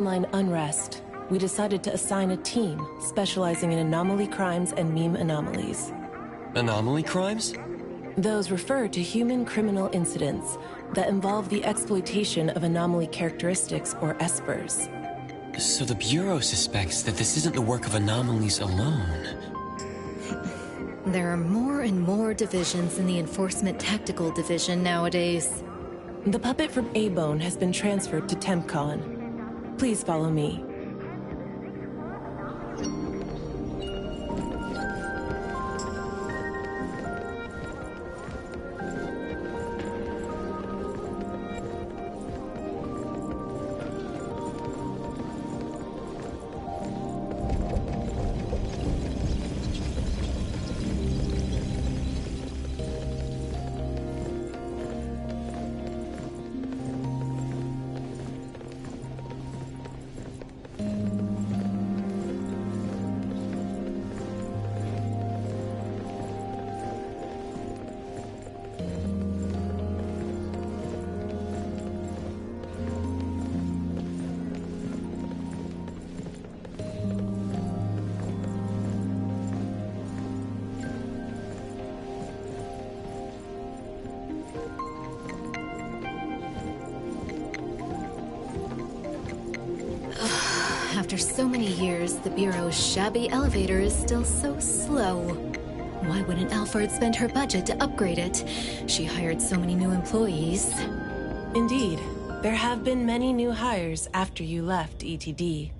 online unrest, we decided to assign a team specializing in anomaly crimes and meme anomalies. Anomaly crimes? Those refer to human criminal incidents that involve the exploitation of anomaly characteristics, or espers. So the Bureau suspects that this isn't the work of anomalies alone. There are more and more divisions in the Enforcement Tactical Division nowadays. The puppet from A-Bone has been transferred to TempCon. Please follow me. After so many years, the Bureau's shabby elevator is still so slow. Why wouldn't Alphard spend her budget to upgrade it? She hired so many new employees. Indeed, there have been many new hires after you left ETD.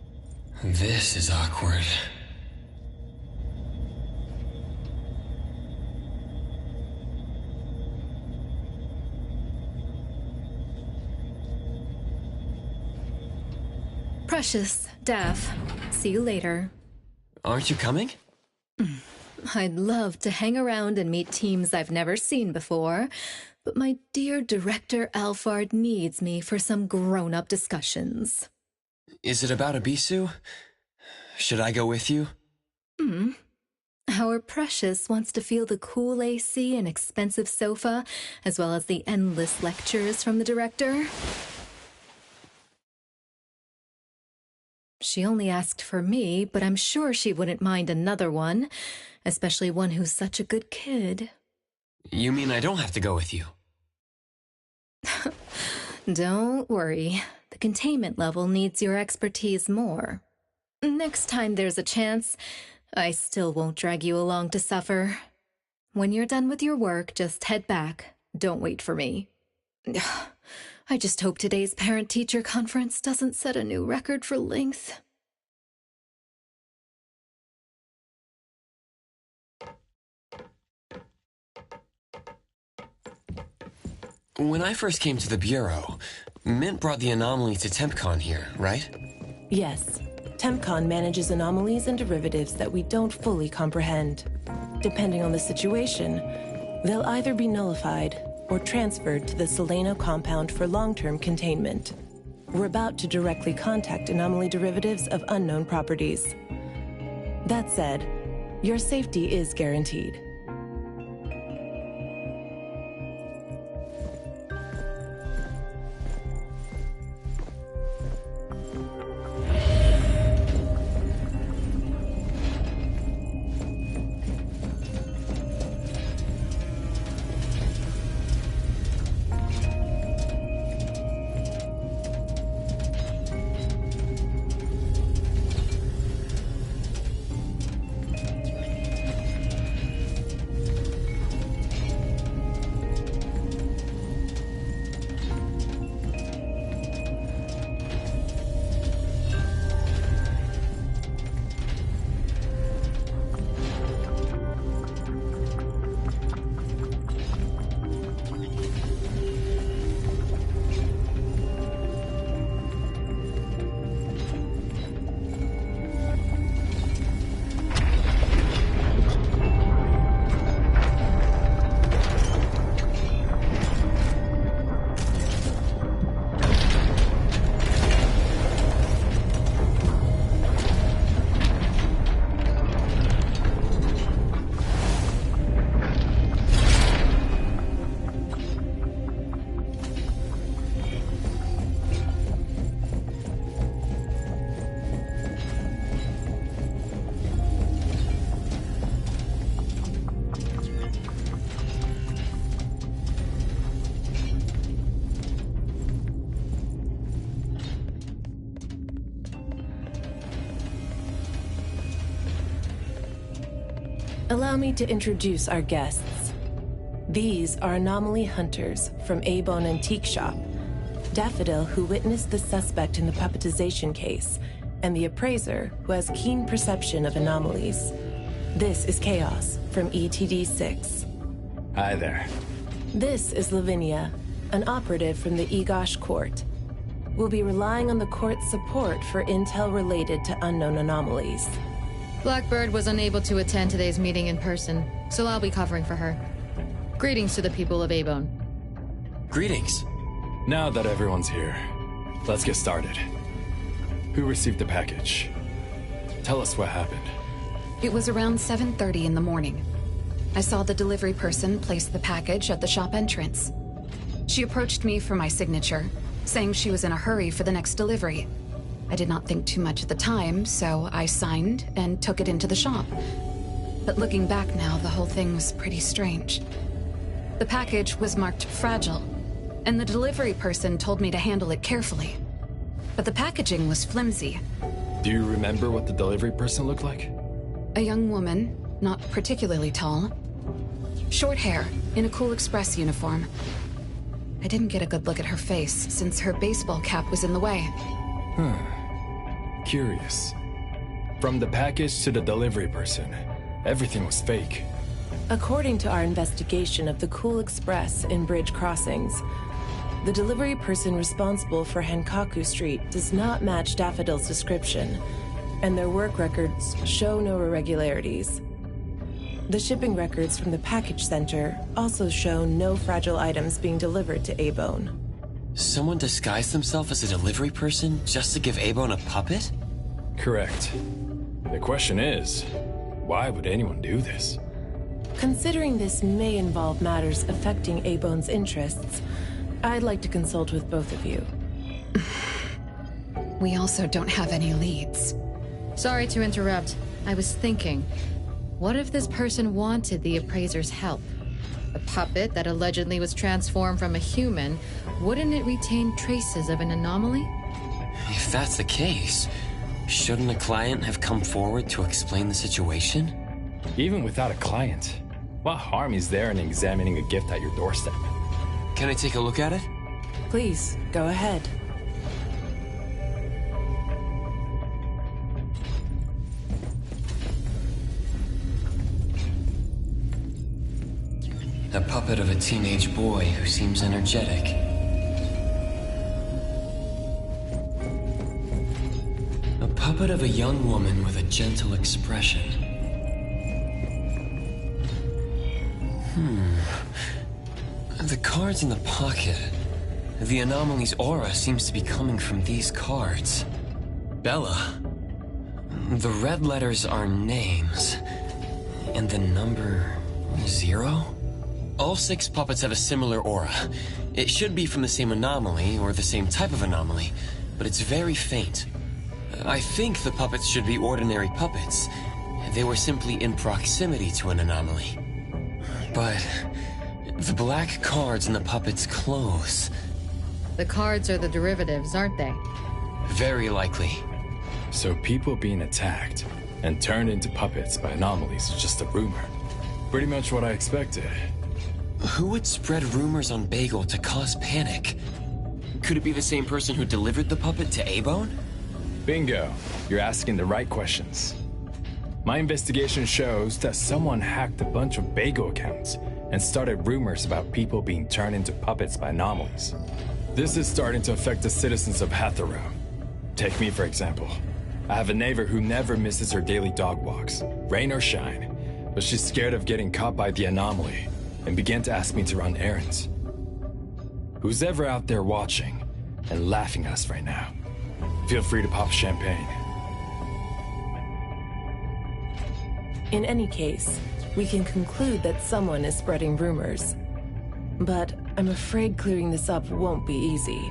This is awkward. Precious, Daff, see you later. Aren't you coming? I'd love to hang around and meet teams I've never seen before, but my dear Director Alphard needs me for some grown-up discussions. Is it about Abisu? Should I go with you? Our Precious wants to feel the cool AC and expensive sofa, as well as the endless lectures from the Director. She only asked for me, but I'm sure she wouldn't mind another one, especially one who's such a good kid. You mean I don't have to go with you? Don't worry. The containment level needs your expertise more. Next time there's a chance, I still won't drag you along to suffer. When you're done with your work, just head back. Don't wait for me. I just hope today's parent-teacher conference doesn't set a new record for length. When I first came to the Bureau, Mint brought the anomaly to TempCon here, right? Yes, TempCon manages anomalies and derivatives that we don't fully comprehend. Depending on the situation, they'll either be nullified or transferred to the Seleno compound for long-term containment. We're about to directly contact anomaly derivatives of unknown properties. That said, your safety is guaranteed. Allow me to introduce our guests. These are anomaly hunters from A-Bone Antique Shop, Daffodil, who witnessed the suspect in the puppetization case, and the appraiser, who has keen perception of anomalies. This is Chaos from N.T.E 6. Hi there. This is Lavinia, an operative from the Egosh Court. We'll be relying on the court's support for intel related to unknown anomalies. Blackbird was unable to attend today's meeting in person, so I'll be covering for her. Greetings to the people of A-Bone. Greetings. Now that everyone's here, let's get started. Who received the package? Tell us what happened. It was around 7:30 in the morning. I saw the delivery person place the package at the shop entrance. She approached me for my signature, saying she was in a hurry for the next delivery. I did not think too much at the time, so I signed and took it into the shop. But looking back now, the whole thing was pretty strange. The package was marked fragile, and the delivery person told me to handle it carefully. But the packaging was flimsy. Do you remember what the delivery person looked like? A young woman, not particularly tall. Short hair, in a Cool Express uniform. I didn't get a good look at her face, since her baseball cap was in the way. Curious. From the package to the delivery person, everything was fake. According to our investigation of the Cool Express in Bridge Crossings, the delivery person responsible for Hankaku Street does not match Daffodil's description, and their work records show no irregularities. The shipping records from the package center also show no fragile items being delivered to A-Bone. Someone disguised themselves as a delivery person just to give A-Bone a puppet? Correct. The question is, why would anyone do this? Considering this may involve matters affecting A-Bone's interests, I'd like to consult with both of you. We also don't have any leads. Sorry to interrupt. I was thinking, what if this person wanted the appraiser's help? A puppet that allegedly was transformed from a human, wouldn't it retain traces of an anomaly? If that's the case, shouldn't a client have come forward to explain the situation? Even without a client, what harm is there in examining a gift at your doorstep? Can I take a look at it? Please, go ahead. A puppet of a teenage boy who seems energetic. A puppet of a young woman with a gentle expression. The cards in the pocket. The anomaly's aura seems to be coming from these cards. Bella. The red letters are names. And the number 0? All 6 puppets have a similar aura. It should be from the same anomaly, or the same type of anomaly, but it's very faint. I think the puppets should be ordinary puppets. They were simply in proximity to an anomaly. But the black cards in the puppet's clothes. The cards are the derivatives, aren't they? Very likely. So people being attacked and turned into puppets by anomalies is just a rumor. Pretty much what I expected. Who would spread rumors on Bagel to cause panic? Could it be the same person who delivered the puppet to A-Bone? Bingo. You're asking the right questions. My investigation shows that someone hacked a bunch of Bagel accounts and started rumors about people being turned into puppets by anomalies. This is starting to affect the citizens of Hatharo. Take me, for example. I have a neighbor who never misses her daily dog walks, rain or shine, but she's scared of getting caught by the anomaly and began to ask me to run errands. Who's ever out there watching and laughing at us right now, feel free to pop champagne. In any case, we can conclude that someone is spreading rumors. But I'm afraid clearing this up won't be easy.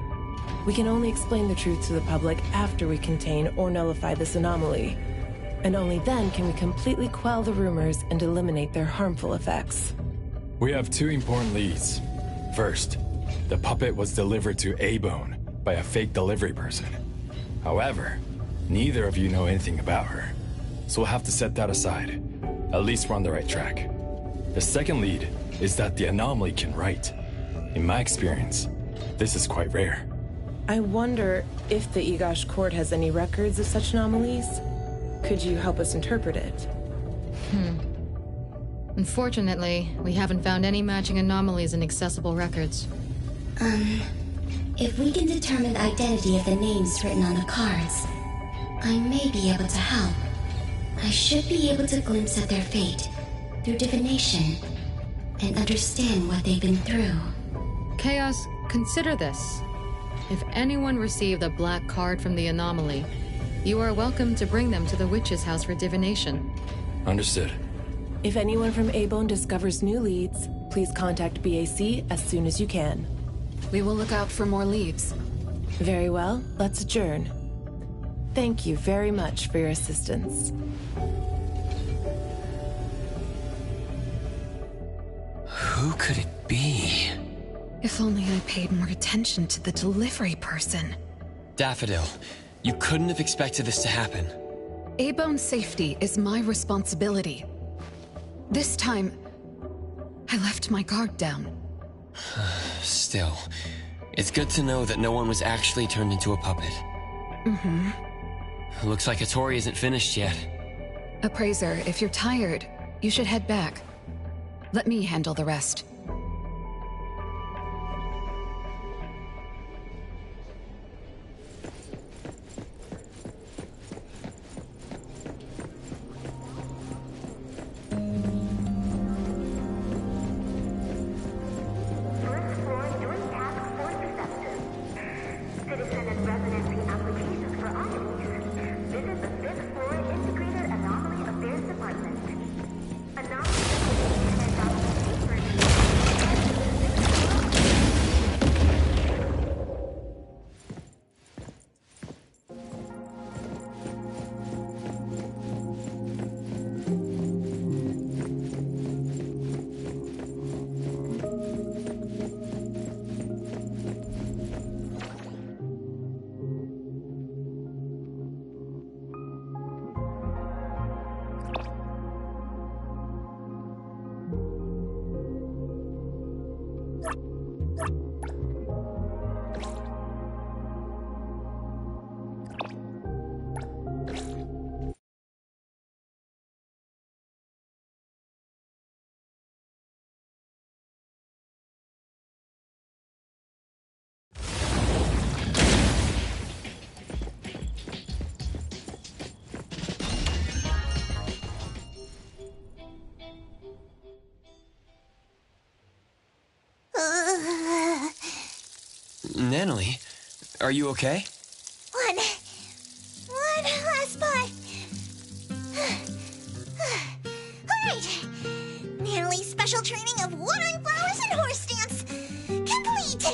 We can only explain the truth to the public after we contain or nullify this anomaly. And only then can we completely quell the rumors and eliminate their harmful effects. We have 2 important leads. First, the puppet was delivered to A-Bone by a fake delivery person. However, neither of you know anything about her, so we'll have to set that aside. At least we're on the right track. The second lead is that the anomaly can write. In my experience, this is quite rare. I wonder if the Egosh court has any records of such anomalies? Could you help us interpret it? Unfortunately, we haven't found any matching anomalies in accessible records. If we can determine the identity of the names written on the cards, I may be able to help. I should be able to glimpse at their fate through divination and understand what they've been through. Chaos, consider this. If anyone received a black card from the anomaly, you are welcome to bring them to the witch's house for divination. Understood. If anyone from A-Bone discovers new leads, please contact BAC as soon as you can. We will look out for more leads. Very well, let's adjourn. Thank you very much for your assistance. Who could it be? If only I paid more attention to the delivery person. Daffodil, you couldn't have expected this to happen. A-Bone's safety is my responsibility. This time, I left my guard down. Still, it's good to know that no one was actually turned into a puppet. Looks like N.T.E isn't finished yet. Appraiser, if you're tired, you should head back. Let me handle the rest. N.T.E, are you okay? One last spot. Alright. N.T.E special training of watering flowers and horse dance. Complete.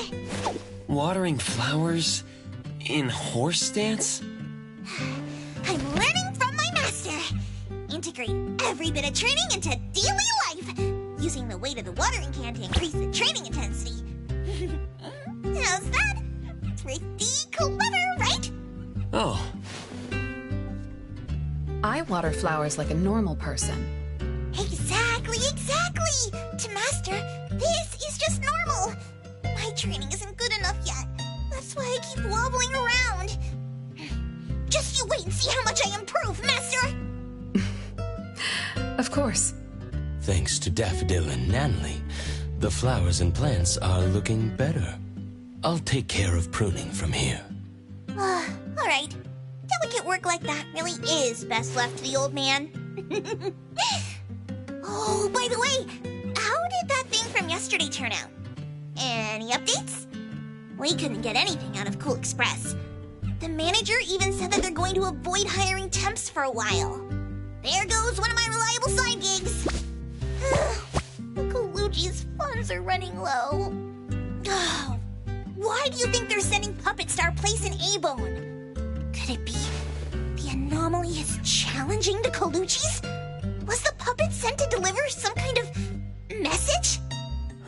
Watering flowers in horse dance? I'm learning from my master. Integrate every bit of training into daily life. Using the weight of the watering can to increase the training intensity. How's that? Pretty clever, right? Oh. I water flowers like a normal person. Exactly. To master, this is just normal. My training isn't good enough yet. That's why I keep wobbling around. Just you wait and see how much I improve, master! Of course. Thanks to Daffodil and N.T.E, the flowers and plants are looking better. I'll take care of pruning from here. Alright. Delicate work like that really is best left to the old man. Oh, by the way, how did that thing from yesterday turn out? Any updates? We couldn't get anything out of Cool Express. The manager even said that they're going to avoid hiring temps for a while. There goes one of my reliable side gigs. The Colucci's funds are running low. Oh, why do you think they're sending puppets to our place in A-Bone? Could it be the anomaly is challenging the Colucci's? Was the puppet sent to deliver some kind of message?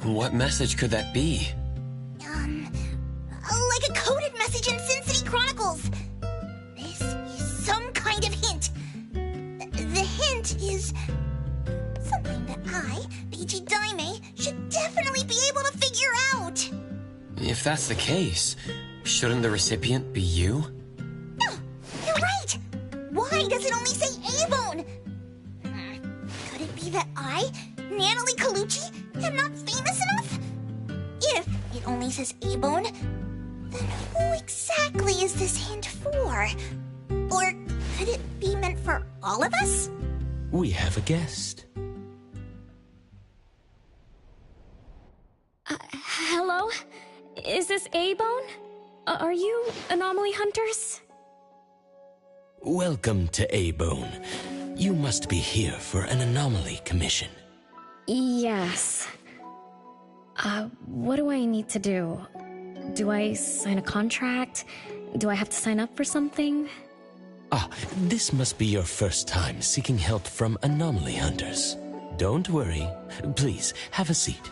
What message could that be? Like a coded message in Sin City Chronicles. This is some kind of hint. The hint is should definitely be able to figure out. If that's the case, shouldn't the recipient be you? No, you're right. Why does it only say A-Bone? Could it be that I, Natalie Colucci, am not famous enough? If it only says A-Bone, then who exactly is this hint for? Or could it be meant for all of us? We have a guest. Hello? Is this A-Bone? Are you anomaly hunters? Welcome to A-Bone. You must be here for an anomaly commission. Yes. What do I need to do? Do I sign a contract? Do I have to sign up for something? This must be your first time seeking help from anomaly hunters. Don't worry. Please, have a seat.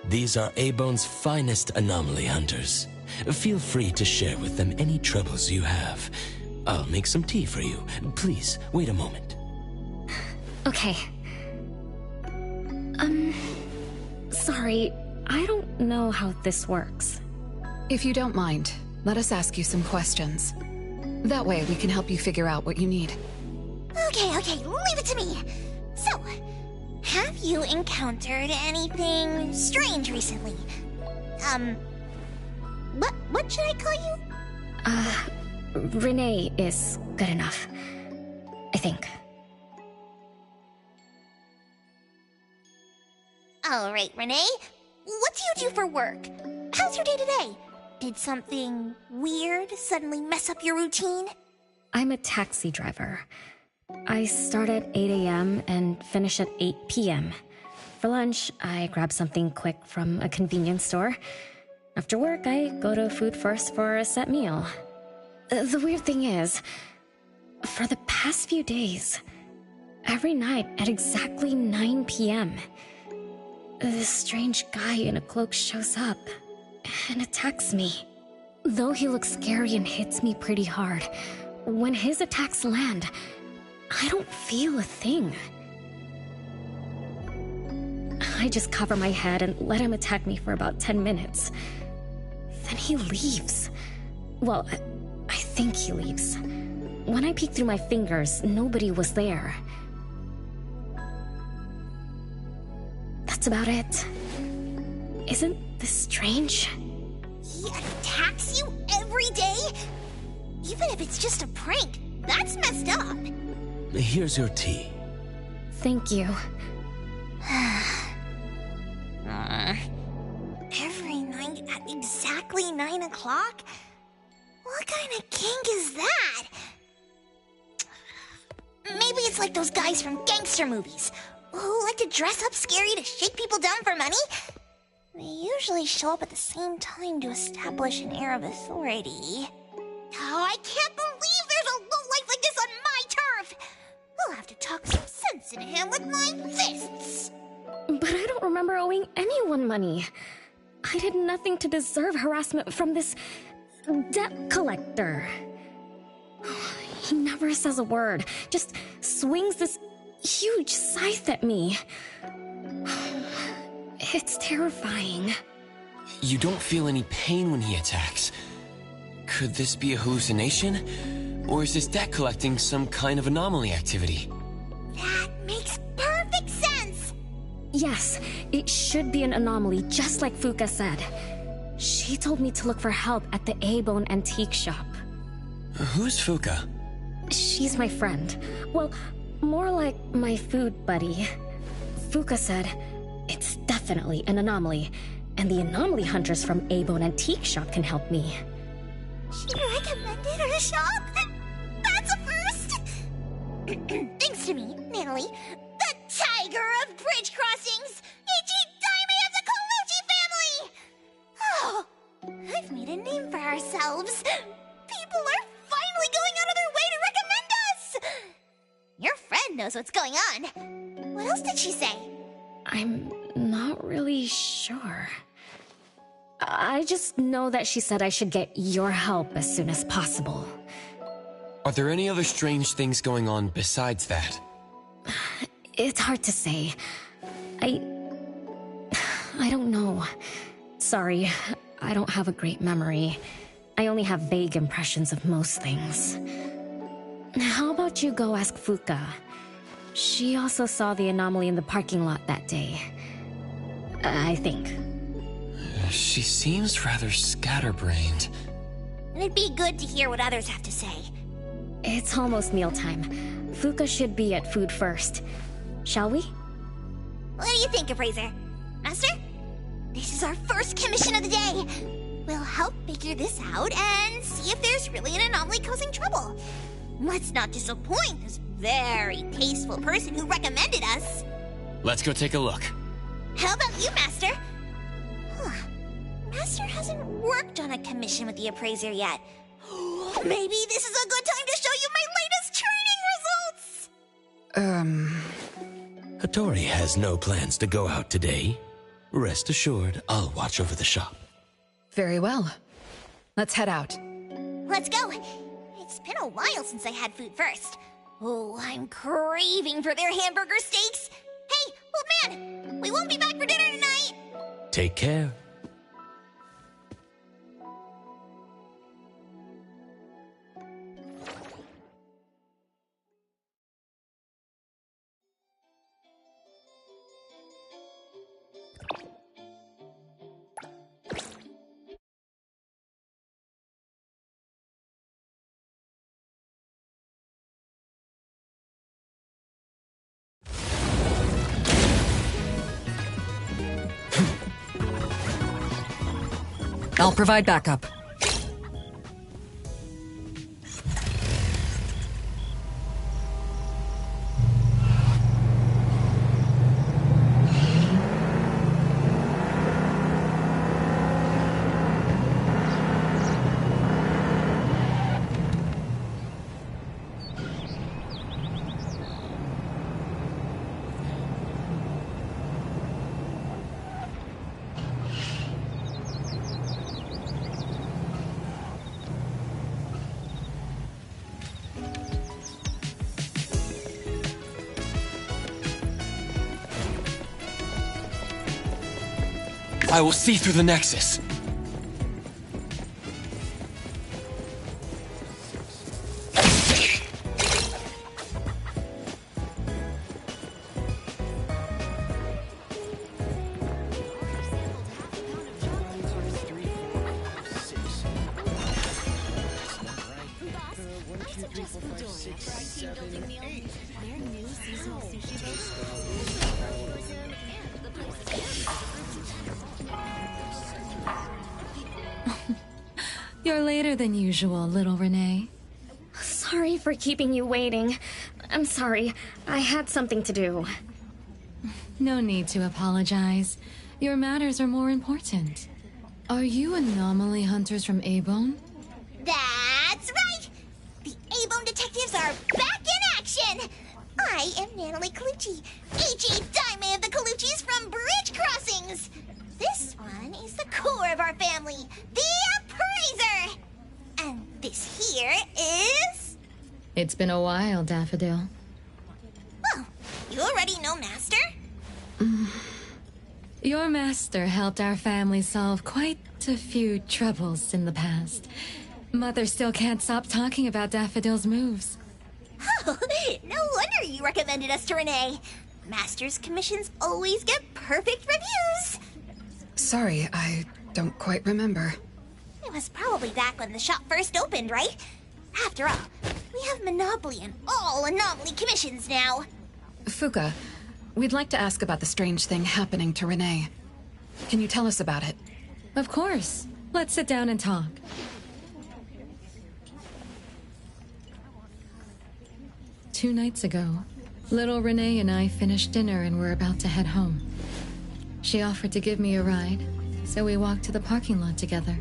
These are A-Bone's finest anomaly hunters. Feel free to share with them any troubles you have. I'll make some tea for you. Please, wait a moment. Okay. Sorry, I don't know how this works. If you don't mind, let us ask you some questions. That way we can help you figure out what you need. Okay, leave it to me. So, have you encountered anything strange recently? What should I call you? Renee is good enough. I think. Alright, Renee. What do you do for work? How's your day today? Did something weird suddenly mess up your routine? I'm a taxi driver. I start at 8 a.m. and finish at 8 p.m. For lunch, I grab something quick from a convenience store. After work, I go to Food First for a set meal. The weird thing is, for the past few days, every night at exactly 9 p.m., this strange guy in a cloak shows up and attacks me. Though he looks scary and hits me pretty hard, when his attacks land, I don't feel a thing. I just cover my head and let him attack me for about 10 minutes. Then he leaves. Well, I think he leaves. When I peek through my fingers, nobody was there. That's about it. Isn't this strange? He attacks you every day? Even if it's just a prank, that's messed up. Here's your tea. Thank you. Every night at exactly 9 o'clock? What kind of kink is that? Maybe it's like those guys from gangster movies who like to dress up scary to shake people down for money. They usually show up at the same time to establish an air of authority. Oh, I can't believe there's a lowlife like this on my turf! I'll have to talk some sense into him with my fists! But I don't remember owing anyone money. I did nothing to deserve harassment from this debt collector. He never says a word, just swings this huge scythe at me. It's terrifying. You don't feel any pain when he attacks. Could this be a hallucination? Or is this debt collecting some kind of anomaly activity? That makes perfect sense! Yes, it should be an anomaly, just like Fuka said. She told me to look for help at the A-Bone antique shop. Who's Fuka? She's my friend. Well, more like my food buddy. Fuka said it's definitely an anomaly, and the anomaly hunters from A-Bone antique shop can help me. She recommended her shop? That's a first! Thanks to me, Natalie, the tiger of bridge crossings, Ichi-Daime of the Colucci family! Oh, I've made a name for ourselves. People are finally going out of their way to recommend us! Your friend knows what's going on. What else did she say? I'm not really sure. I just know that she said I should get your help as soon as possible. Are there any other strange things going on besides that? It's hard to say. I don't know. Sorry, I don't have a great memory. I only have vague impressions of most things. How about you go ask Fuka? She also saw the anomaly in the parking lot that day. I think. She seems rather scatterbrained. It'd be good to hear what others have to say. It's almost mealtime. Fuka should be at food first. Shall we? What do you think, Appraiser? Master? This is our first commission of the day. We'll help figure this out and see if there's really an anomaly causing trouble. Let's not disappoint this very tasteful person who recommended us. Let's go take a look. How about you, Master? Master hasn't worked on a commission with the Appraiser yet. Maybe this is a good time to show you my latest training results! Hattori has no plans to go out today. Rest assured, I'll watch over the shop. Very well. Let's head out. Let's go. It's been a while since I had food first. Oh, I'm craving for their hamburger steaks. Hey, old man, we won't be back for dinner tonight. Take care. I'll provide backup. I will see through the Nexus. You're later than usual, little Renee. Sorry for keeping you waiting. I'm sorry. I had something to do. No need to apologize. Your matters are more important. Are you anomaly hunters from A-Bone? That's right! The A-Bone detectives are back in action! I am Natalie Colucci, H.E. Daime of the Coluccis from Bridge Crossings! This one is the core of our family, the Appraiser! And this here is... It's been a while, Daffodil. Well, you already know Master? Your master helped our family solve quite a few troubles in the past. Mother still can't stop talking about Daffodil's moves. Oh, no wonder you recommended us to Renee. Master's commissions always get perfect reviews. Sorry, I don't quite remember. It was probably back when the shop first opened, right? After all, we have monopoly on all anomaly commissions now. Fuka, we'd like to ask about the strange thing happening to Renee. Can you tell us about it? Of course. Let's sit down and talk. Two nights ago, little Renee and I finished dinner and were about to head home. She offered to give me a ride, so we walked to the parking lot together.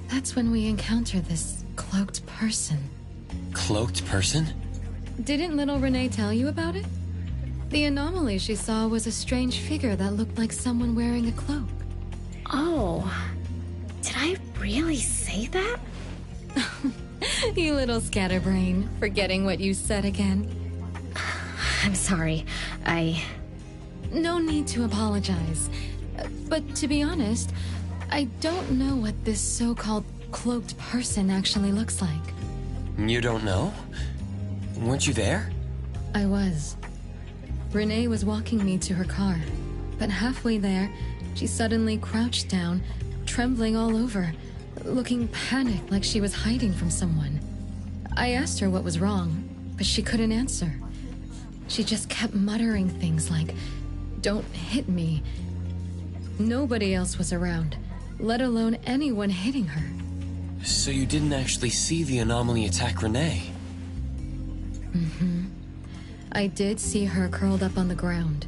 That's when we encountered this cloaked person. Cloaked person? Didn't little Renee tell you about it? The anomaly she saw was a strange figure that looked like someone wearing a cloak. Oh, did I really say that? You little scatterbrain, forgetting what you said again. I'm sorry, No need to apologize. But to be honest, I don't know what this so-called cloaked person actually looks like. You don't know? Weren't you there? I was. Renee was walking me to her car, but halfway there, she suddenly crouched down, trembling all over, looking panicked like she was hiding from someone. I asked her what was wrong, but she couldn't answer. She just kept muttering things like, "Don't hit me." Nobody else was around, let alone anyone hitting her. So you didn't actually see the anomaly attack Renee? Mm-hmm. I did see her curled up on the ground,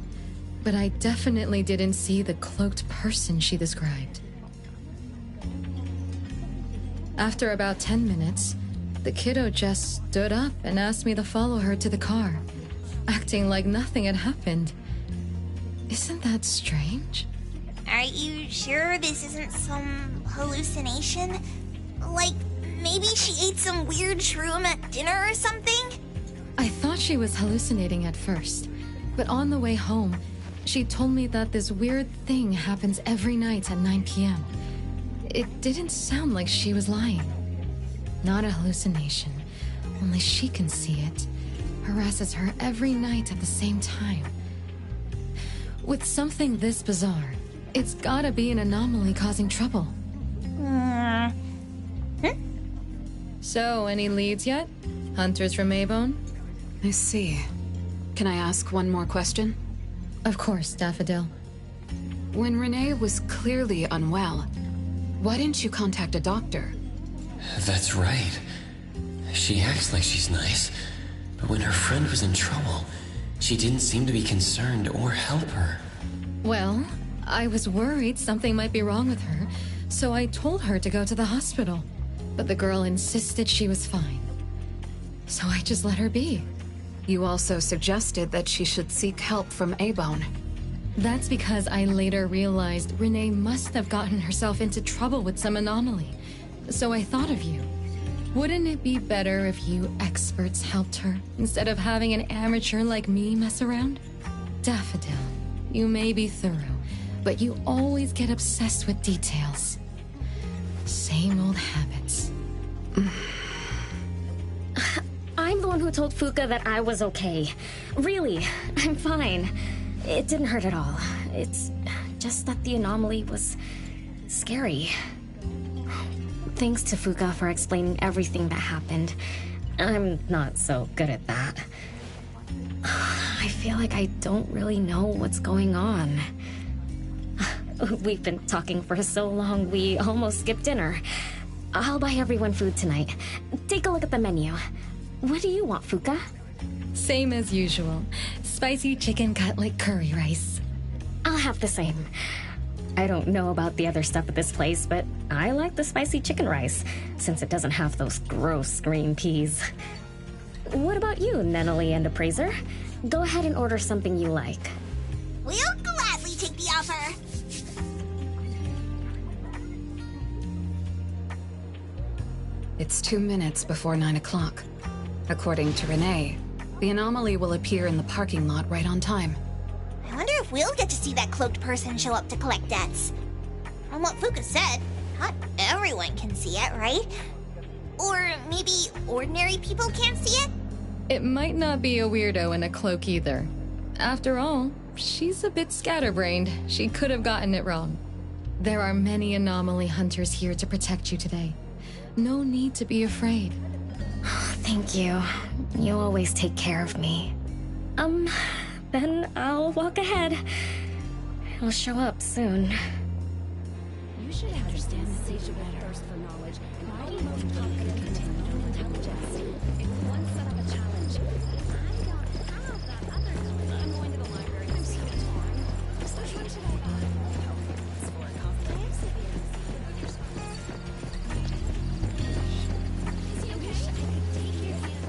but I definitely didn't see the cloaked person she described. After about 10 minutes, the kiddo just stood up and asked me to follow her to the car, acting like nothing had happened. Isn't that strange? Are you sure this isn't some hallucination? Like, maybe she ate some weird shroom at dinner or something? I thought she was hallucinating at first, but on the way home, she told me that this weird thing happens every night at 9 p.m. It didn't sound like she was lying. Not a hallucination, only she can see it. Harasses her every night at the same time. With something this bizarre, it's gotta be an anomaly causing trouble. So, any leads yet? Hunters from Avon? I see. Can I ask one more question? Of course, Daffodil. When Renee was clearly unwell, why didn't you contact a doctor? That's right. She acts like she's nice, but when her friend was in trouble, she didn't seem to be concerned or help her. Well, I was worried something might be wrong with her, so I told her to go to the hospital. But the girl insisted she was fine. So I just let her be. You also suggested that she should seek help from A-Bone. That's because I later realized Renee must have gotten herself into trouble with some anomaly. So I thought of you. Wouldn't it be better if you experts helped her, instead of having an amateur like me mess around? Daffodil, you may be thorough, but you always get obsessed with details. Same old habits. I'm the one who told Fuka that I was okay. Really, I'm fine. It didn't hurt at all. It's just that the anomaly was scary. Thanks to Fuka for explaining everything that happened. I'm not so good at that. I feel like I don't really know what's going on. We've been talking for so long, we almost skipped dinner. I'll buy everyone food tonight. Take a look at the menu. What do you want, Fuka? Same as usual. Spicy chicken cutlet curry rice. I'll have the same. I don't know about the other stuff at this place, but I like the spicy chicken rice, since it doesn't have those gross green peas. What about you, Nenali and Appraiser? Go ahead and order something you like. We'll gladly take the offer. It's 2 minutes before 9 o'clock. According to Renee, the anomaly will appear in the parking lot right on time. I wonder if we'll get to see that cloaked person show up to collect debts. From what Fuka said, not everyone can see it, right? Or maybe ordinary people can't see it? It might not be a weirdo in a cloak either. After all, she's a bit scatterbrained. She could have gotten it wrong. There are many anomaly hunters here to protect you today. No need to be afraid. Thank you. You always take care of me. Then I'll walk ahead. I'll show up soon. You should understand the satiable thirst for knowledge and how the most popular containment of intelligence. If one set up a challenge, I don't have that other. I'm going to the library. I'm skipping time. So what should I buy? It's for a coffee. I wish I could take your hand.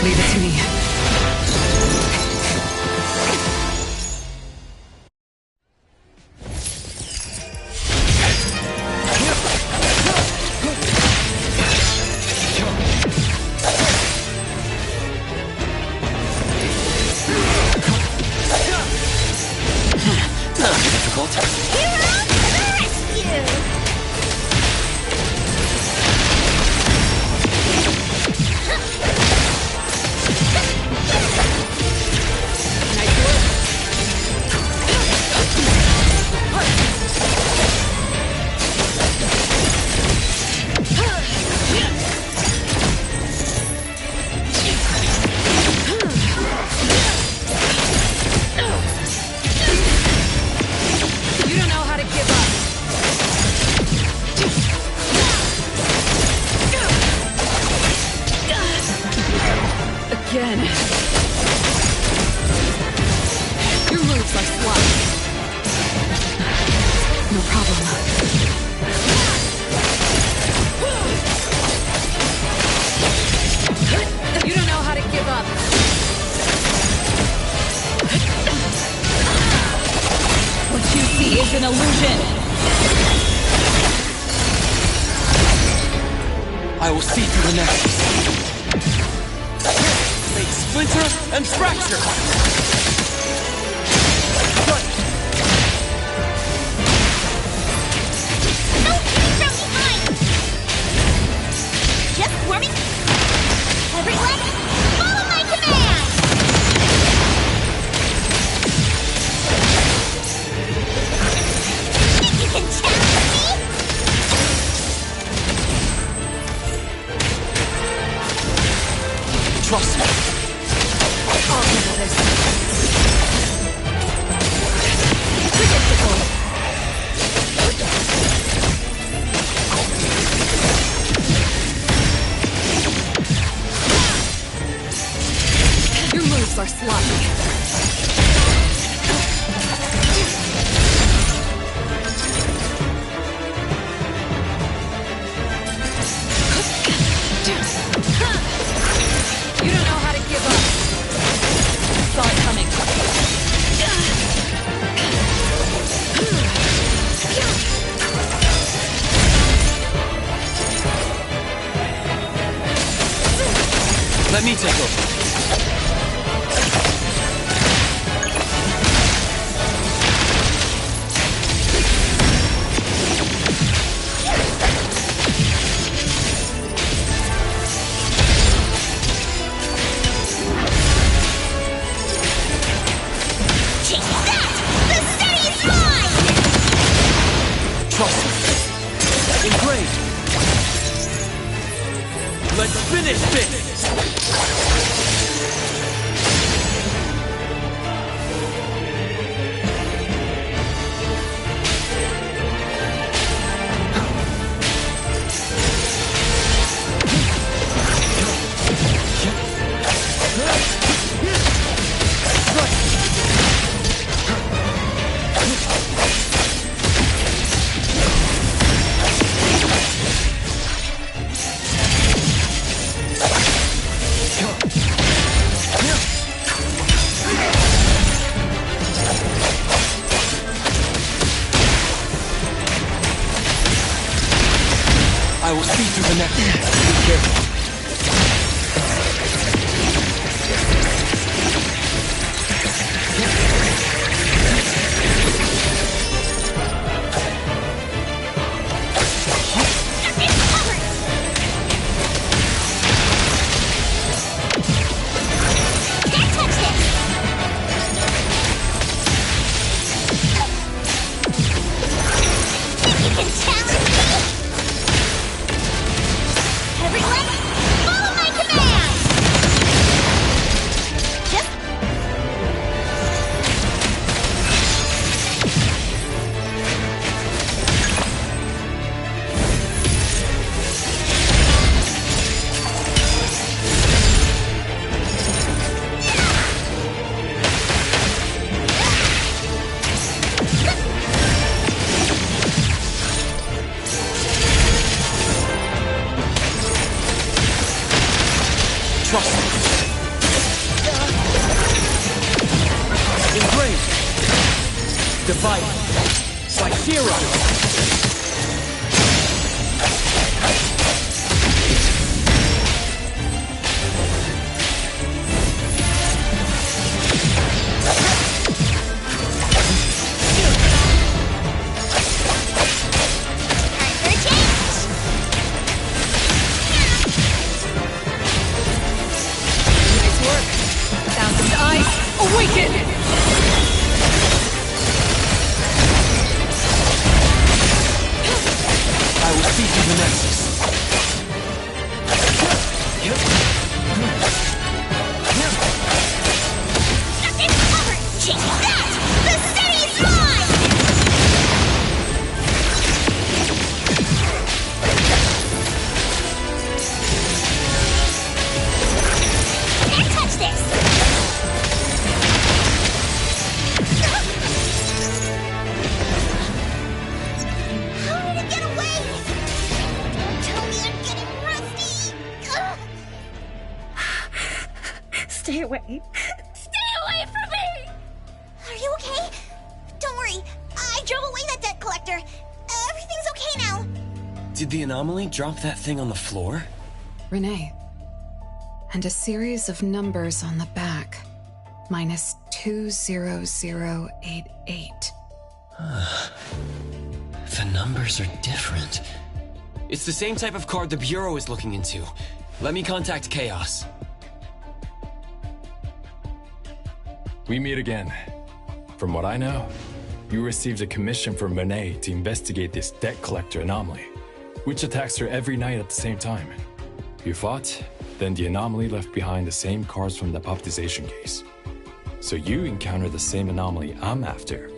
Leave it to me. Not difficult. Heroes to the rescue! You don't know how to give up. Again. Your moves are slow. No problem. You don't know how to give up. What you see is an illusion. I will see through the nexus. Make splinter and fracture! Don't shoot from behind! Just swarming? Everyone, follow my command! Think you can challenge me? Trust me. I'll handle this. Predictable. Your moves are sloppy. You don't know how to give up. Saw it coming. Let me take over. Take that! The city is mine! Trust me. Engraved. Let's finish this! I will see through the next. Be careful. Can't touch this! Think you can challenge me? Everyone, Trust me. Engrave. Divide. Psychero. Awaken! I will feed you the Nexus. Nothing covered! Take that! The city's mine! Can't touch this! How did it get away? Don't tell me I'm getting rusty! Ugh. Stay away. Stay away from me! Are you okay? Don't worry, I drove away that debt collector. Everything's okay now. Did the anomaly drop that thing on the floor? Renee. And a series of numbers on the back. Minus 20088. The numbers are different. It's the same type of card the Bureau is looking into. Let me contact Chaos. We meet again. From what I know, you received a commission from Renee to investigate this debt collector anomaly, which attacks her every night at the same time. You fought, then the anomaly left behind the same cards from the puppetization case. So you encountered the same anomaly I'm after.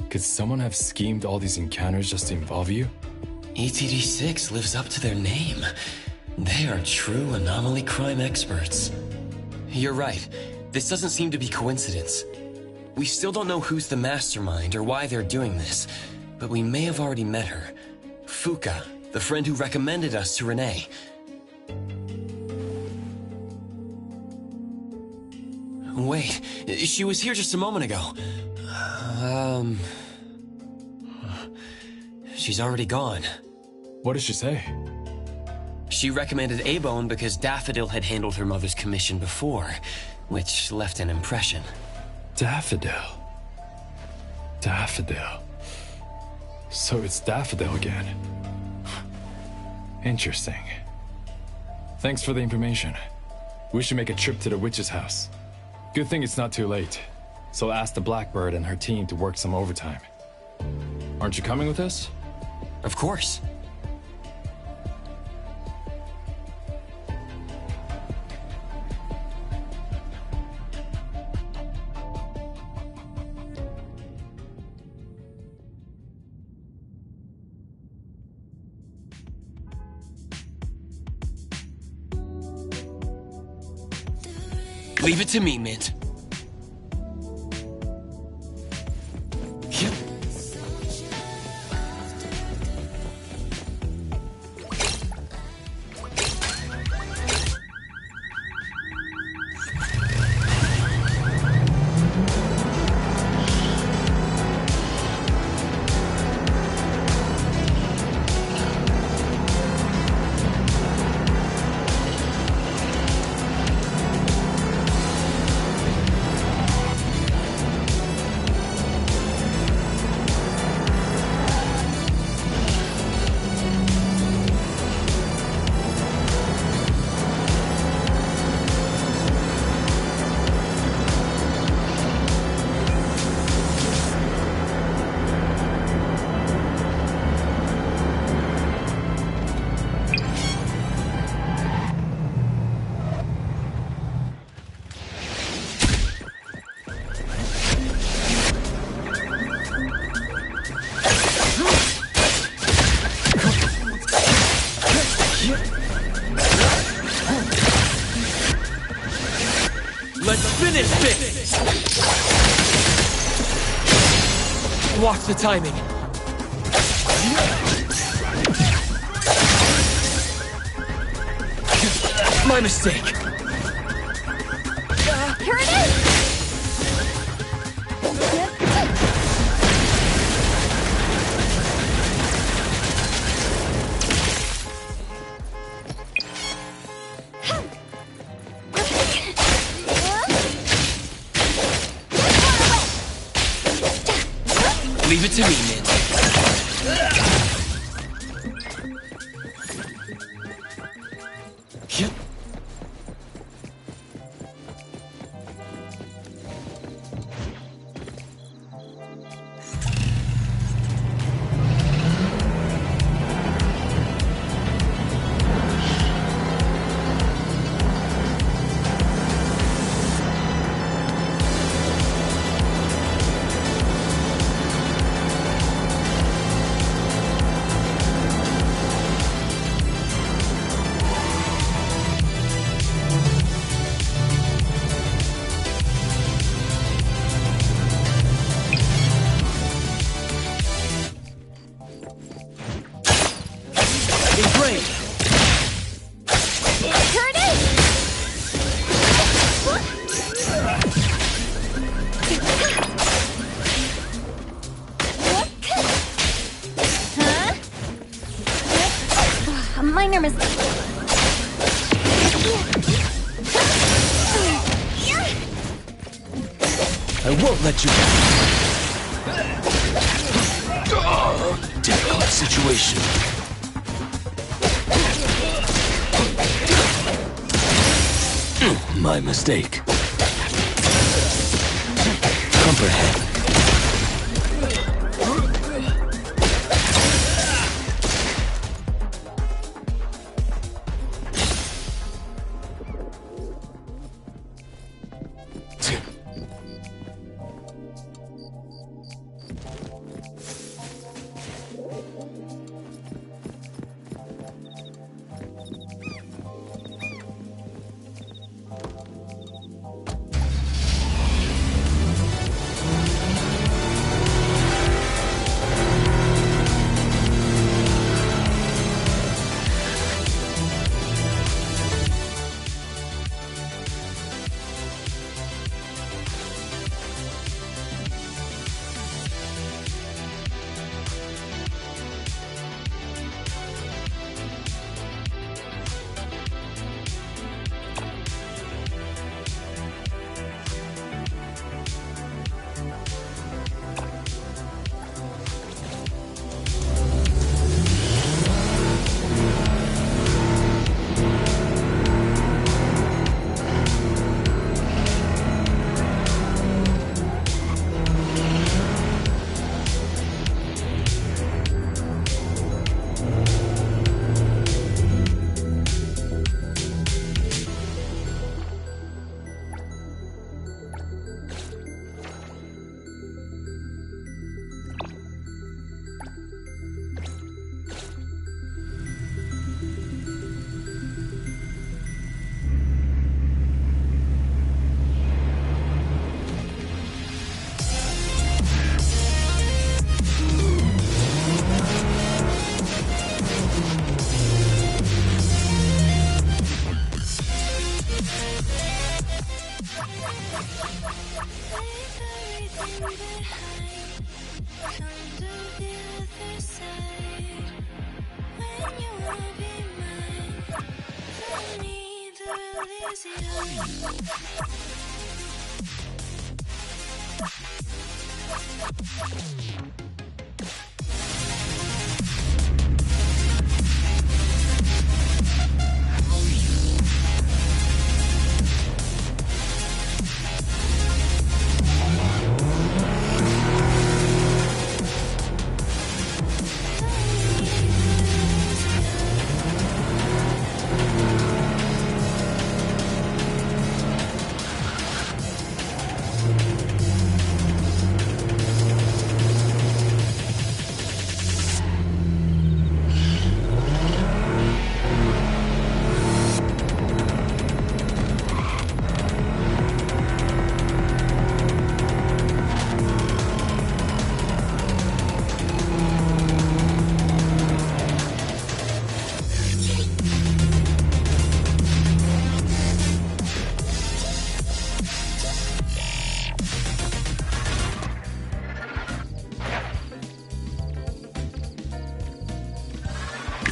Could someone have schemed all these encounters just to involve you? ETD6 lives up to their name. They are true anomaly crime experts. You're right. This doesn't seem to be coincidence. We still don't know who's the mastermind or why they're doing this, but we may have already met her. Fuka, the friend who recommended us to Renee. Wait, she was here just a moment ago. She's already gone. What did she say? She recommended A-Bone because Daffodil had handled her mother's commission before, which left an impression. Daffodil. Daffodil. So it's Daffodil again. Interesting. Thanks for the information. We should make a trip to the witch's house. Good thing it's not too late. So I'll ask the Blackbird and her team to work some overtime. Aren't you coming with us? Of course. Leave it to me, Mint. watch the timing. My mistake. Here it is! Leave it to me, N.T.E. Minor mistake. I won't let you down. Difficult situation. My mistake. Comprehend.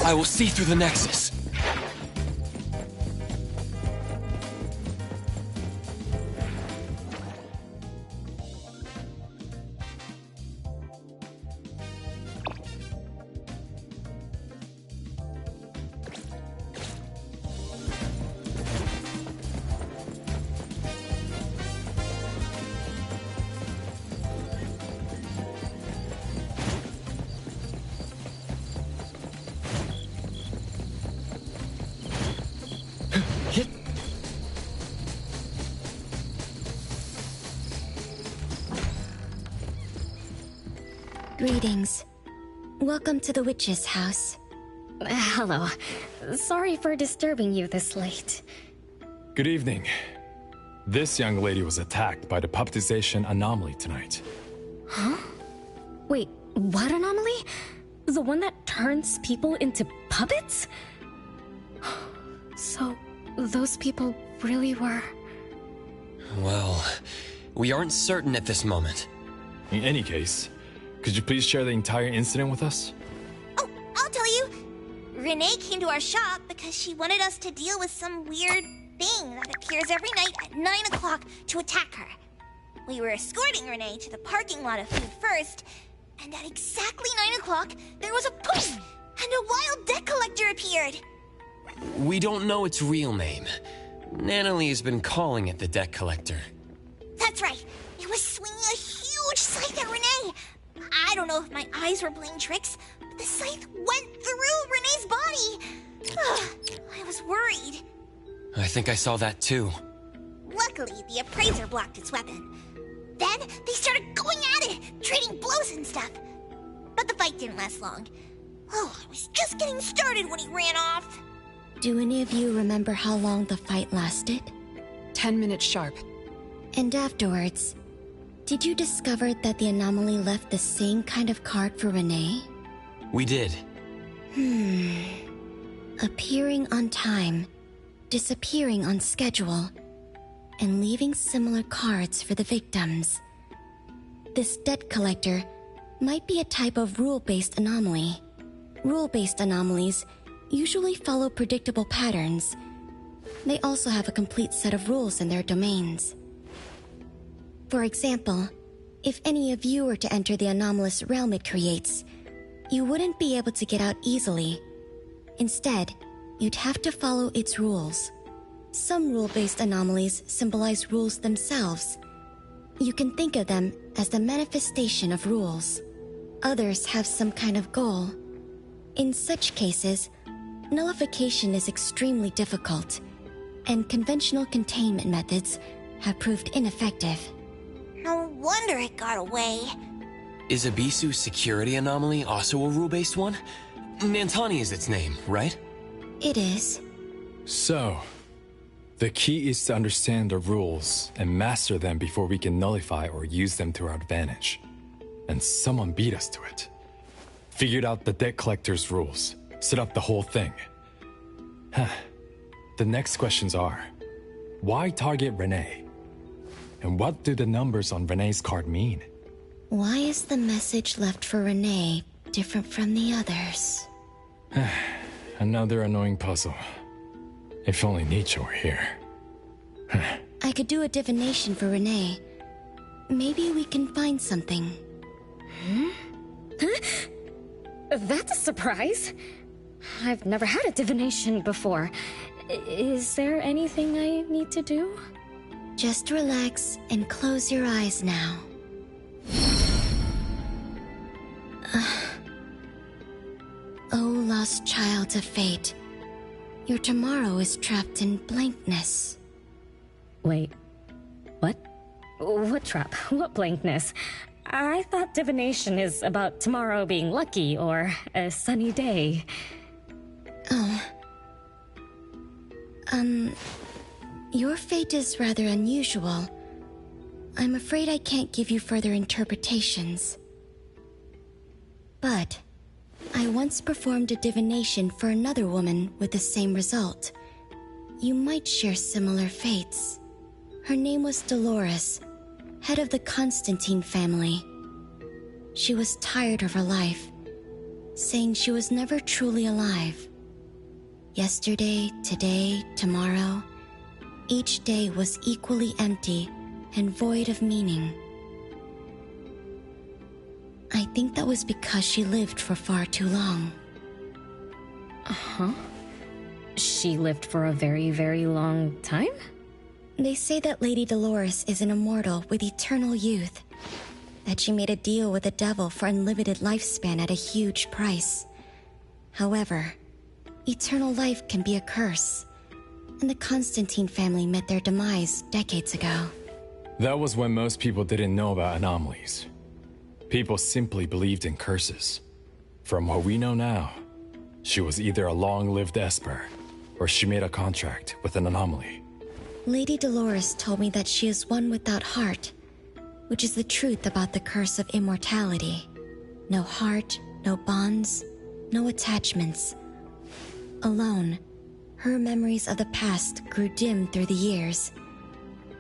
I will see through the Nexus. Greetings. Welcome to the witch's house. Hello. Sorry for disturbing you this late. Good evening. This young lady was attacked by the puppetization anomaly tonight. Huh? Wait, what anomaly? The one that turns people into puppets? So, those people really were... Well, we aren't certain at this moment. In any case, could you please share the entire incident with us? Oh, I'll tell you. Renee came to our shop because she wanted us to deal with some weird thing that appears every night at 9 o'clock to attack her. We were escorting Renee to the parking lot of Food First, and at exactly 9 o'clock, there was a poof, and a wild debt collector appeared. We don't know its real name. Natalie has been calling it the debt collector. That's right. It was swinging a huge scythe at Renee. I don't know if my eyes were playing tricks, but the scythe went through Renee's body. I was worried. I think I saw that too. Luckily, the appraiser blocked its weapon. Then they started going at it, trading blows and stuff. But the fight didn't last long. Oh, I was just getting started when he ran off. Do any of you remember how long the fight lasted? 10 minutes sharp. And afterwards, did you discover that the anomaly left the same kind of card for Renee? We did. Appearing on time, disappearing on schedule, and leaving similar cards for the victims. This debt collector might be a type of rule-based anomaly. Rule-based anomalies usually follow predictable patterns. They also have a complete set of rules in their domains. For example, if any of you were to enter the anomalous realm it creates, you wouldn't be able to get out easily. Instead, you'd have to follow its rules. Some rule-based anomalies symbolize rules themselves. You can think of them as the manifestation of rules. Others have some kind of goal. In such cases, nullification is extremely difficult, and conventional containment methods have proved ineffective. No wonder it got away. Is Abisu's security anomaly also a rule-based one? N.T.E is its name, right? It is. So, the key is to understand the rules and master them before we can nullify or use them to our advantage. And someone beat us to it. Figured out the debt collector's rules, set up the whole thing. The next questions are, why target Renee? And what do the numbers on Renee's card mean? Why is the message left for Renee different from the others? Another annoying puzzle. If only Nietzsche were here. I could do a divination for Renee. Maybe we can find something. That's a surprise. I've never had a divination before. Is there anything I need to do? Just relax and close your eyes now. Oh, lost child of fate. Your tomorrow is trapped in blankness. Wait, what? What trap? What blankness? I thought divination is about tomorrow being lucky or a sunny day. Oh. Your fate is rather unusual. I'm afraid I can't give you further interpretations. But I once performed a divination for another woman with the same result. You might share similar fates. Her name was Dolores, head of the Constantine family. She was tired of her life, saying she was never truly alive. Yesterday, today, tomorrow, each day was equally empty and void of meaning. I think that was because she lived for far too long. Huh? She lived for a very, very long time? They say that Lady Dolores is an immortal with eternal youth. That she made a deal with the devil for unlimited lifespan at a huge price. However, eternal life can be a curse, and the Constantine family met their demise decades ago. That was when most people didn't know about anomalies. People simply believed in curses. From what we know now, she was either a long-lived Esper, or she made a contract with an anomaly. Lady Dolores told me that she is one without heart, which is the truth about the curse of immortality. No heart, no bonds, no attachments. Alone, her memories of the past grew dim through the years.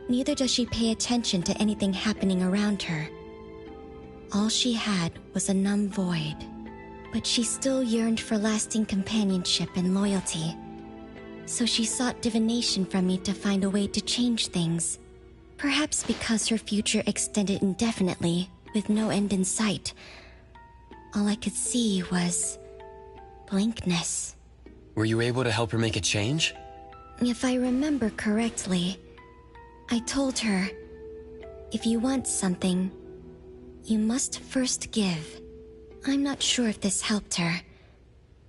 Neither does she pay attention to anything happening around her. All she had was a numb void, but she still yearned for lasting companionship and loyalty. So she sought divination from me to find a way to change things. Perhaps because her future extended indefinitely, with no end in sight. All I could see was blankness. Were you able to help her make a change? If I remember correctly, I told her, if you want something, you must first give. I'm not sure if this helped her,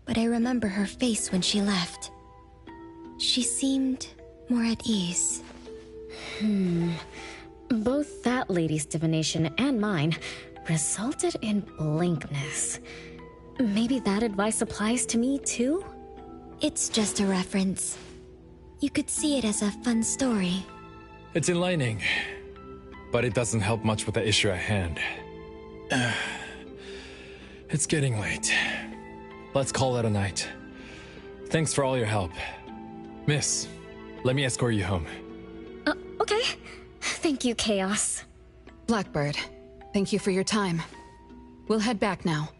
but I remember her face when she left. She seemed more at ease. Both that lady's divination and mine resulted in blankness. Maybe that advice applies to me too? It's just a reference. You could see it as a fun story. It's enlightening, but it doesn't help much with the issue at hand. It's getting late. Let's call it a night. Thanks for all your help. Miss, let me escort you home. Okay. Thank you, Chaos. Blackbird, thank you for your time. We'll head back now.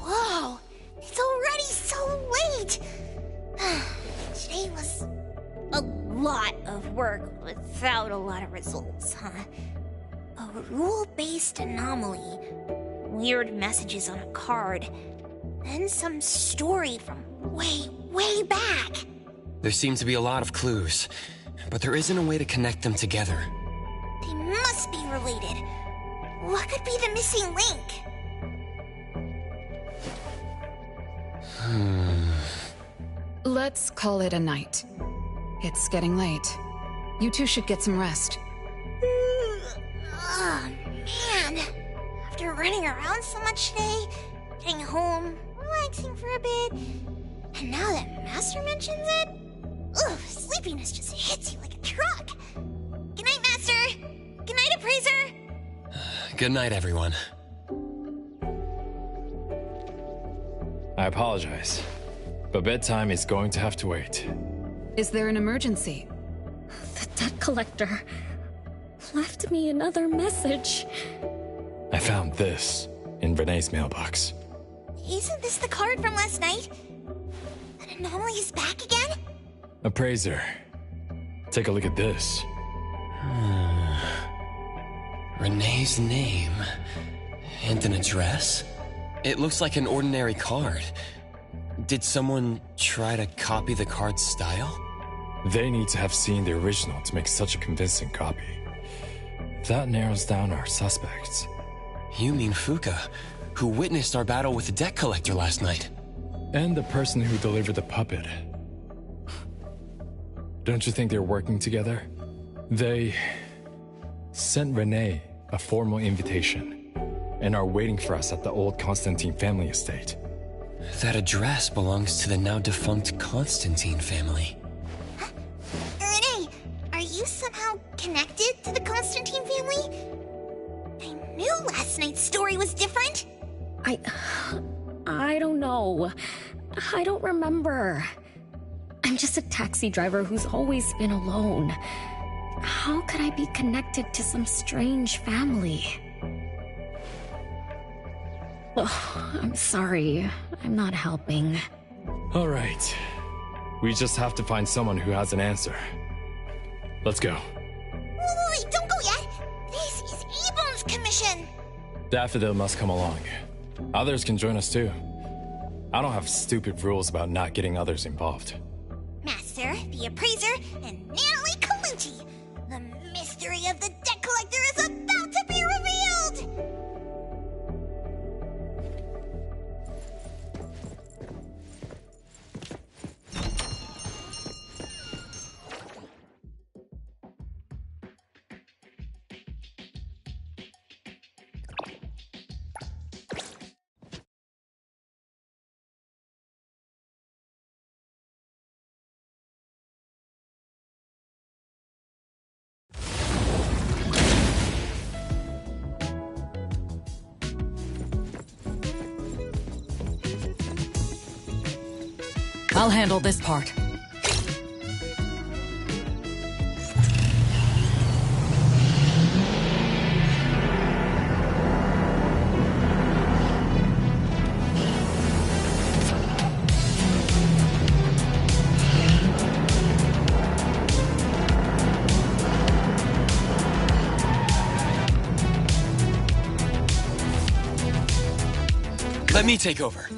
Whoa! It's already so late! Today was a lot of work without a lot of results, huh? A rule-based anomaly, weird messages on a card, then some story from way back. There seem to be a lot of clues, but there isn't a way to connect them together. They must be related. What could be the missing link? Let's call it a night. It's getting late. You two should get some rest. Oh, man. After running around so much today, getting home, relaxing for a bit, and now that Master mentions it, ugh, sleepiness just hits you like a truck. Good night, Master. Good night, Appraiser. Good night, everyone. I apologize, but bedtime is going to have to wait. Is there an emergency? The debt collector left me another message. I found this in Renee's mailbox. Isn't this the card from last night? That anomaly is back again? Appraiser, take a look at this. Renee's name and an address? It looks like an ordinary card. Did someone try to copy the card's style? They need to have seen the original to make such a convincing copy. That narrows down our suspects. You mean Fuka, who witnessed our battle with the debt collector last night? And the person who delivered the puppet. Don't you think they're working together? They sent Renee a formal invitation and are waiting for us at the old Constantine family estate. That address belongs to the now defunct Constantine family. Renee, are you somehow connected to the Constantine family? I knew last night's story was different. I don't know. I don't remember. I'm just a taxi driver who's always been alone. How could I be connected to some strange family? Oh, I'm sorry. I'm not helping. All right. We just have to find someone who has an answer. Let's go. Wait, don't go yet. This is Ebon's commission. Daffodil must come along. Others can join us too. I don't have stupid rules about not getting others involved. Master, the appraiser, and Natalie Colucci. The mystery of the debt collector is about to be revealed! I'll handle this part. Let me take over.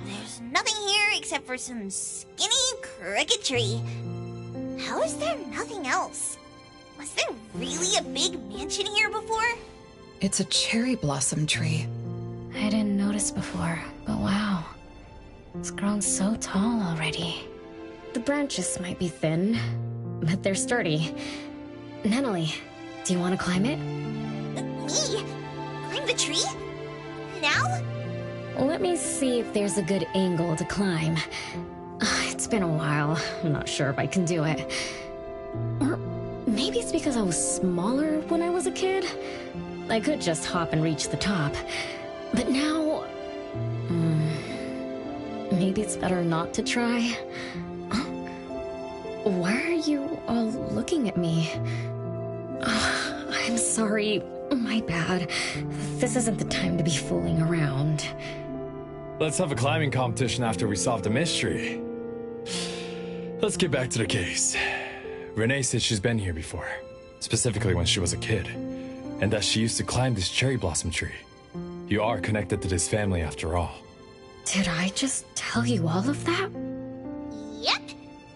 There's nothing here except for some skinny cricket tree. How is there nothing else? Was there really a big mansion here before? It's a cherry blossom tree. I didn't notice before, but wow. It's grown so tall already. The branches might be thin, but they're sturdy. Natalie, do you want to climb it? Me? Climb the tree? Now? Let me see if there's a good angle to climb. It's been a while. I'm not sure if I can do it. Or maybe it's because I was smaller when I was a kid. I could just hop and reach the top. But now... maybe it's better not to try. Why are you all looking at me? I'm sorry. My bad. This isn't the time to be fooling around. Let's have a climbing competition after we solve the mystery. Let's get back to the case. Renee said she's been here before, specifically when she was a kid, and that she used to climb this cherry blossom tree. You are connected to this family after all. Did I just tell you all of that? Yep.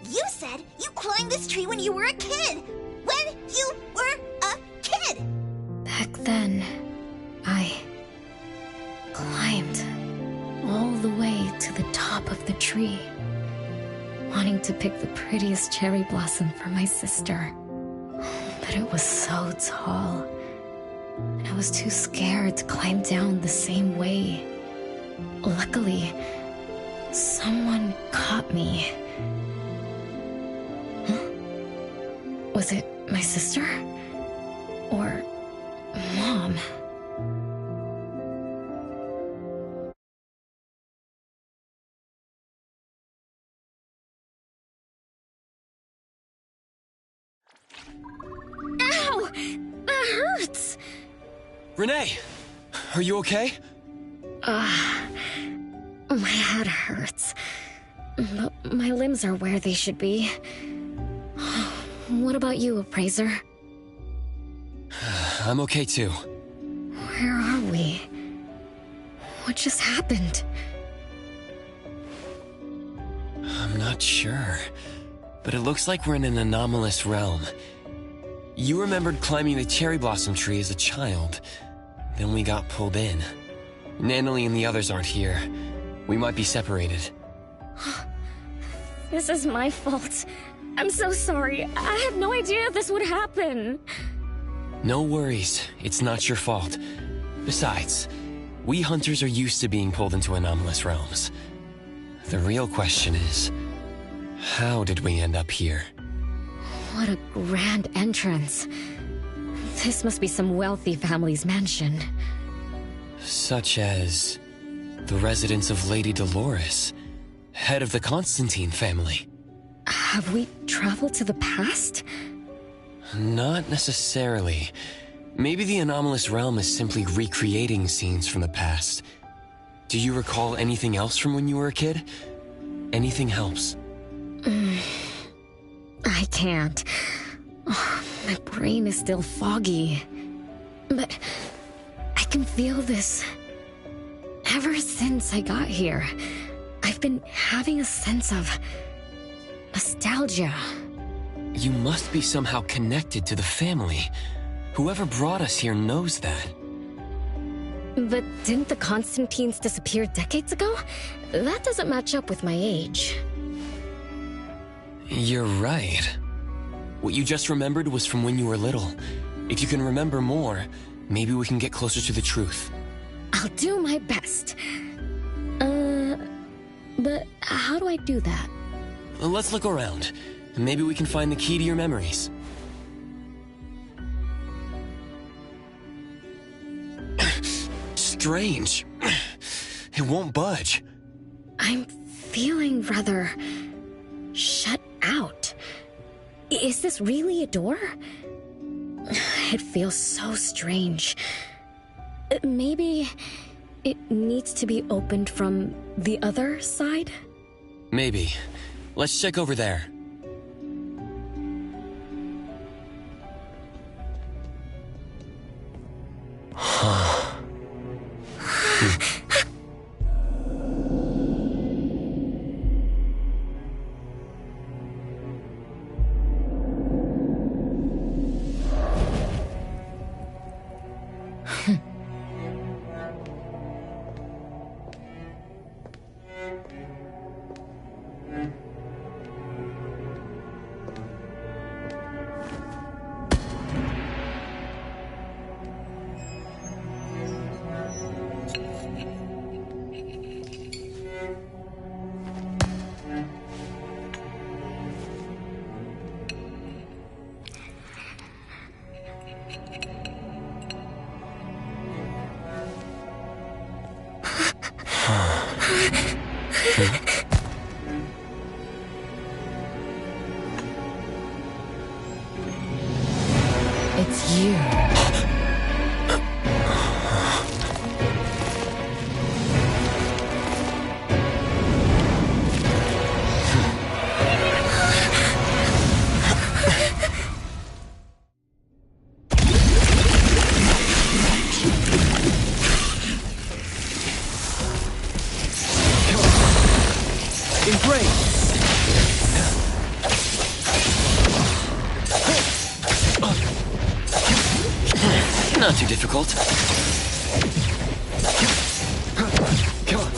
You said you climbed this tree when you were a kid. When you were a kid. Back then, I climbed all the way to the top of the tree, wanting to pick the prettiest cherry blossom for my sister. But it was so tall, and I was too scared to climb down the same way. Luckily, someone caught me. Huh? Was it my sister? Or Mom? Ow! That hurts! Renee! Are you okay? My head hurts. But my limbs are where they should be. What about you, Appraiser? I'm okay too. Where are we? What just happened? I'm not sure. But it looks like we're in an anomalous realm. You remembered climbing the cherry blossom tree as a child. Then we got pulled in. Natalie and the others aren't here. We might be separated. This is my fault. I'm so sorry. I had no idea this would happen. No worries. It's not your fault. Besides, we hunters are used to being pulled into anomalous realms. The real question is, how did we end up here? What a grand entrance. This must be some wealthy family's mansion. Such as the residence of Lady Dolores, head of the Constantine family. Have we traveled to the past? Not necessarily. Maybe the anomalous realm is simply recreating scenes from the past. Do you recall anything else from when you were a kid? Anything helps. I can't. Oh, my brain is still foggy. But I can feel this. Ever since I got here, I've been having a sense of nostalgia. You must be somehow connected to the family. Whoever brought us here knows that. But didn't the Constantines disappear decades ago? That doesn't match up with my age. You're right. What you just remembered was from when you were little. If you can remember more, maybe we can get closer to the truth. I'll do my best. But how do I do that? Let's look around. Maybe we can find the key to your memories. Strange. It won't budge. I'm feeling rather shut out. Is this really a door? It feels so strange. Maybe it needs to be opened from the other side? Maybe. Let's check over there. It's you. Not too difficult. Come on.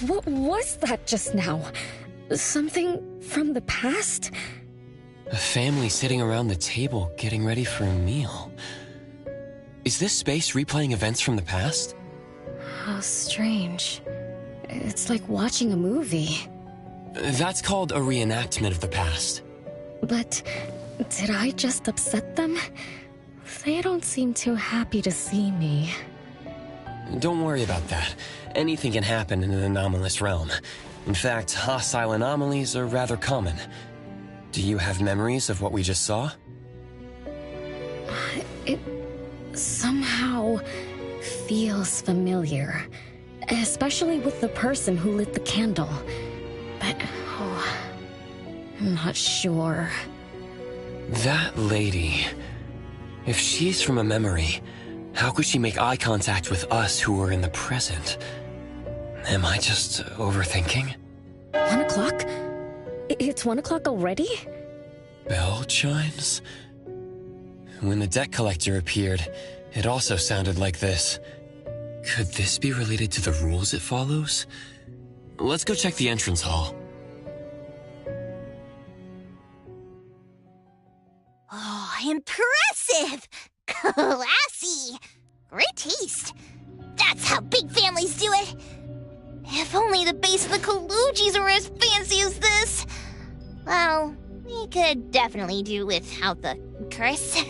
What was that just now? Something from the past? A family sitting around the table getting ready for a meal. Is this space replaying events from the past? How strange. It's like watching a movie. That's called a reenactment of the past. But did I just upset them? They don't seem too happy to see me. Don't worry about that. Anything can happen in an anomalous realm. In fact, hostile anomalies are rather common. Do you have memories of what we just saw? It somehow feels familiar. Especially with the person who lit the candle. But, I'm not sure. That lady... If she's from a memory, how could she make eye contact with us who are in the present? Am I just overthinking? 1 o'clock? It's 1 o'clock already? Bell chimes? When the debt collector appeared, it also sounded like this. Could this be related to the rules it follows? Let's go check the entrance hall. Oh, impressive! Classy! Great taste. That's how big families do it. If only the base of the Kalujis were as fancy as this. Well, we could definitely do without the curse.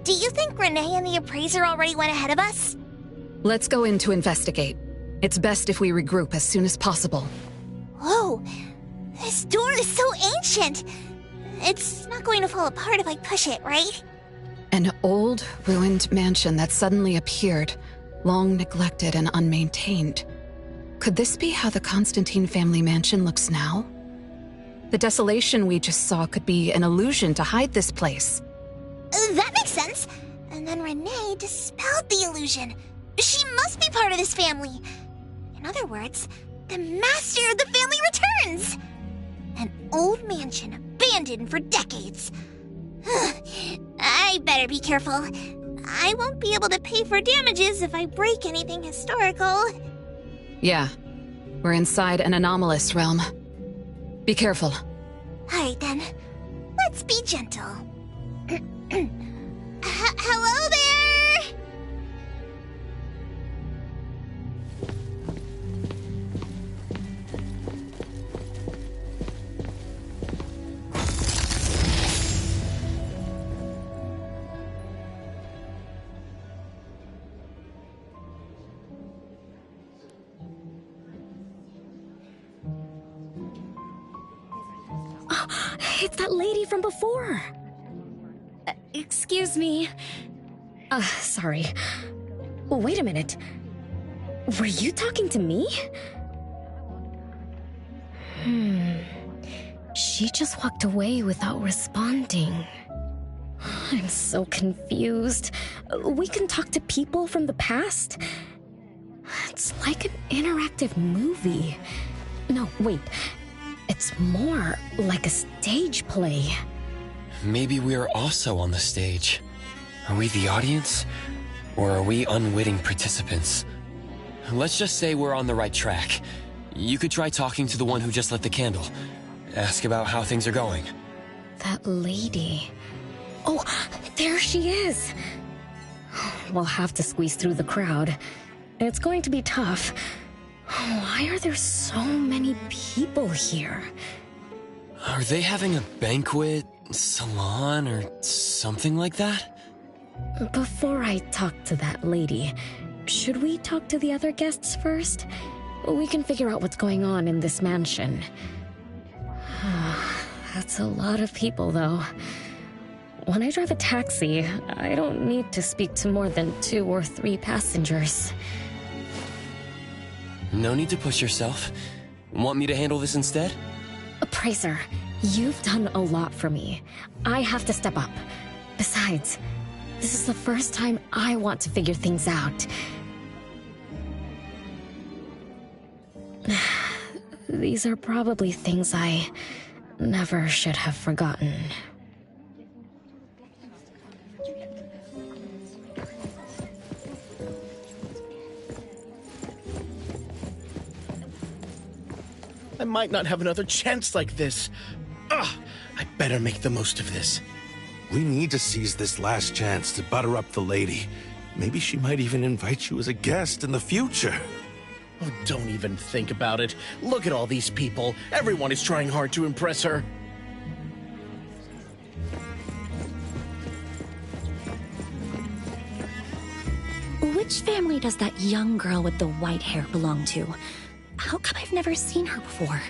Do you think Renee and the appraiser already went ahead of us? Let's go in to investigate. It's best if we regroup as soon as possible. Whoa! This door is so ancient! It's not going to fall apart if I push it, right? An old, ruined mansion that suddenly appeared, long neglected and unmaintained. Could this be how the Constantine family mansion looks now? The desolation we just saw could be an illusion to hide this place. That makes sense. And then Renee dispelled the illusion. She must be part of this family. In other words, the master of the family returns. An old mansion abandoned for decades. I better be careful. I won't be able to pay for damages if I break anything historical. Yeah, we're inside an anomalous realm. Be careful. Alright then, let's be gentle. Hello there! It's that lady from before. Excuse me. Sorry. Wait a minute. Were you talking to me? She just walked away without responding. I'm so confused. We can talk to people from the past? It's like an interactive movie. No, wait. It's more like a stage play. Maybe we're also on the stage. Are we the audience? Or are we unwitting participants? Let's just say we're on the right track. You could try talking to the one who just lit the candle. Ask about how things are going. That lady. Oh, there she is. We'll have to squeeze through the crowd. It's going to be tough. Why are there so many people here? Are they having a banquet, salon, or something like that? Before I talk to that lady, should we talk to the other guests first? We can figure out what's going on in this mansion. That's a lot of people, though. When I drive a taxi, I don't need to speak to more than 2 or 3 passengers. No need to push yourself. Want me to handle this instead? Appraiser, you've done a lot for me. I have to step up. Besides, this is the first time I want to figure things out. These are probably things I never should have forgotten. I might not have another chance like this. Ugh, I better make the most of this. We need to seize this last chance to butter up the lady. Maybe she might even invite you as a guest in the future. Oh, don't even think about it. Look at all these people. Everyone is trying hard to impress her. Which family does that young girl with the white hair belong to? How come I've never seen her before?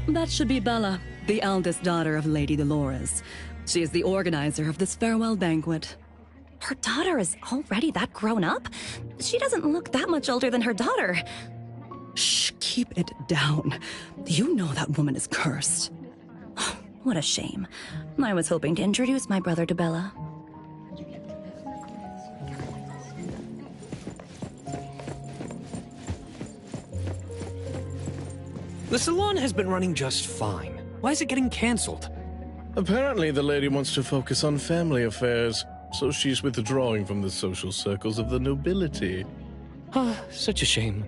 That should be Bella, the eldest daughter of Lady Dolores. She is the organizer of this farewell banquet. Her daughter is already that grown up? She doesn't look that much older than her daughter. Shh, keep it down. You know that woman is cursed. What a shame. I was hoping to introduce my brother to Bella. The salon has been running just fine. Why is it getting cancelled? Apparently, the lady wants to focus on family affairs, so she's withdrawing from the social circles of the nobility. Ah, such a shame.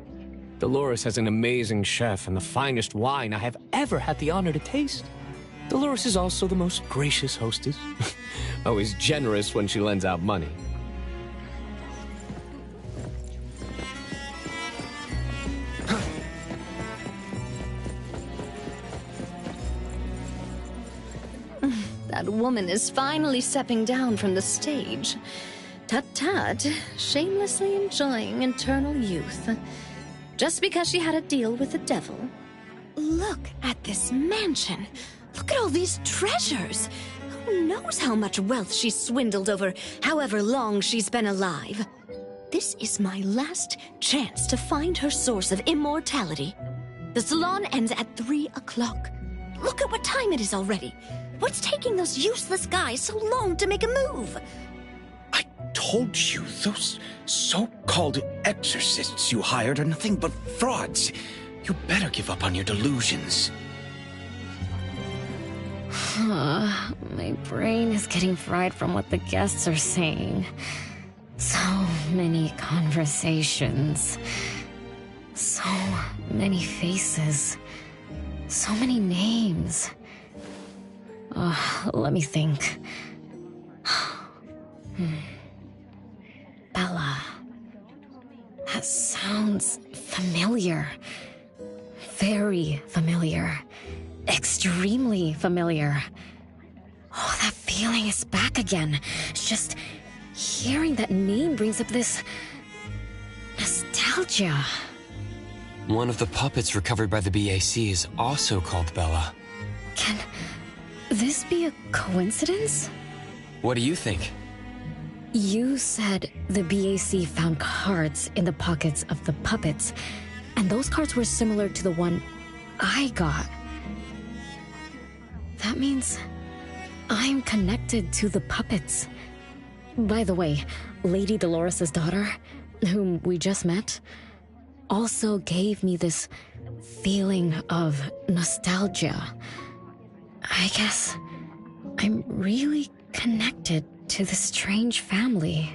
Dolores has an amazing chef and the finest wine I have ever had the honor to taste. Dolores is also the most gracious hostess. Always generous when she lends out money. That woman is finally stepping down from the stage. Tut-tut, shamelessly enjoying eternal youth. Just because she had a deal with the devil. Look at this mansion. Look at all these treasures. Who knows how much wealth she's swindled over however long she's been alive. This is my last chance to find her source of immortality. The salon ends at 3 o'clock. Look at what time it is already. What's taking those useless guys so long to make a move? I told you, those so-called exorcists you hired are nothing but frauds. You better give up on your delusions. My brain is getting fried from what the guests are saying. So many conversations. So many faces. So many names. Let me think. Bella. That sounds familiar. Very familiar. Extremely familiar. Oh, that feeling is back again. It's just hearing that name brings up this nostalgia. One of the puppets recovered by the BAC is also called Bella. Can this be a coincidence? What do you think? You said the BAC found cards in the pockets of the puppets, and those cards were similar to the one I got. That means I'm connected to the puppets. By the way, Lady Dolores' daughter, whom we just met, also gave me this feeling of nostalgia. I guess I'm really connected to this strange family.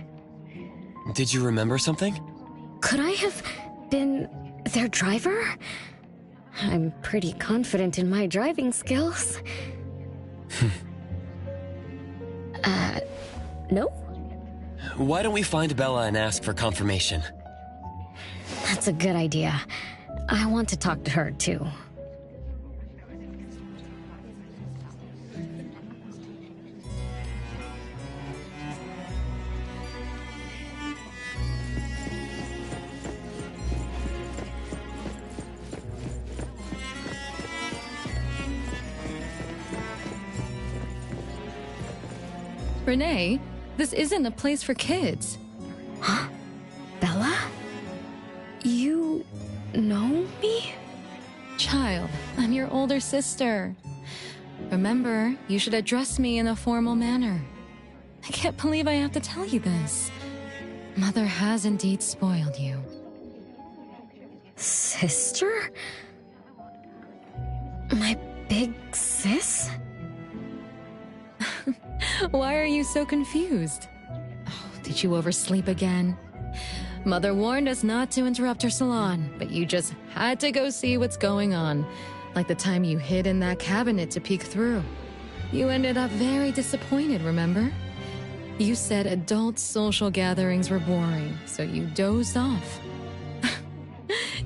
Did you remember something? Could I have been their driver? I'm pretty confident in my driving skills. No? Why don't we find Bella and ask for confirmation? That's a good idea. I want to talk to her, too. Renee, this isn't a place for kids. Huh? Bella? You know me? Child, I'm your older sister. Remember, you should address me in a formal manner. I can't believe I have to tell you this. Mother has indeed spoiled you. Sister? My big sis? Why are you so confused? Oh, did you oversleep again? Mother warned us not to interrupt her salon, but you just had to go see what's going on. Like the time you hid in that cabinet to peek through. You ended up very disappointed, remember? You said adult social gatherings were boring, so you dozed off.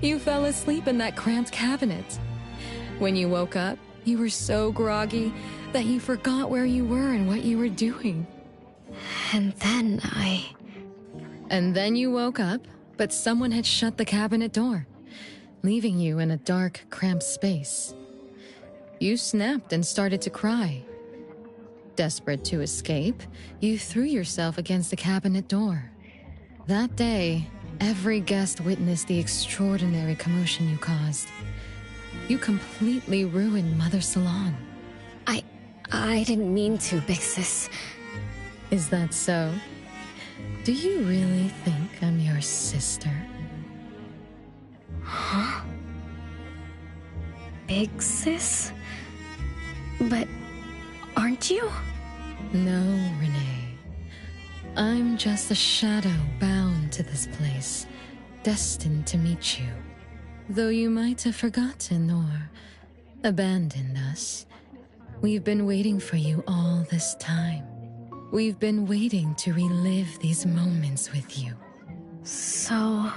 You fell asleep in that cramped cabinet. When you woke up, you were so groggy that you forgot where you were and what you were doing. And then And then you woke up, but someone had shut the cabinet door, leaving you in a dark, cramped space. You snapped and started to cry. Desperate to escape, you threw yourself against the cabinet door. That day, every guest witnessed the extraordinary commotion you caused. You completely ruined Mother's salon. I didn't mean to, big sis. Is that so? Do you really think I'm your sister? Huh? big sis? But aren't you? No, Renee. I'm just a shadow bound to this place, destined to meet you. Though you might have forgotten or abandoned us, we've been waiting for you all this time. We've been waiting to relive these moments with you. So,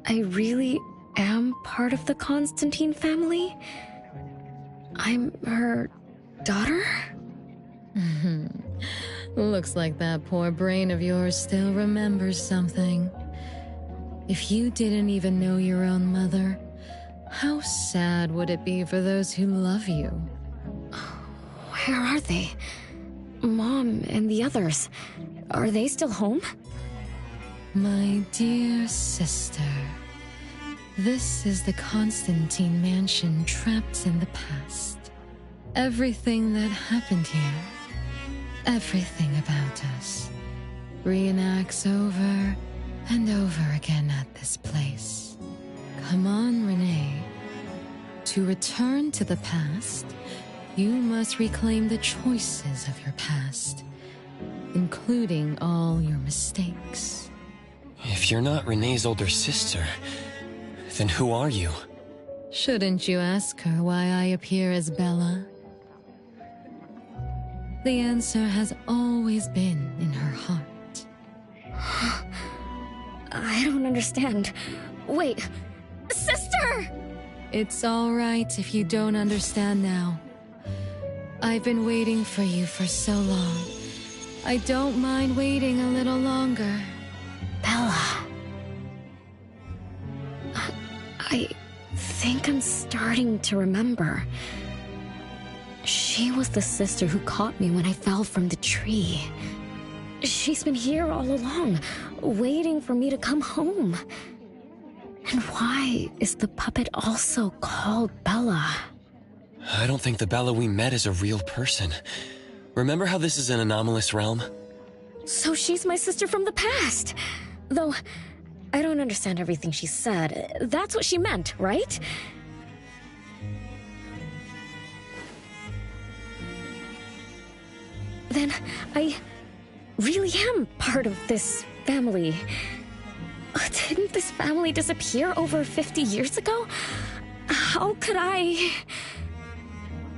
I really am part of the Constantine family? I'm her daughter? Looks like that poor brain of yours still remembers something. If you didn't even know your own mother, how sad would it be for those who love you? Where are they? Mom and the others. Are they still home? My dear sister, this is the Constantine mansion trapped in the past. Everything that happened here, everything about us, reenacts over and over again at this place. Come on, Renee. To return to the past, you must reclaim the choices of your past, including all your mistakes. If you're not Renee's older sister, then who are you? Shouldn't you ask her why I appear as Bella? The answer has always been in her heart. I don't understand. Wait, sister! It's all right if you don't understand now. I've been waiting for you for so long. I don't mind waiting a little longer. Bella. I think I'm starting to remember. She was the sister who caught me when I fell from the tree. She's been here all along, waiting for me to come home. And why is the puppet also called Bella? I don't think the Bella we met is a real person. Remember how this is an anomalous realm? So she's my sister from the past. Though, I don't understand everything she said. That's what she meant, right? Then I really am part of this family. Didn't this family disappear over 50 years ago? How could I...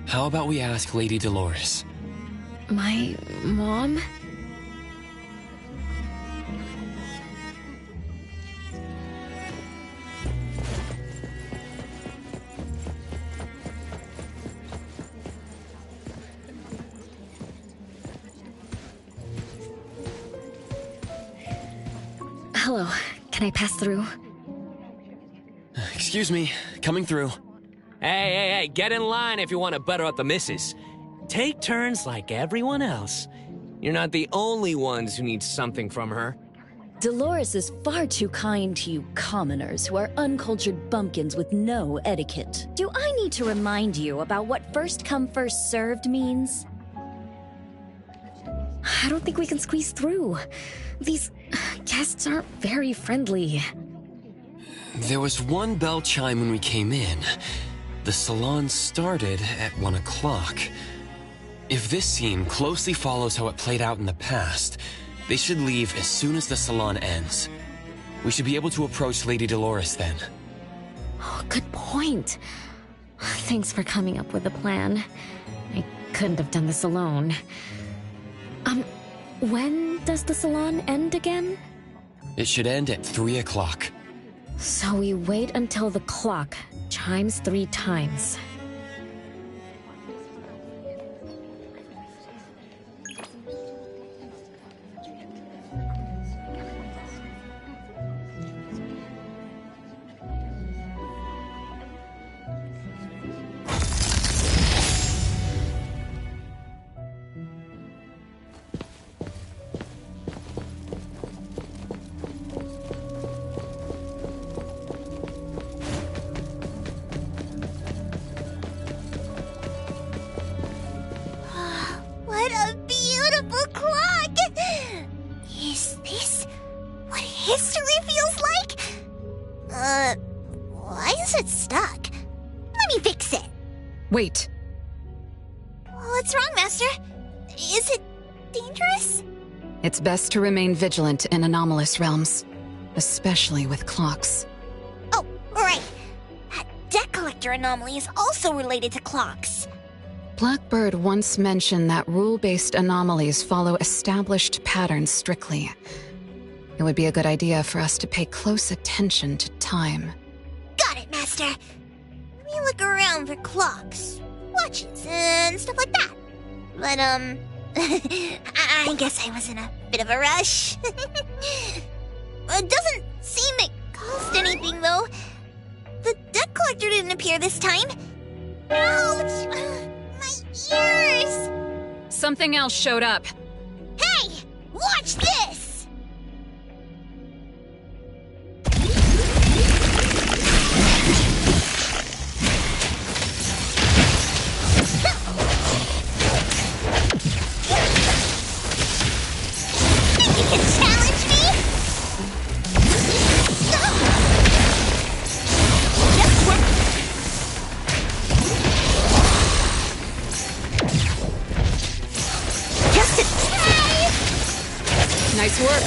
How about we ask Lady Dolores? My mom? Hello, can I pass through? Excuse me, coming through. Hey, get in line if you want to butter up the missus. Take turns like everyone else. You're not the only ones who need something from her. Dolores is far too kind to you commoners who are uncultured bumpkins with no etiquette. Do I need to remind you about what first come first served means? I don't think we can squeeze through. These guests aren't very friendly. There was one bell chime when we came in. The salon started at 1 o'clock. If this scene closely follows how it played out in the past, they should leave as soon as the salon ends. We should be able to approach Lady Dolores then. Oh, good point. Thanks for coming up with a plan. I couldn't have done this alone. When does the salon end again? It should end at 3 o'clock. So we wait until the clock chimes 3 times. Wait. What's wrong, Master? Is it dangerous? It's best to remain vigilant in anomalous realms, especially with clocks. Oh, right. That debt collector anomaly is also related to clocks. Blackbird once mentioned that rule-based anomalies follow established patterns strictly. It would be a good idea for us to pay close attention to time. Got it, Master. Let me look around for clocks, watches, and stuff like that. But, I guess I was in a bit of a rush. It doesn't seem it cost anything, though. The debt collector didn't appear this time. Ouch! My ears! Something else showed up. Hey! Watch this! You can challenge me? Just work. Just a try. Nice work.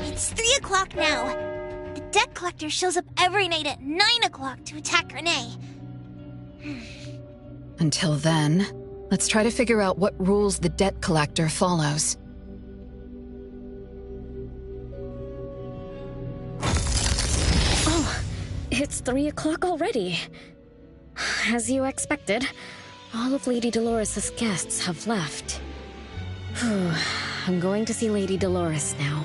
It's 3 o'clock now. The debt collector shows up every night at 9 o'clock to attack Renee. Until then, let's try to figure out what rules the debt collector follows. Oh, it's 3 o'clock already. As you expected, all of Lady Dolores' guests have left. I'm going to see Lady Dolores now.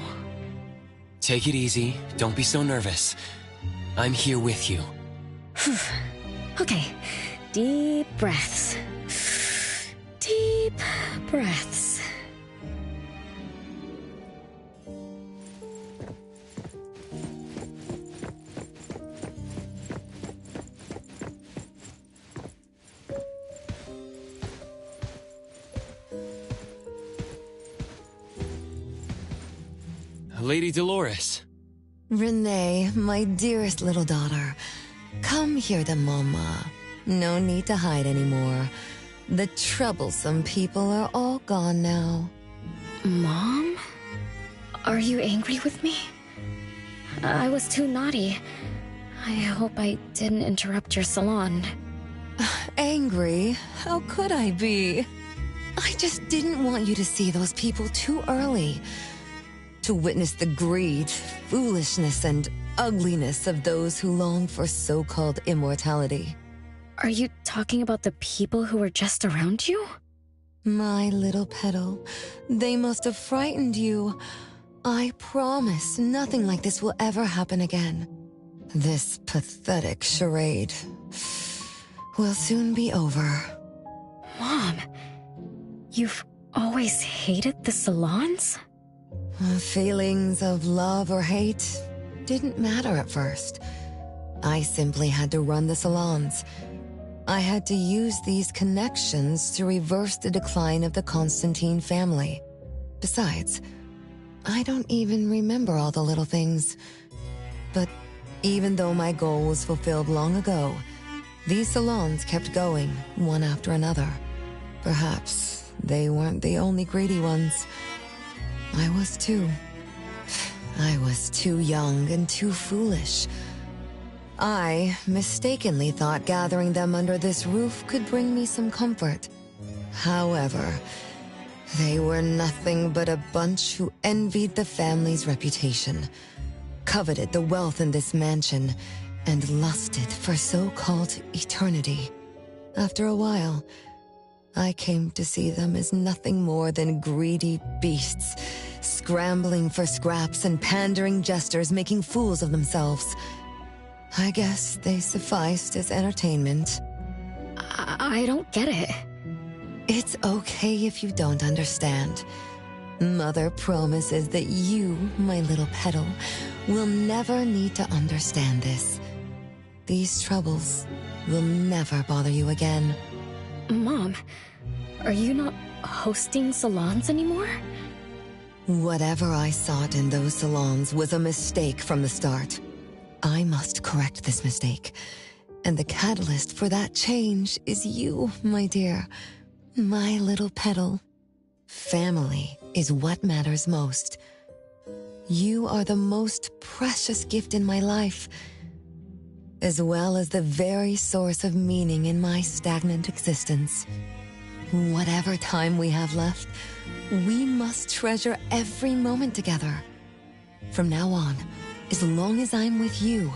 Take it easy. Don't be so nervous. I'm here with you. Okay, deep breaths. Deep breaths. Lady Dolores. Renee, my dearest little daughter. Come here to Mama. No need to hide anymore. The troublesome people are all gone now. Mom? Are you angry with me? I was too naughty. I hope I didn't interrupt your salon. Angry? How could I be? I just didn't want you to see those people too early. To witness the greed, foolishness, and ugliness of those who long for so-called immortality. Are you talking about the people who were just around you? My little petal, they must have frightened you. I promise nothing like this will ever happen again. This pathetic charade will soon be over. Mom, you've always hated the salons? Feelings of love or hate didn't matter at first. I simply had to run the salons. I had to use these connections to reverse the decline of the Constantine family. Besides, I don't even remember all the little things. But even though my goal was fulfilled long ago, these salons kept going, one after another. Perhaps they weren't the only greedy ones. I was too. I was too young and too foolish. I mistakenly thought gathering them under this roof could bring me some comfort. However, they were nothing but a bunch who envied the family's reputation, coveted the wealth in this mansion, and lusted for so-called eternity. After a while, I came to see them as nothing more than greedy beasts, scrambling for scraps and pandering jesters making fools of themselves. I guess they sufficed as entertainment. I don't get it. It's okay if you don't understand. Mother promises that you, my little petal, will never need to understand this. These troubles will never bother you again. Mom, are you not hosting salons anymore? Whatever I sought in those salons was a mistake from the start. I must correct this mistake. And the catalyst for that change is you, my dear. My little petal. Family is what matters most. You are the most precious gift in my life, as well as the very source of meaning in my stagnant existence. Whatever time we have left, we must treasure every moment together. From now on, as long as I'm with you,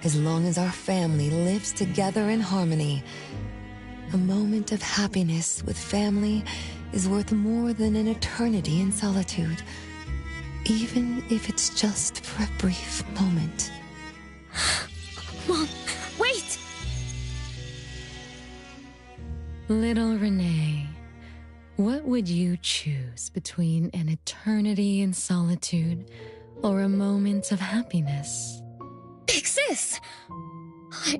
as long as our family lives together in harmony, a moment of happiness with family is worth more than an eternity in solitude, even if it's just for a brief moment. Mom, wait! Little Renee, what would you choose between an eternity in solitude or a moment of happiness? Sis!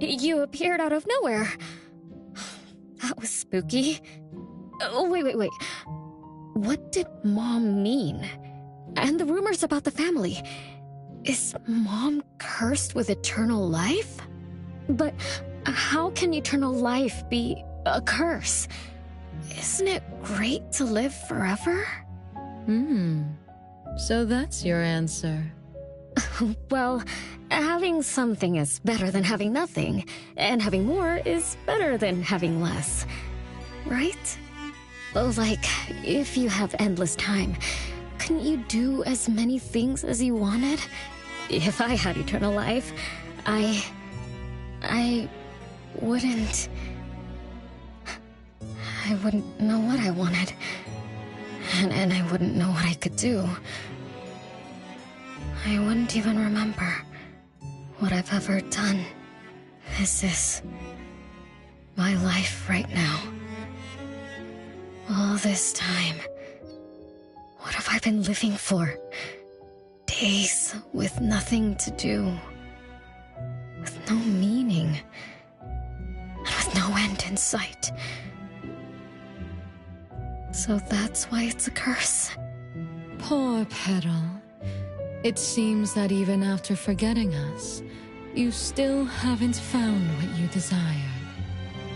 You appeared out of nowhere. That was spooky. Oh, wait. What did Mom mean? And the rumors about the family. Is Mom cursed with eternal life? But how can eternal life be a curse? Isn't it great to live forever? So that's your answer. Well, having something is better than having nothing, and having more is better than having less. Right? Like, if you have endless time, couldn't you do as many things as you wanted? If I had eternal life, I wouldn't know what I wanted. And I wouldn't know what I could do. I wouldn't even remember what I've ever done. Is this my life right now? All this time, what have I been living for? Days with nothing to do, with no meaning, and with no end in sight. So that's why it's a curse. Poor Petal. It seems that even after forgetting us, you still haven't found what you desired.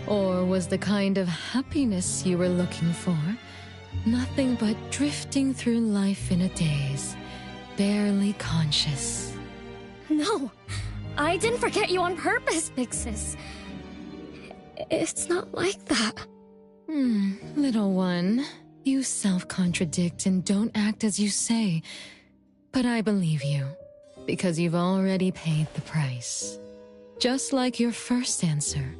Or was the kind of happiness you were looking for nothing but drifting through life in a daze, barely conscious? No, I didn't forget you on purpose, Big Sis. It's not like that. Little one, you self-contradict and don't act as you say. But I believe you, because you've already paid the price. Just like your first answer,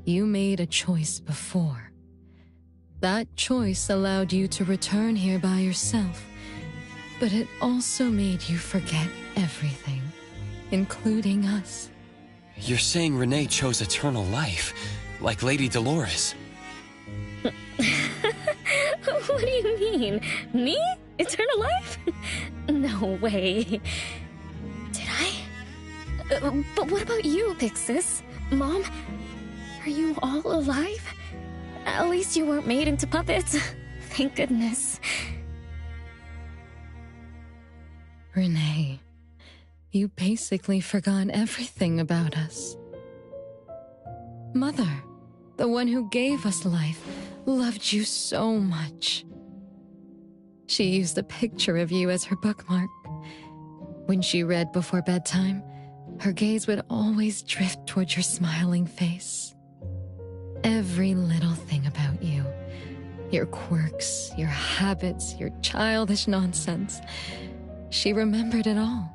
you made a choice before. That choice allowed you to return here by yourself, but it also made you forget everything, including us. You're saying Renee chose eternal life, like Lady Dolores. What do you mean? Me? Eternal life? No way. Did I? But what about you, Big Sis? Mom? Are you all alive? At least you weren't made into puppets. Thank goodness. Renee, you basically forgot everything about us. Mother, the one who gave us life, loved you so much. She used a picture of you as her bookmark. When she read before bedtime, her gaze would always drift towards your smiling face. Every little thing about you, your quirks, your habits, your childish nonsense, she remembered it all.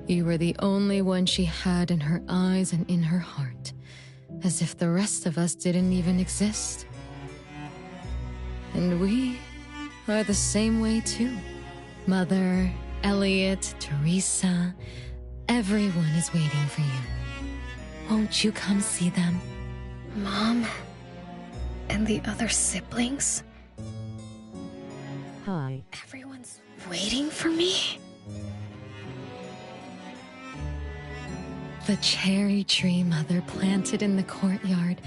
You were the only one she had in her eyes and in her heart, as if the rest of us didn't even exist. And we are the same way too. Mother, Elliot, Teresa, everyone is waiting for you. Won't you come see them? Mom? And the other siblings? Hi. Everyone's waiting for me? The cherry tree Mother planted in the courtyard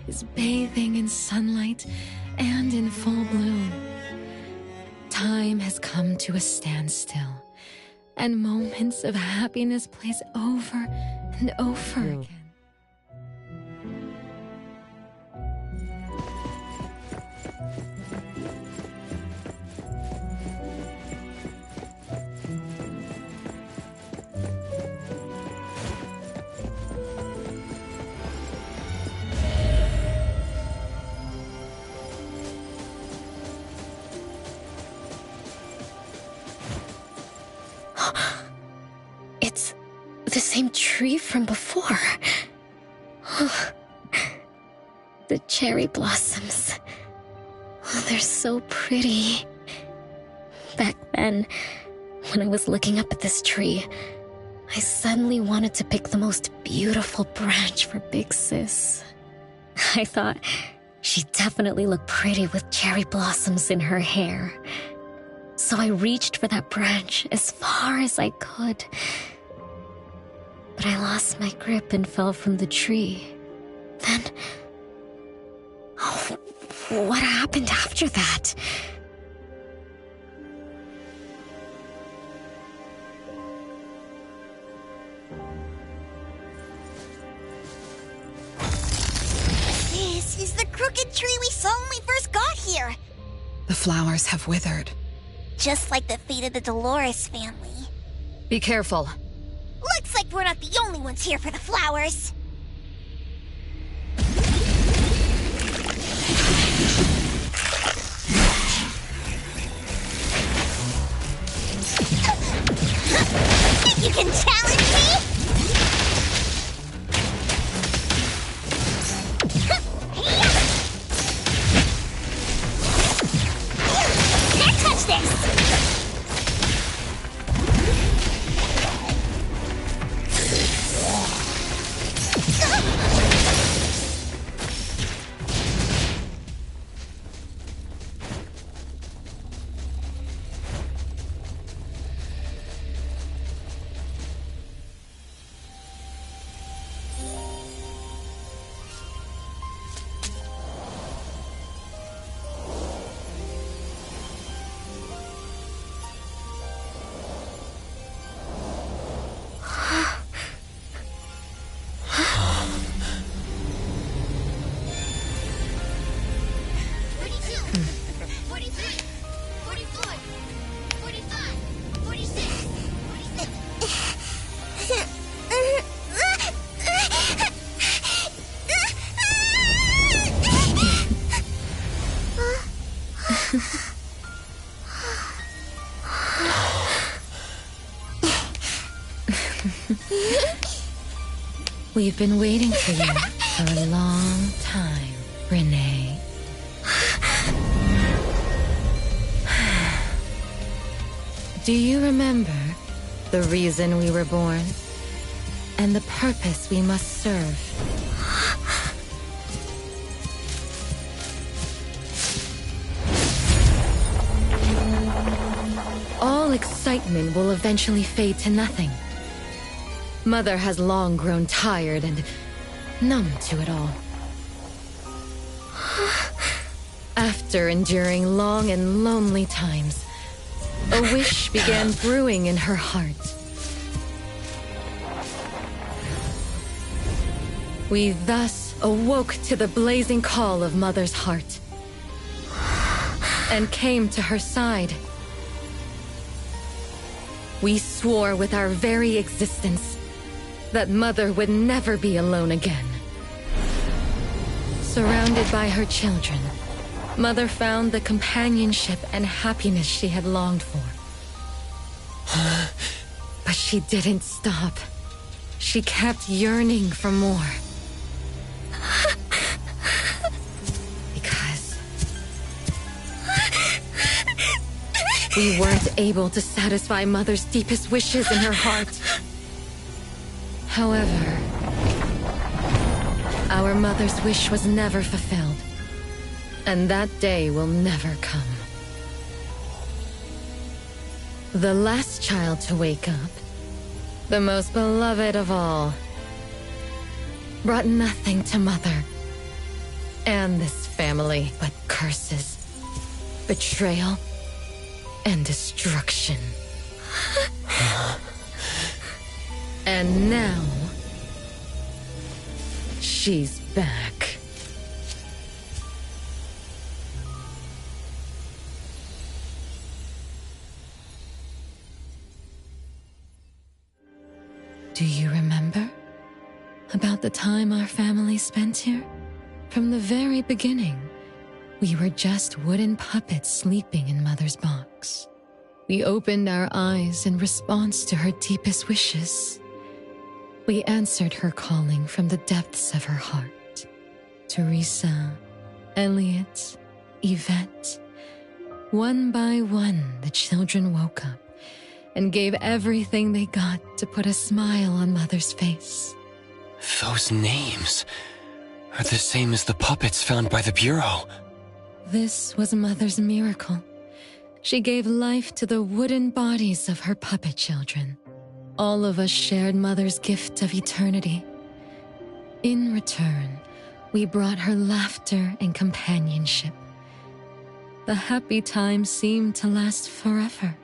is bathing in sunlight and in full bloom. Time has come to a standstill, and moments of happiness place over and over again. It's the same tree from before. The cherry blossoms. Oh, they're so pretty. Back then, when I was looking up at this tree, I suddenly wanted to pick the most beautiful branch for Big Sis. I thought she'd definitely look pretty with cherry blossoms in her hair. So I reached for that branch as far as I could. But I lost my grip and fell from the tree. Then... oh, what happened after that? This is the crooked tree we saw when we first got here. The flowers have withered. Just like the fate of the Dolores family. Be careful. Looks like we're not the only ones here for the flowers. Think you can challenge me? Can't touch this! We've been waiting for you for a long time, Renee. Do you remember the reason we were born? And the purpose we must serve? All excitement will eventually fade to nothing. Mother has long grown tired and numb to it all. After enduring long and lonely times, a wish began brewing in her heart. We thus awoke to the blazing call of Mother's heart and came to her side. We swore with our very existence that Mother would never be alone again. Surrounded by her children, Mother found the companionship and happiness she had longed for. But she didn't stop. She kept yearning for more. Because we weren't able to satisfy Mother's deepest wishes in her heart. However, our Mother's wish was never fulfilled, and that day will never come. The last child to wake up, the most beloved of all, brought nothing to Mother and this family but curses, betrayal, and destruction. And now, she's back. Do you remember about the time our family spent here? From the very beginning, we were just wooden puppets sleeping in Mother's box. We opened our eyes in response to her deepest wishes. We answered her calling from the depths of her heart. Teresa, Elliot, Yvette. One by one, the children woke up and gave everything they got to put a smile on Mother's face. Those names are the same as the puppets found by the Bureau. This was Mother's miracle. She gave life to the wooden bodies of her puppet children. All of us shared Mother's gift of eternity. In return, we brought her laughter and companionship. The happy time seemed to last forever.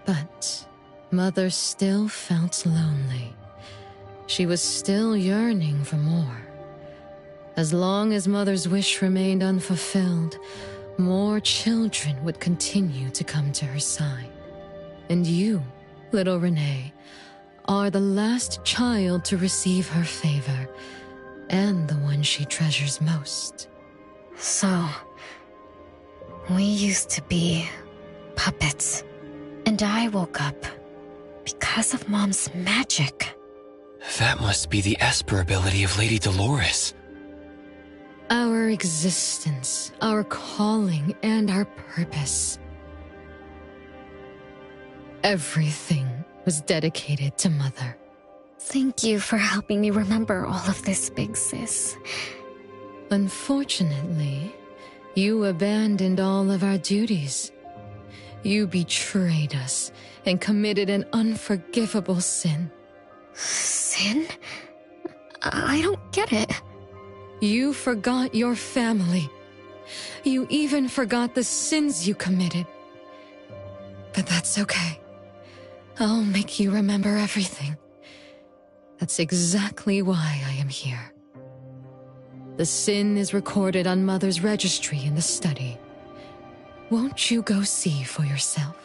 But Mother still felt lonely. She was still yearning for more. As long as Mother's wish remained unfulfilled, more children would continue to come to her side. And you, little Renee, are the last child to receive her favor, and the one she treasures most. So, we used to be puppets, and I woke up because of Mom's magic. That must be the Esper ability of Lady Dolores. Our existence, our calling, and our purpose. Everything was dedicated to Mother. Thank you for helping me remember all of this, Big Sis. Unfortunately, you abandoned all of our duties. You betrayed us and committed an unforgivable sin. Sin? I don't get it. You forgot your family. You even forgot the sins you committed. But that's okay. I'll make you remember everything. That's exactly why I am here. The sin is recorded on Mother's registry in the study. Won't you go see for yourself?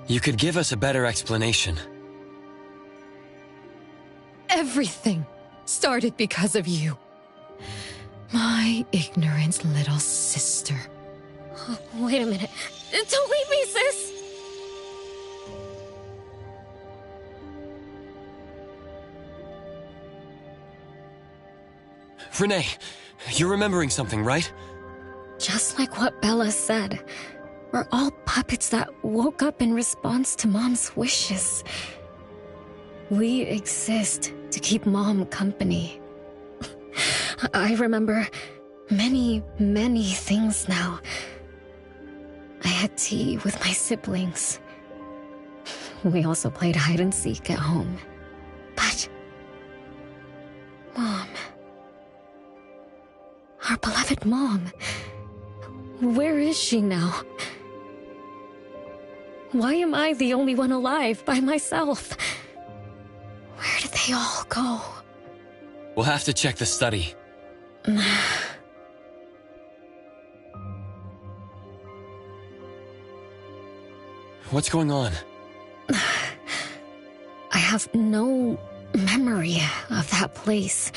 You could give us a better explanation. Everything started because of you. My ignorant little sister. Oh, wait a minute. Don't leave me, sis! Renee, you're remembering something, right? Just like what Bella said, we're all puppets that woke up in response to Mom's wishes. We exist to keep Mom company. I remember many, many things now. I had tea with my siblings. We also played hide and seek at home. But Mom, our beloved Mom, where is she now? Why am I the only one alive by myself? Where did they all go? We'll have to check the study. What's going on? I have no memory of that place,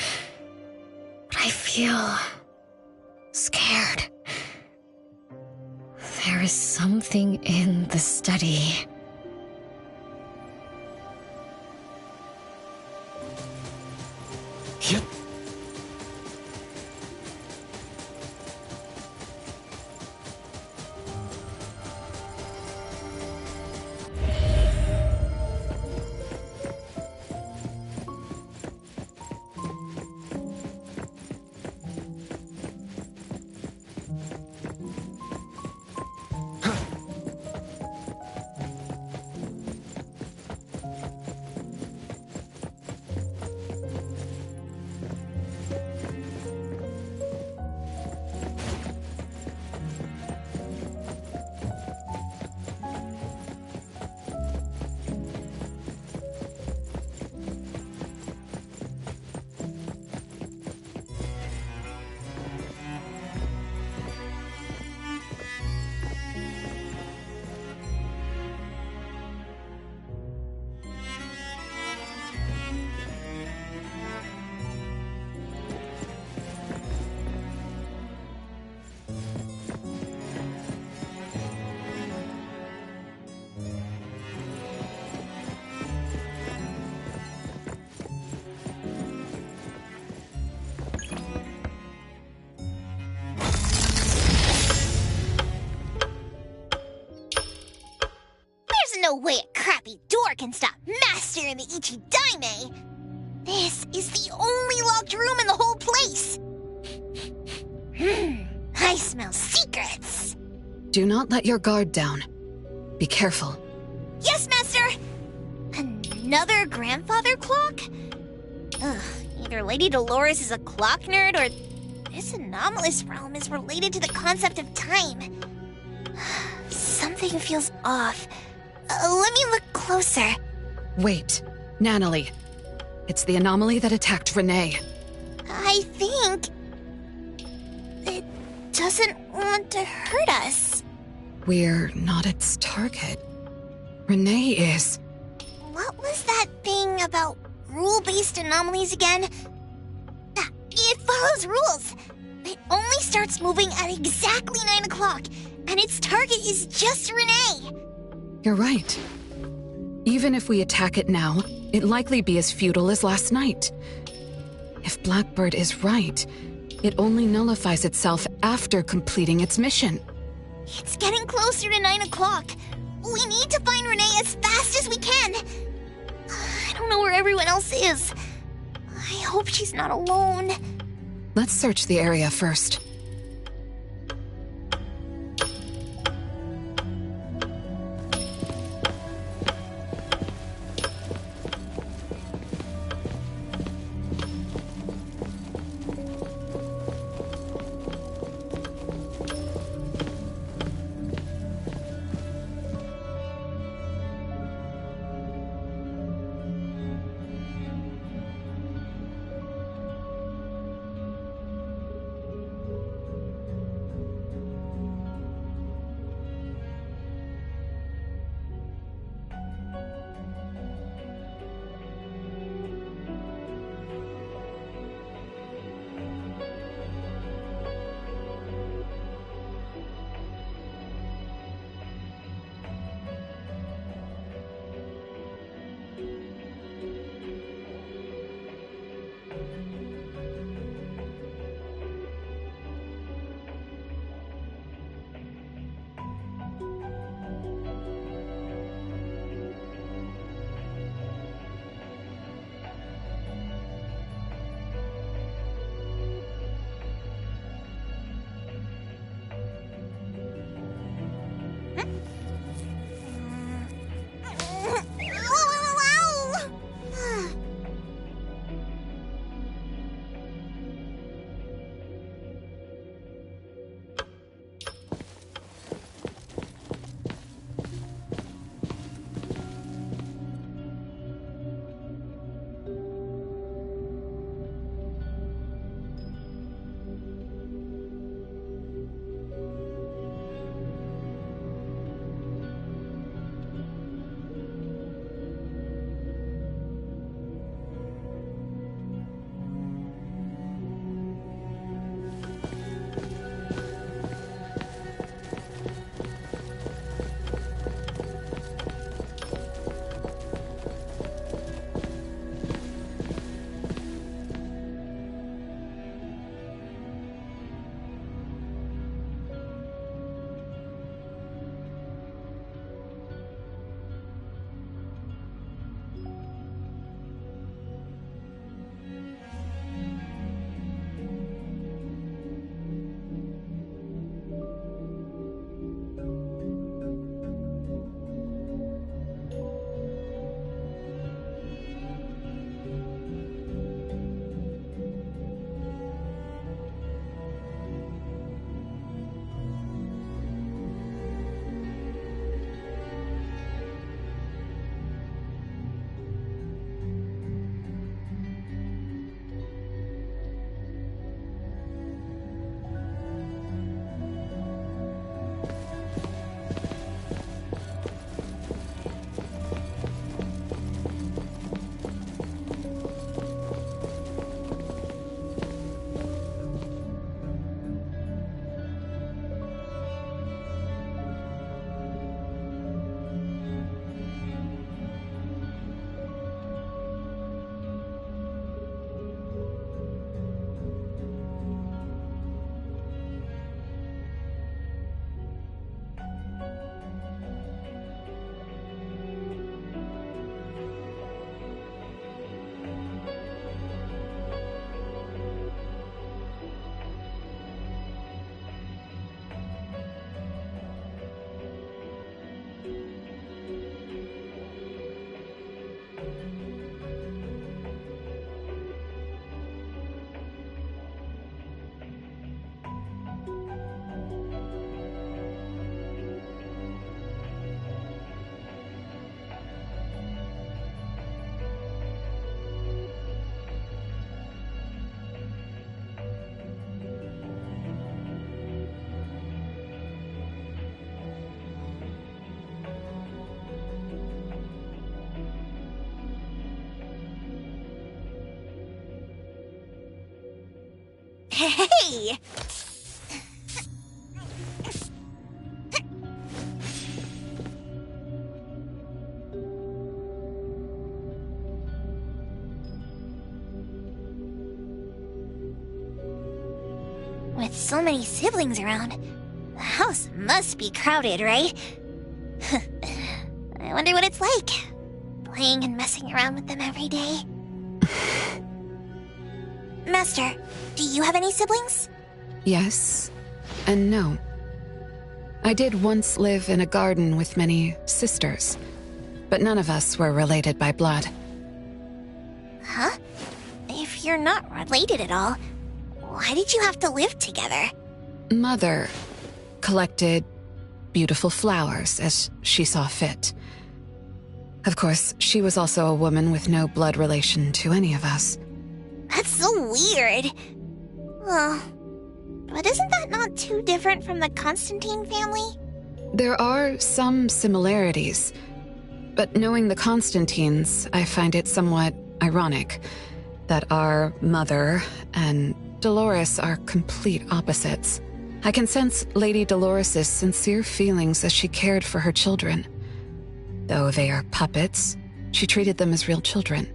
but I feel scared. There is something in the study. Yep. no way a crappy door can stop Master and the Ichidaime! This is the only locked room in the whole place! I smell secrets! Do not let your guard down. Be careful. Yes, Master! Another grandfather clock? Ugh, either Lady Dolores is a clock nerd or this anomalous realm is related to the concept of time. Something feels off. Let me look closer. Wait, Nanalie. It's the anomaly that attacked Renee. I think it doesn't want to hurt us. We're not its target. Renee is. What was that thing about rule-based anomalies again? It follows rules. It only starts moving at exactly 9 o'clock, and its target is just Renee. You're right. Even if we attack it now, it'd likely be as futile as last night. If Blackbird is right, it only nullifies itself after completing its mission. It's getting closer to 9 o'clock. We need to find Renee as fast as we can. I don't know where everyone else is. I hope she's not alone. Let's search the area first. Hey! With so many siblings around, the house must be crowded, right? I wonder what it's like, playing and messing around with them every day. Master, do you have any siblings? Yes, and no. I did once live in a garden with many sisters, but none of us were related by blood. Huh? If you're not related at all, why did you have to live together? Mother collected beautiful flowers as she saw fit. Of course, she was also a woman with no blood relation to any of us. That's so weird. Oh, but isn't that not too different from the Constantine family? There are some similarities, but knowing the Constantines, I find it somewhat ironic that our mother and Dolores are complete opposites. I can sense Lady Dolores' sincere feelings as she cared for her children. Though they are puppets, she treated them as real children.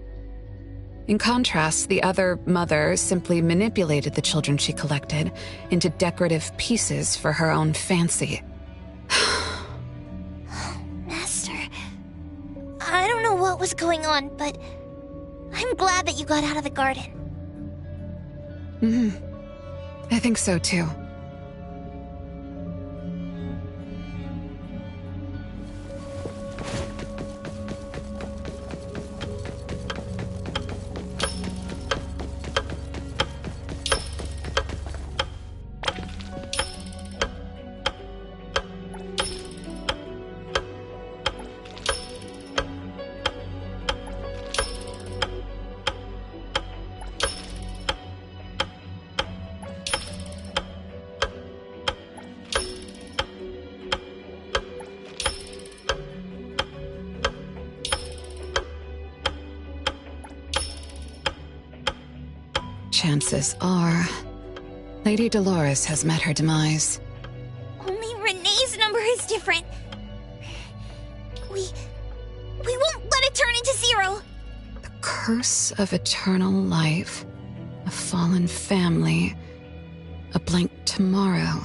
In contrast, the other mother simply manipulated the children she collected into decorative pieces for her own fancy. Master, I don't know what was going on, but I'm glad that you got out of the garden. I think so too. Chances are, Lady Dolores has met her demise. Only Renee's number is different. We won't let it turn into 0. The curse of eternal life, a fallen family, a blank tomorrow.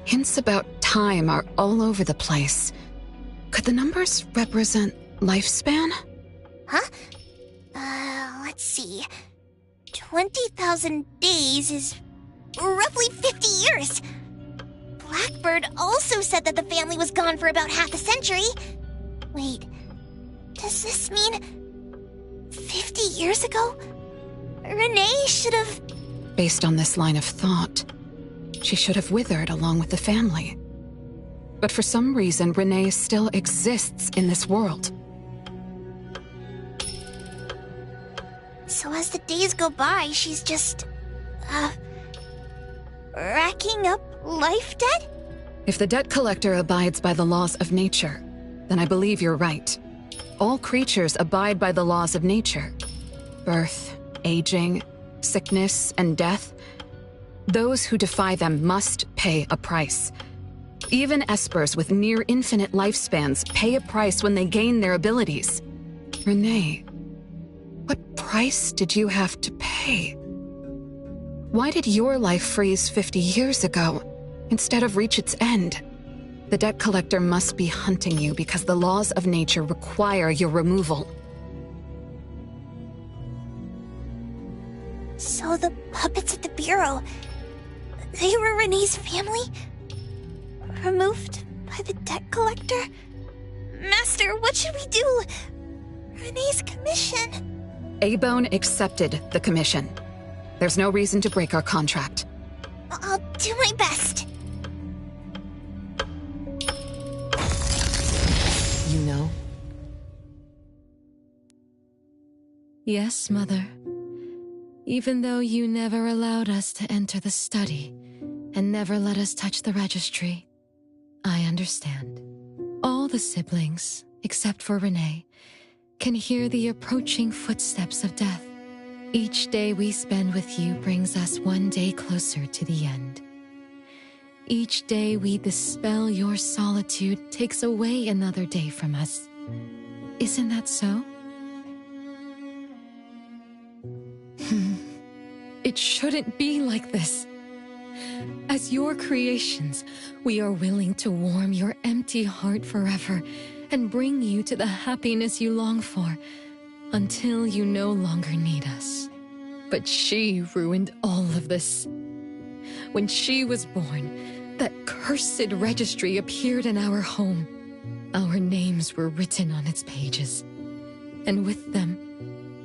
Hints about time are all over the place. Could the numbers represent lifespan? Huh? Let's see. 20,000 days is roughly 50 years. Blackbird also said that the family was gone for about half a century. Wait, does this mean 50 years ago? Renee should have... Based on this line of thought, she should have withered along with the family. But for some reason, Renee still exists in this world. So as the days go by, she's just... racking up life debt? If the debt collector abides by the laws of nature, then I believe you're right. All creatures abide by the laws of nature. Birth, aging, sickness, and death. Those who defy them must pay a price. Even espers with near-infinite lifespans pay a price when they gain their abilities. Renee, what price did you have to pay? Why did your life freeze 50 years ago, instead of reach its end? The debt collector must be hunting you because the laws of nature require your removal. So the puppets at the Bureau, they were Renee's family? Removed by the debt collector? Master, what should we do? Renee's commission. A-Bone accepted the commission. There's no reason to break our contract. I'll do my best. You know? Yes, Mother. Even though you never allowed us to enter the study and never let us touch the registry, I understand. All the siblings, except for Renee, can hear the approaching footsteps of death. Each day we spend with you brings us one day closer to the end. Each day we dispel your solitude takes away another day from us. Isn't that so? It shouldn't be like this. As your creations, we are willing to warm your empty heart forever and bring you to the happiness you long for until you no longer need us. But she ruined all of this. When she was born, that cursed registry appeared in our home. Our names were written on its pages, and with them,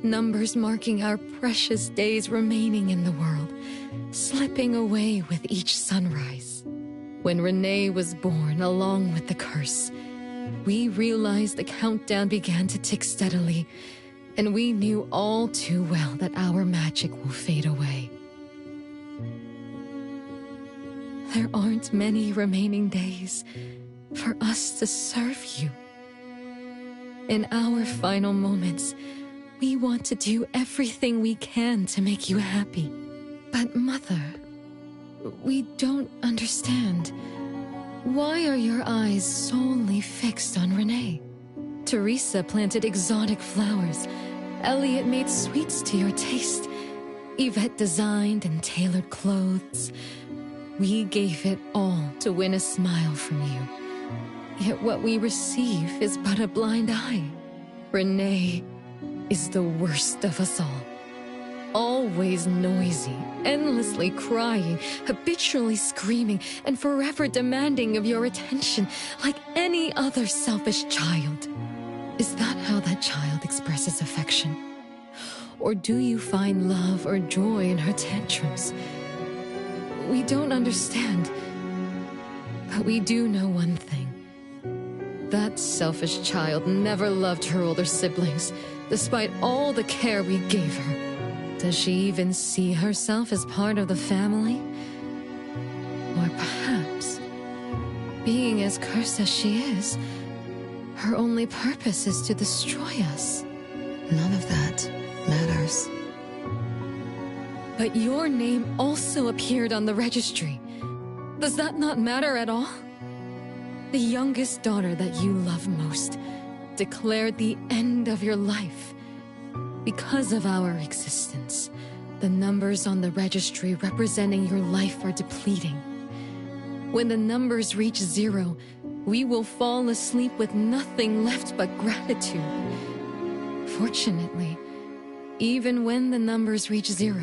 numbers marking our precious days remaining in the world, slipping away with each sunrise. When Renee was born along with the curse, we realized the countdown began to tick steadily, and we knew all too well that our magic will fade away. There aren't many remaining days for us to serve you. In our final moments, we want to do everything we can to make you happy. But Mother, we don't understand. Why are your eyes solely fixed on Renee? Teresa planted exotic flowers. Elliot made sweets to your taste. Yvette designed and tailored clothes. We gave it all to win a smile from you. Yet what we receive is but a blind eye. Renee is the worst of us all. Always noisy, endlessly crying, habitually screaming, and forever demanding of your attention like any other selfish child. Is that how that child expresses affection? Or do you find love or joy in her tantrums? We don't understand, but we do know one thing. That selfish child never loved her older siblings, despite all the care we gave her. Does she even see herself as part of the family? Or perhaps, being as cursed as she is, her only purpose is to destroy us. None of that matters. But your name also appeared on the registry. Does that not matter at all? The youngest daughter that you love most declared the end of your life. Because of our existence, the numbers on the registry representing your life are depleting. When the numbers reach 0, we will fall asleep with nothing left but gratitude. Fortunately, even when the numbers reach 0,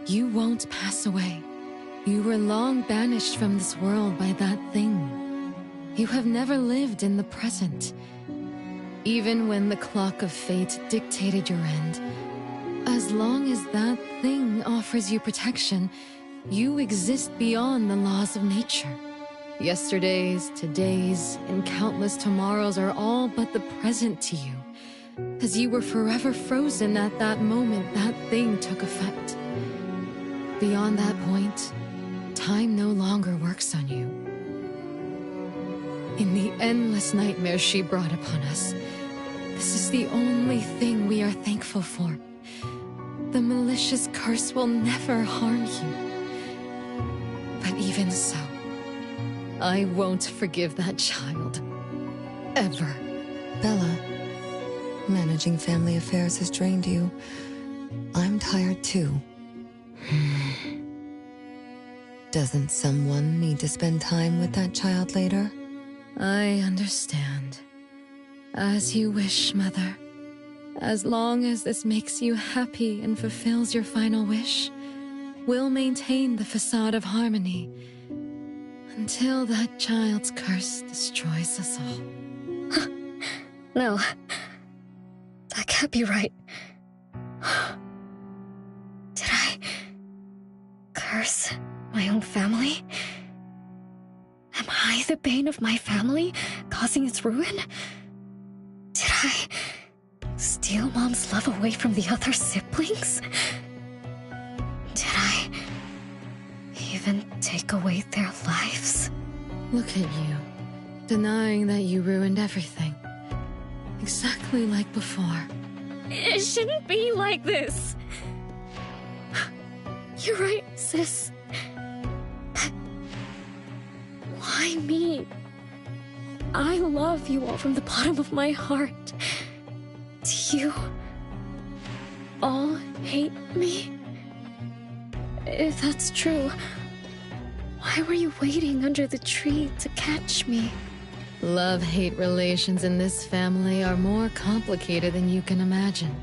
you won't pass away. You were long banished from this world by that thing. You have never lived in the present. Even when the clock of fate dictated your end, as long as that thing offers you protection, you exist beyond the laws of nature. Yesterdays, todays, and countless tomorrows are all but the present to you, as you were forever frozen at that moment that thing took effect. Beyond that point, time no longer works on you. In the endless nightmares she brought upon us, this is the only thing we are thankful for. The malicious curse will never harm you. But even so, I won't forgive that child. Ever. Bella, managing family affairs has drained you. I'm tired too. Doesn't someone need to spend time with that child later? I understand. As you wish, Mother. As long as this makes you happy and fulfills your final wish, we'll maintain the facade of harmony until that child's curse destroys us all. No. That can't be right. Did I curse my own family? Am I the bane of my family, causing its ruin? Did I steal Mom's love away from the other siblings? Did I even take away their lives? Look at you, denying that you ruined everything. Exactly like before. It shouldn't be like this. You're right, sis. But why me? I love you all from the bottom of my heart. Do you all hate me? If that's true, why were you waiting under the tree to catch me? Love-hate relations in this family are more complicated than you can imagine.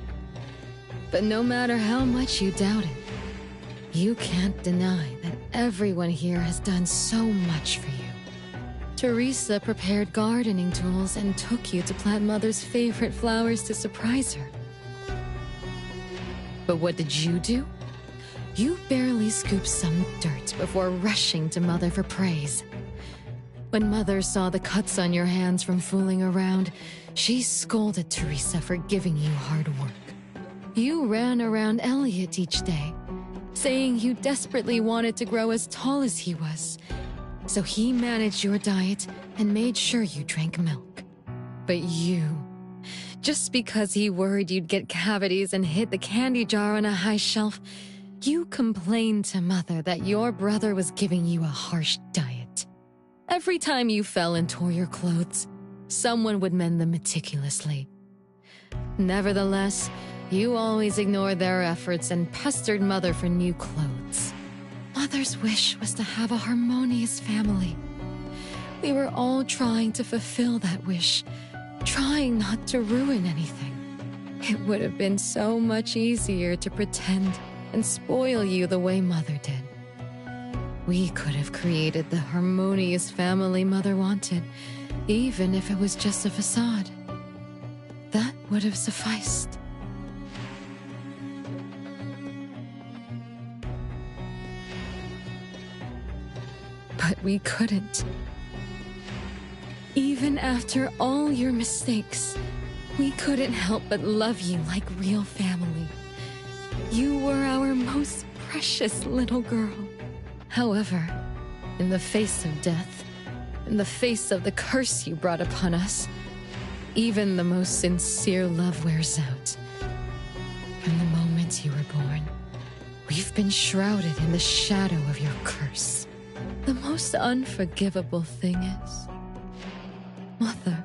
But no matter how much you doubt it, you can't deny that everyone here has done so much for you. Teresa prepared gardening tools and took you to plant Mother's favorite flowers to surprise her. But what did you do? You barely scooped some dirt before rushing to Mother for praise. When Mother saw the cuts on your hands from fooling around, she scolded Teresa for giving you hard work. You ran around Elliot each day, saying you desperately wanted to grow as tall as he was. So he managed your diet and made sure you drank milk. But you, just because he worried you'd get cavities and hid the candy jar on a high shelf, you complained to Mother that your brother was giving you a harsh diet. Every time you fell and tore your clothes, someone would mend them meticulously. Nevertheless, you always ignored their efforts and pestered Mother for new clothes. Mother's wish was to have a harmonious family. We were all trying to fulfill that wish, trying not to ruin anything. It would have been so much easier to pretend and spoil you the way Mother did. We could have created the harmonious family Mother wanted, even if it was just a facade. That would have sufficed. But we couldn't. Even after all your mistakes, we couldn't help but love you like real family. You were our most precious little girl. However, in the face of death, in the face of the curse you brought upon us, even the most sincere love wears out. From the moment you were born, we've been shrouded in the shadow of your curse. The most unforgivable thing is, Mother,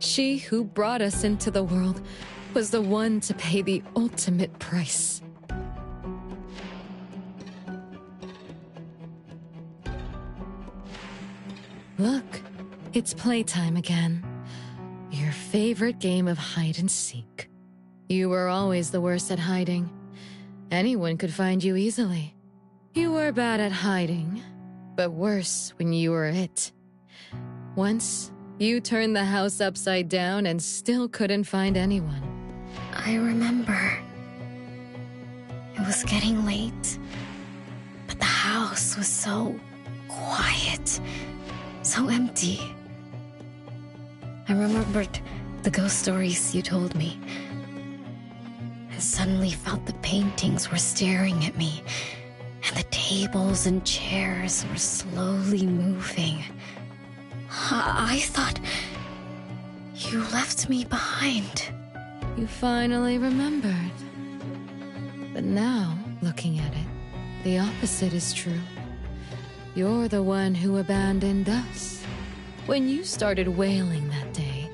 she who brought us into the world, was the one to pay the ultimate price. Look, it's playtime again. Your favorite game of hide and seek. You were always the worst at hiding. Anyone could find you easily. You were bad at hiding, but worse when you were it. Once, you turned the house upside down and still couldn't find anyone. I remember. It was getting late, but the house was so quiet, so empty. I remembered the ghost stories you told me, and suddenly felt the paintings were staring at me, and the tables and chairs were slowly moving. I thought you left me behind. You finally remembered. But now, looking at it, the opposite is true. You're the one who abandoned us. When you started wailing that day,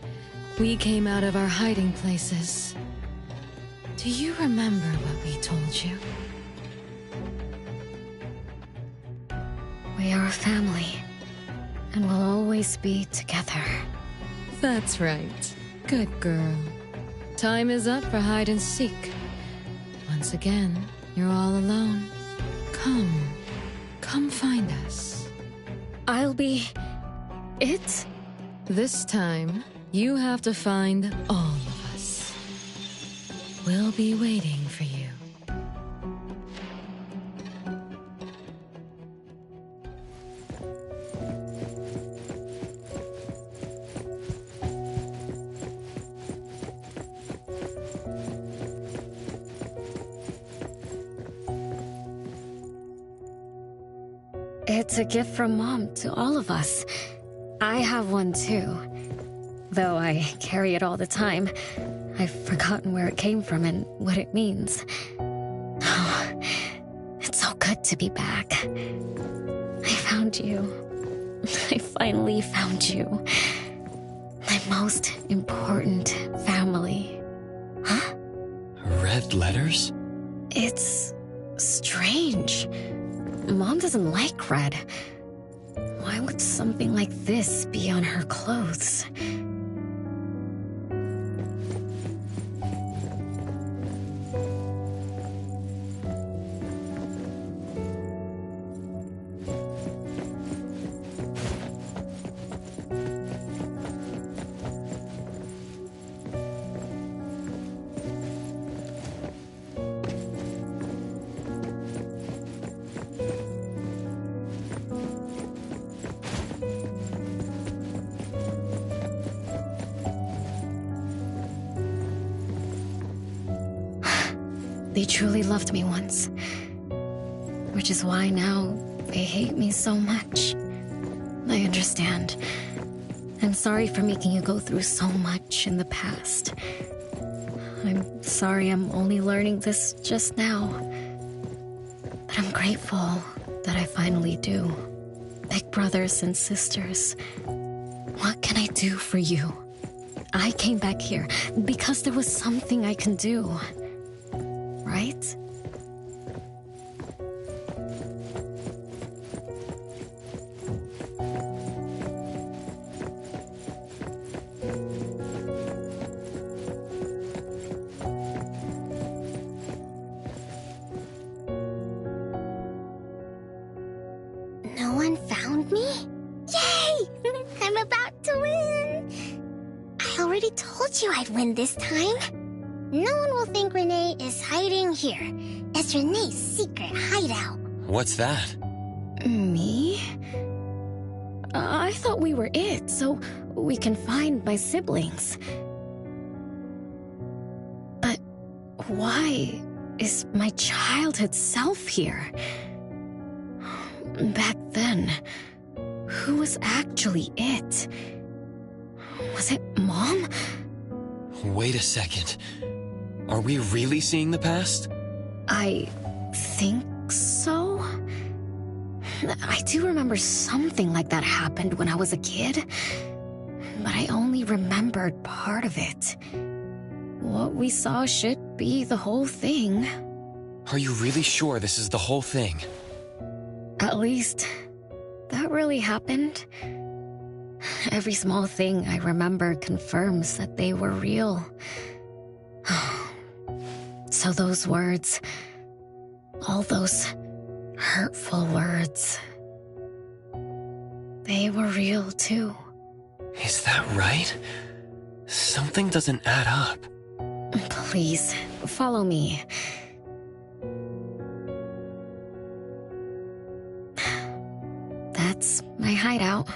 we came out of our hiding places. Do you remember what we told you? We are a family, and we'll always be together. That's right. Good girl. Time is up for hide and seek. Once again, you're all alone. Come find us. I'll be it? This time, you have to find all of us. We'll be waiting for you. It's a gift from Mom to all of us. I have one too. Though I carry it all the time, I've forgotten where it came from and what it means. Oh, it's so good to be back. I found you. I finally found you. My most important family. Huh? Red letters? It's strange. Mom doesn't like red. Why would something like this be on her clothes? They truly loved me once. Which is why now they hate me so much. I understand. I'm sorry for making you go through so much in the past. I'm sorry I'm only learning this just now. But I'm grateful that I finally do. Big brothers and sisters. What can I do for you? I came back here because there was something I can do. Right? No one found me? Yay! I'm about to win! I already told you I'd win this time. No one will think Renee is hiding here. It's Renee's secret hideout. What's that? Me? I thought we were it, so we can find my siblings. But why is my childhood self here? Back then, who was actually it? Was it Mom? Wait a second. Are we really seeing the past? I think so. I do remember something like that happened when I was a kid, but I only remembered part of it. What we saw should be the whole thing. Are you really sure this is the whole thing? At least, that really happened. Every small thing I remember confirms that they were real. So those words, all those hurtful words, they were real too. Is that right? Something doesn't add up. Please, follow me. That's my hideout.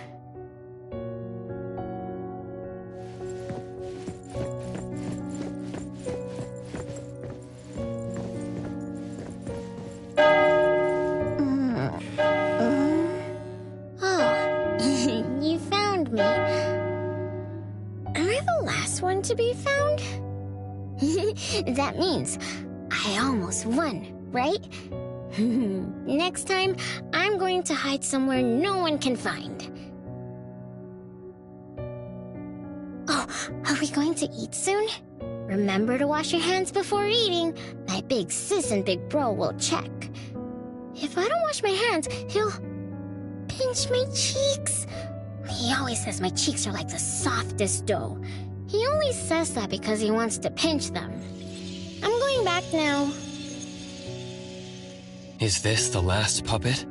You found me. Am I the last one to be found? That means I almost won, right? Next time, I'm going to hide somewhere no one can find. Oh, are we going to eat soon? Remember to wash your hands before eating. My big sis and big bro will check. If I don't wash my hands, he'll pinch my cheeks. He always says my cheeks are like the softest dough. He only says that because he wants to pinch them. I'm going back now. Is this the last puppet?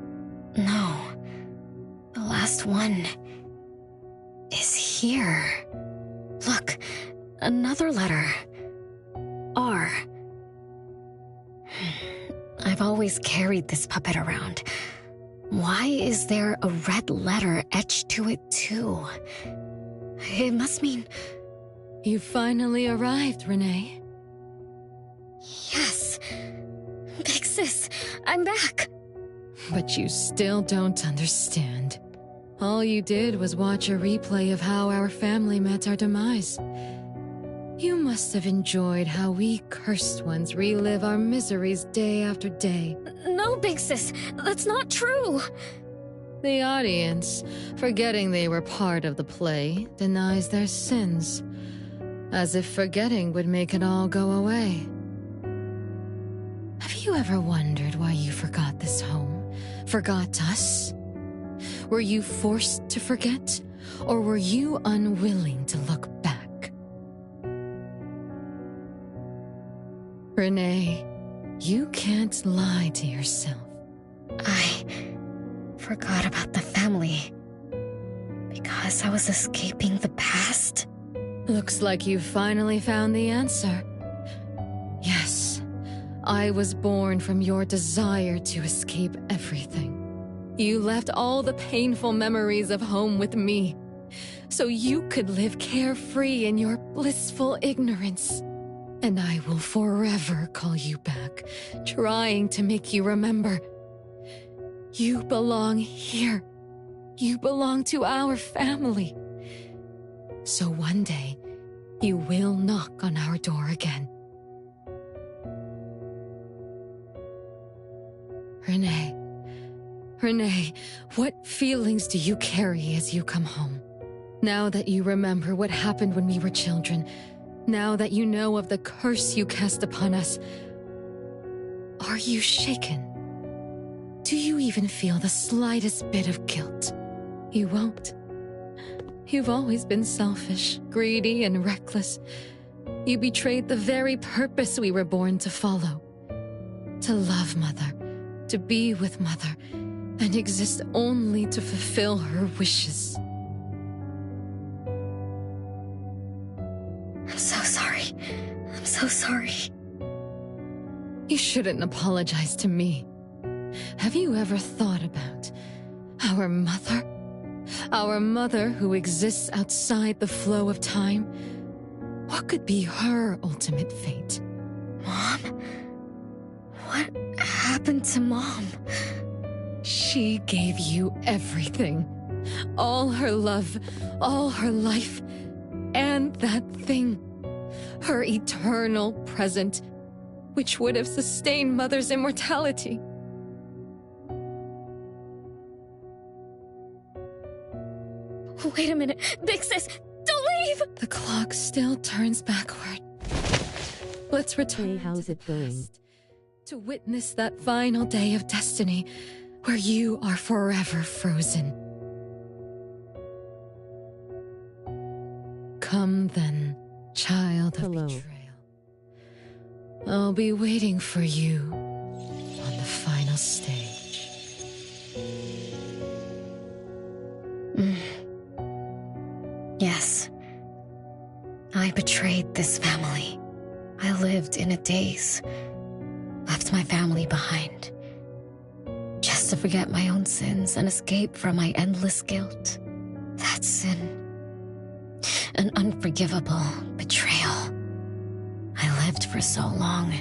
No. The last one is here. Look, another letter. R. I've always carried this puppet around. Why is there a red letter etched to it too? It must mean... You finally arrived, Renee. Yes. Big sis, I'm back. But you still don't understand. All you did was watch a replay of how our family met our demise. You must have enjoyed how we cursed ones relive our miseries day after day. No, Big Sis, that's not true. The audience, forgetting they were part of the play, denies their sins, as if forgetting would make it all go away. Have you ever wondered why you forgot this home? Forgot us? Were you forced to forget? Or were you unwilling to look back? Renee, you can't lie to yourself. I forgot about the family because I was escaping the past. Looks like you finally found the answer. Yes, I was born from your desire to escape everything. You left all the painful memories of home with me, so you could live carefree in your blissful ignorance. And I will forever call you back, trying to make you remember. You belong here. You belong to our family. So one day, you will knock on our door again. Renee, what feelings do you carry as you come home? Now that you remember what happened when we were children, now that you know of the curse you cast upon us, are you shaken? Do you even feel the slightest bit of guilt? You won't. You've always been selfish, greedy, and reckless. You betrayed the very purpose we were born to follow. To love Mother, to be with Mother, and exist only to fulfill her wishes. I'm so sorry. I'm so sorry. You shouldn't apologize to me. Have you ever thought about our mother? Our mother who exists outside the flow of time? What could be her ultimate fate? Mom? What happened to Mom? She gave you everything. All her love, all her life, and that thing. Her eternal present, which would have sustained Mother's immortality. Wait a minute. Big Sis, don't leave! The clock still turns backward. Let's return. Hey, how's it going? To witness that final day of destiny, where you are forever frozen. Come then, child of betrayal. I'll be waiting for you on the final stage. Yes. I betrayed this family. I lived in a daze. Left my family behind. Just to forget my own sins and escape from my endless guilt. That sin. An unforgivable betrayal. I lived for so long,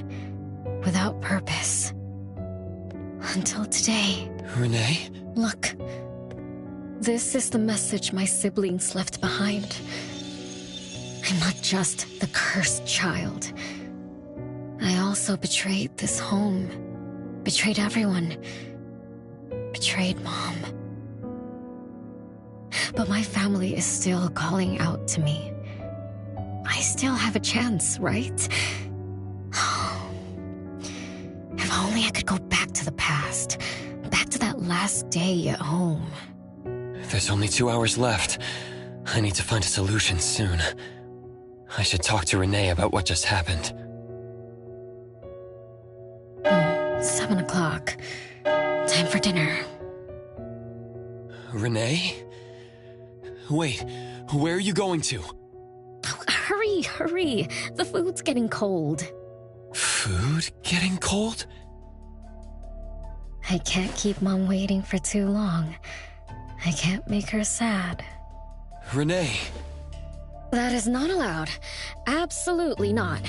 without purpose. Until today. Renee? Look. This is the message my siblings left behind. I'm not just the cursed child. I also betrayed this home. Betrayed everyone. Betrayed Mom. But my family is still calling out to me. I still have a chance, right? If only I could go back to the past. Back to that last day at home. There's only 2 hours left. I need to find a solution soon. I should talk to Renee about what just happened. 7 o'clock. Time for dinner. Renee? Wait, where are you going to? Oh, hurry. The food's getting cold. Food getting cold? I can't keep Mom waiting for too long. I can't make her sad. Renee! That is not allowed. Absolutely not.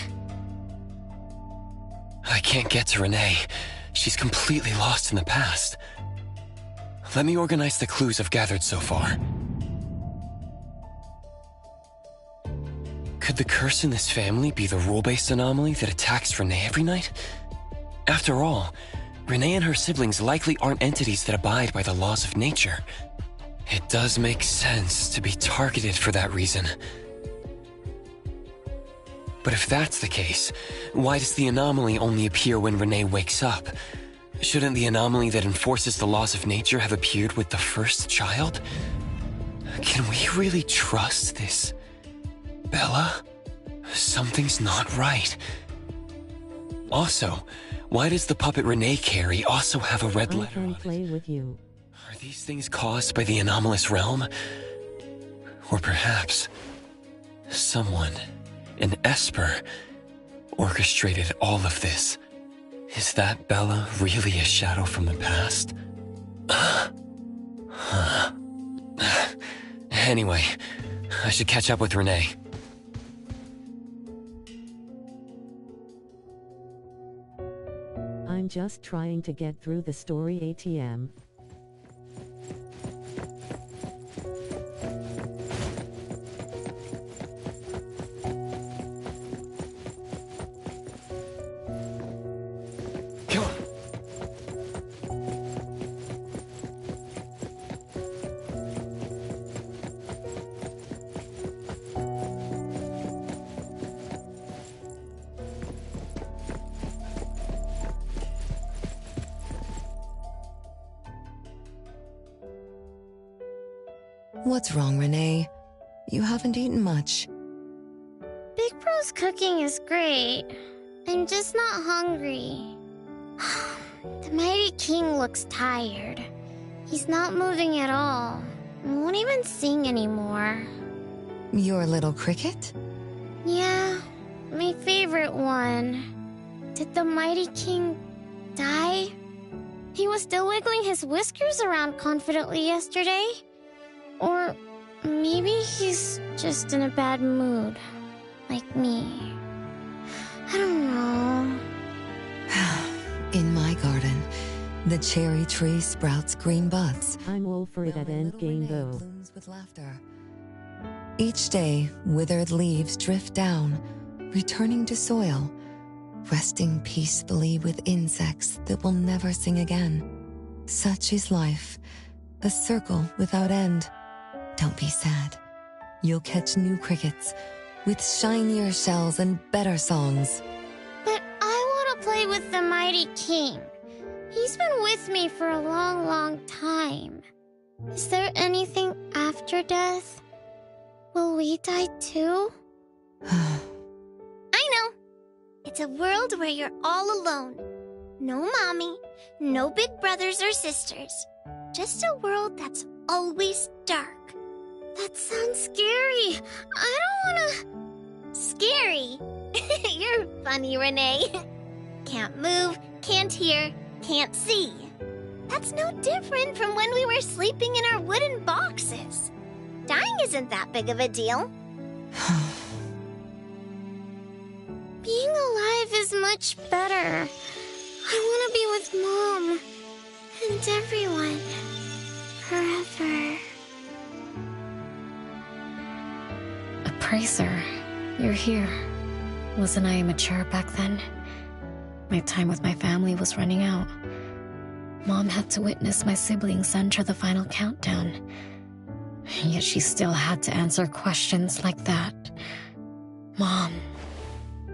I can't get to Renee. She's completely lost in the past. Let me organize the clues I've gathered so far. Could the curse in this family be the rule-based anomaly that attacks Renee every night? After all, Renee and her siblings likely aren't entities that abide by the laws of nature. It does make sense to be targeted for that reason. But if that's the case, why does the anomaly only appear when Renee wakes up? Shouldn't the anomaly that enforces the laws of nature have appeared with the first child? Can we really trust this Bella? Something's not right. Also, why does the puppet Renee carry also have a red letter on it? Play with you. Are these things caused by the anomalous realm? Or perhaps someone, an Esper, orchestrated all of this? Is that Bella really a shadow from the past? Anyway, I should catch up with Renee. I'm just trying to get through the story ATM. What's wrong, Renee? You haven't eaten much. Big Bro's cooking is great. I'm just not hungry. The Mighty King looks tired. He's not moving at all. Won't even sing anymore. Your little cricket? Yeah, my favorite one. Did the Mighty King die? He was still wiggling his whiskers around confidently yesterday. Or maybe he's just in a bad mood, like me. I don't know. In my garden, the cherry tree sprouts green buds. I'm all for it at endgame though. With laughter. Each day, withered leaves drift down, returning to soil, resting peacefully with insects that will never sing again. Such is life, a circle without end. Don't be sad. You'll catch new crickets with shinier shells and better songs. But I want to play with the Mighty King. He's been with me for a long, long time. Is there anything after death? Will we die too? I know. It's a world where you're all alone. No mommy, no big brothers or sisters. Just a world that's always dark. That sounds scary. I don't wanna... Scary? You're funny, Renee. Can't move, can't hear, can't see. That's no different from when we were sleeping in our wooden boxes. Dying isn't that big of a deal. Being alive is much better. I want to be with Mom and everyone forever. Appraiser, you're here. Wasn't I immature back then? My time with my family was running out. Mom had to witness my siblings enter the final countdown. Yet she still had to answer questions like that. Mom,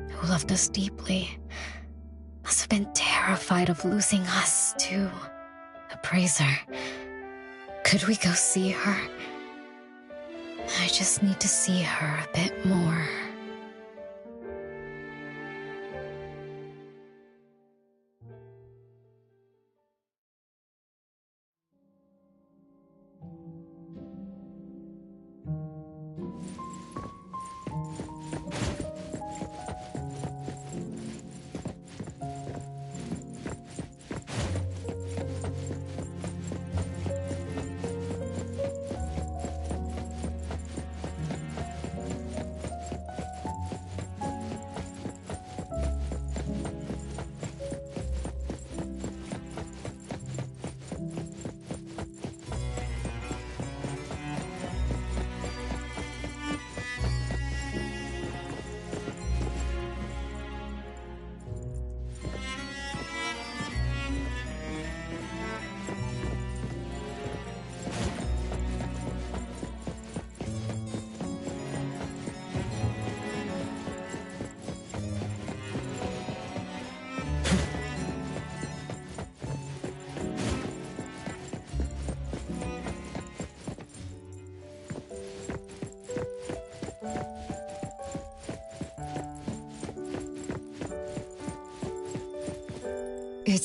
who loved us deeply, must have been terrified of losing us, too. Appraiser, could we go see her? I just need to see her a bit more.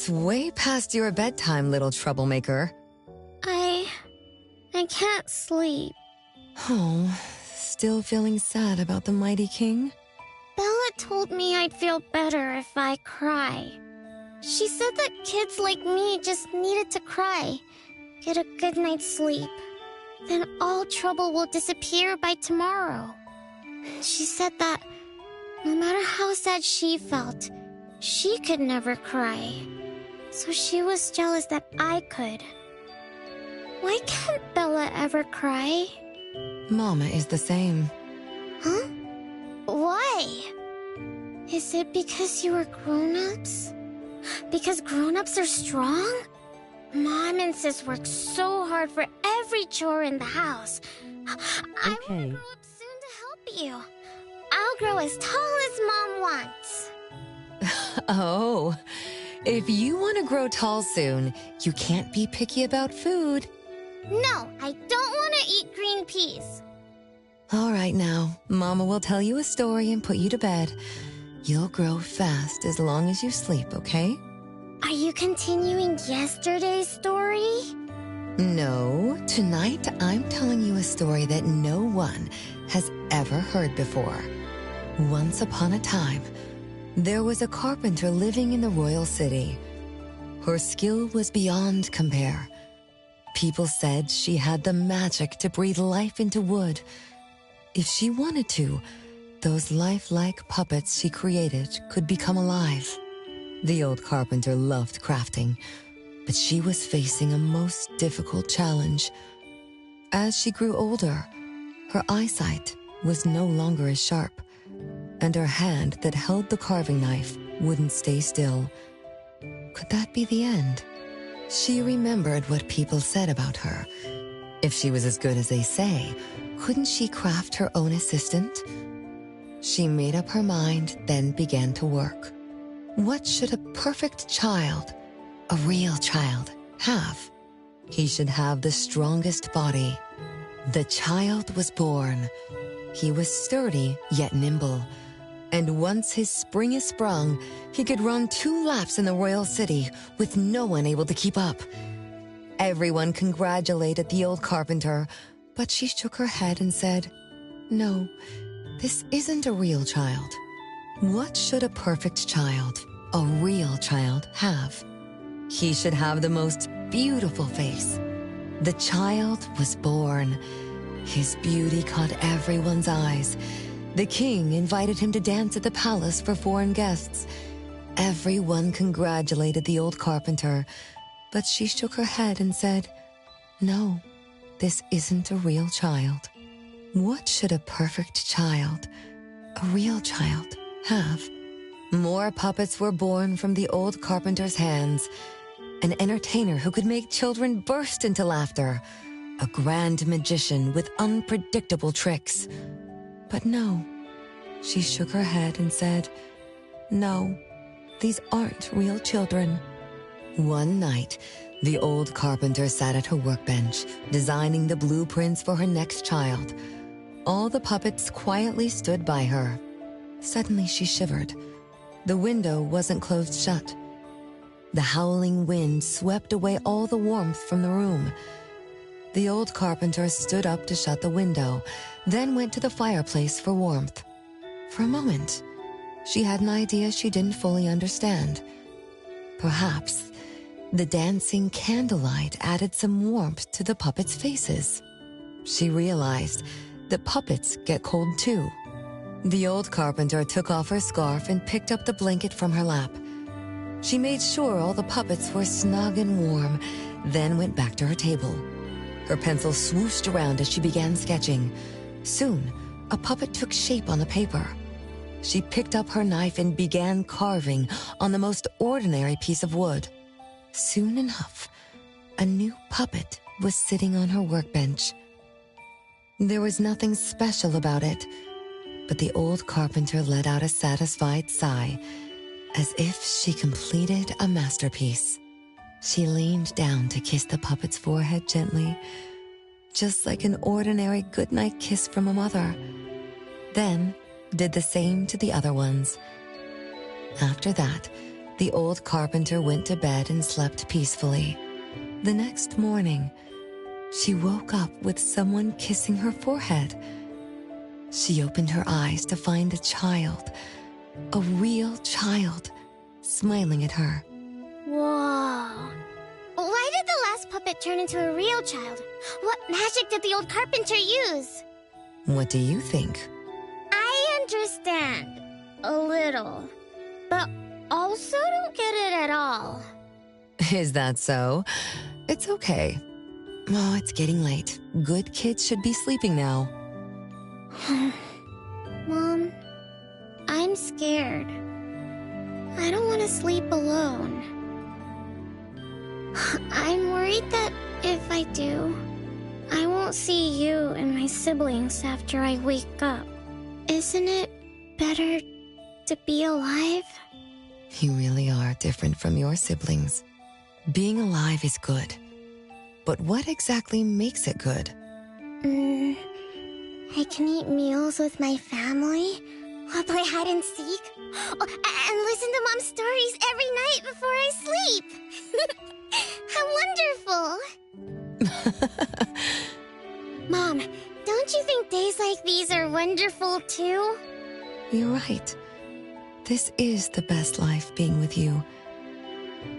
It's way past your bedtime, little troublemaker. I can't sleep. Oh, still feeling sad about the mighty king? Bella told me I'd feel better if I cry. She said that kids like me just needed to cry, get a good night's sleep. Then all trouble will disappear by tomorrow. She said that no matter how sad she felt, she could never cry. So she was jealous that I could. Why can't Bella ever cry? Mama is the same. Huh? Why? Is it because you are grown-ups? Because grown-ups are strong? Mom and Sis work so hard for every chore in the house. I will grow up soon to help you. I'll grow as tall as Mom wants. Oh, if you want to grow tall soon, you can't be picky about food. No, I don't want to eat green peas. All right now, Mama will tell you a story and put you to bed. You'll grow fast as long as you sleep, okay? Are you continuing yesterday's story? No, tonight I'm telling you a story that no one has ever heard before. Once upon a time, there was a carpenter living in the royal city. Her skill was beyond compare. People said she had the magic to breathe life into wood. If she wanted to, those lifelike puppets she created could become alive. The old carpenter loved crafting, but she was facing a most difficult challenge. As she grew older, her eyesight was no longer as sharp, and her hand that held the carving knife wouldn't stay still. Could that be the end? She remembered what people said about her. If she was as good as they say, couldn't she craft her own assistant? She made up her mind, then began to work. What should a perfect child, a real child, have? He should have the strongest body. The child was born. He was sturdy yet nimble. And once his spring is sprung, he could run 2 laps in the royal city with no one able to keep up. Everyone congratulated the old carpenter, but she shook her head and said, "No, this isn't a real child. What should a perfect child, a real child, have? He should have the most beautiful face." The child was born. His beauty caught everyone's eyes. The king invited him to dance at the palace for foreign guests. Everyone congratulated the old carpenter, but she shook her head and said, "No, this isn't a real child. What should a perfect child, a real child, have?" More puppets were born from the old carpenter's hands. An entertainer who could make children burst into laughter. A grand magician with unpredictable tricks. But no, she shook her head and said, "No, these aren't real children." One night, the old carpenter sat at her workbench, designing the blueprints for her next child. All the puppets quietly stood by her. Suddenly she shivered. The window wasn't closed shut. The howling wind swept away all the warmth from the room. The old carpenter stood up to shut the window, then went to the fireplace for warmth. For a moment, she had an idea she didn't fully understand. Perhaps the dancing candlelight added some warmth to the puppets' faces. She realized that puppets get cold too. The old carpenter took off her scarf and picked up the blanket from her lap. She made sure all the puppets were snug and warm, then went back to her table. Her pencil swooshed around as she began sketching. Soon, a puppet took shape on the paper. She picked up her knife and began carving on the most ordinary piece of wood. Soon enough, a new puppet was sitting on her workbench. There was nothing special about it, but the old carpenter let out a satisfied sigh, as if she completed a masterpiece. She leaned down to kiss the puppet's forehead gently, just like an ordinary goodnight kiss from a mother. Then did the same to the other ones. After that, The old carpenter went to bed and slept peacefully. The next morning, she woke up with someone kissing her forehead. She opened her eyes to find a child, a real child, smiling at her. Whoa. Why did the last puppet turn into a real child? What magic did the old carpenter use? What do you think? I understand. A little. But also don't get it at all. Is that so? It's okay. Oh, it's getting late. Good kids should be sleeping now. Mom, I'm scared. I don't want to sleep alone. I'm worried that if I do, I won't see you and my siblings after I wake up. Isn't it better to be alive? You really are different from your siblings. Being alive is good. But what exactly makes it good? I can eat meals with my family. I'll play hide and seek. Oh, and listen to Mom's stories every night before I sleep. How wonderful. Mom, don't you think days like these are wonderful too? You're right. This is the best life, being with you.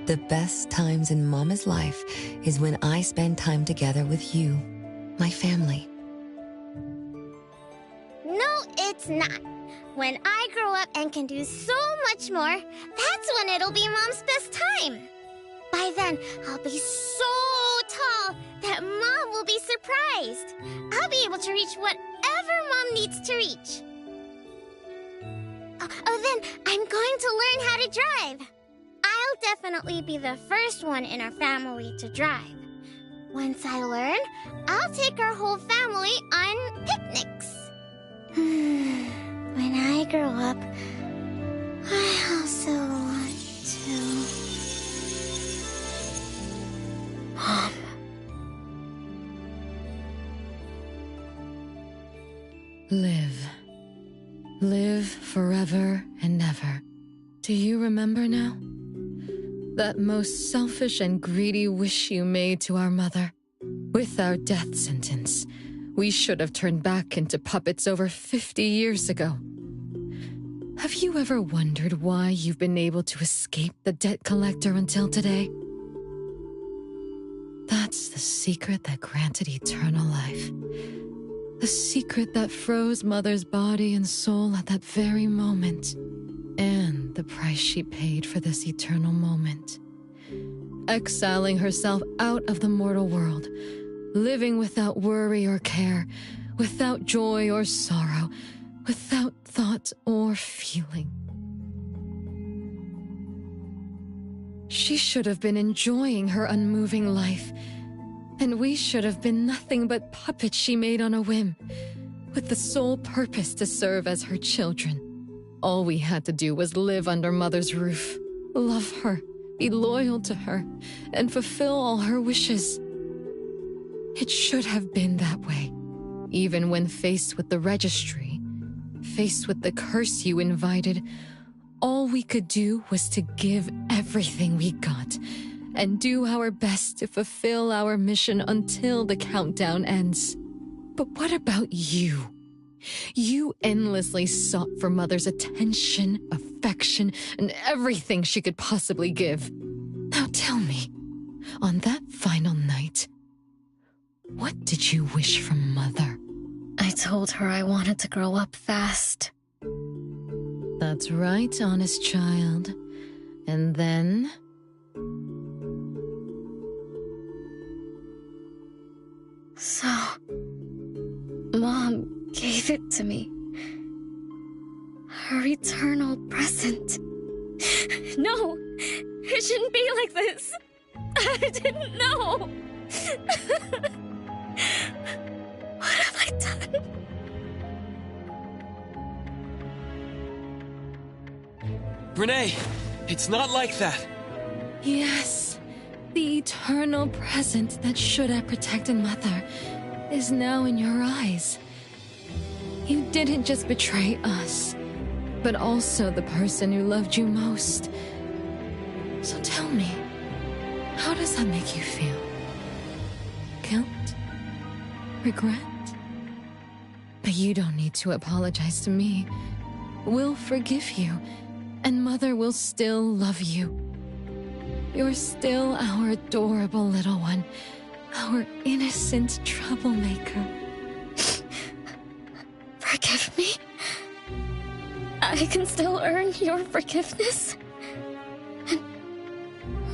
The best times in Mama's life is when I spend time together with you, my family. No, it's not. When I grow up and can do so much more, that's when it'll be Mom's best time. By then, I'll be so tall that Mom will be surprised. I'll be able to reach whatever Mom needs to reach. Oh, then I'm going to learn how to drive. I'll definitely be the first one in our family to drive. Once I learn, I'll take our whole family on picnics. When I grow up, I also want to... Mom. Live. Live forever and ever. Do you remember now? That most selfish and greedy wish you made to our mother. With our death sentence, we should have turned back into puppets over 50 years ago. Have you ever wondered why you've been able to escape the debt collector until today? That's the secret that granted eternal life. The secret that froze Mother's body and soul at that very moment. And the price she paid for this eternal moment. Exiling herself out of the mortal world, living without worry or care, without joy or sorrow, without thought or feeling. She should have been enjoying her unmoving life, and we should have been nothing but puppets she made on a whim, with the sole purpose to serve as her children. All we had to do was live under Mother's roof, love her, be loyal to her, and fulfill all her wishes. It should have been that way, even when faced with the registry, faced with the curse you invited. All we could do was to give everything we got and do our best to fulfill our mission until the countdown ends. But what about you? You endlessly sought for Mother's attention, affection, and everything she could possibly give. Now tell me, on that final night, what did you wish from Mother? I told her I wanted to grow up fast. That's right, honest child. And then? So, Mom gave it to me. Her eternal present. No! It shouldn't be like this! I didn't know! What have I done? Renee, it's not like that. Yes, the eternal present that should have protected Mother is now in your eyes. You didn't just betray us, but also the person who loved you most. So tell me, how does that make you feel? Guilt? Regret? But you don't need to apologize to me. We'll forgive you, and Mother will still love you. You're still our adorable little one, our innocent troublemaker. Forgive me? I can still earn your forgiveness? And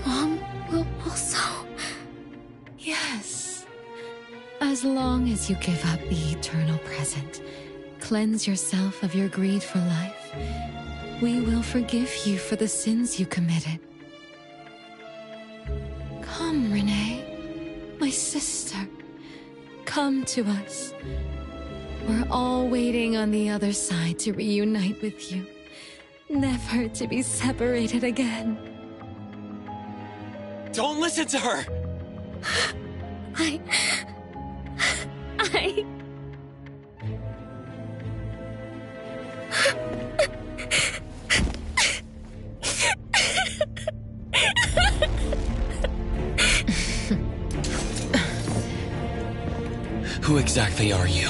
Mom will also? Yes. As long as you give up the eternal present, cleanse yourself of your greed for life, we will forgive you for the sins you committed. Come, Renee, my sister. Come to us. We're all waiting on the other side to reunite with you, never to be separated again. Don't listen to her! I... Who exactly are you?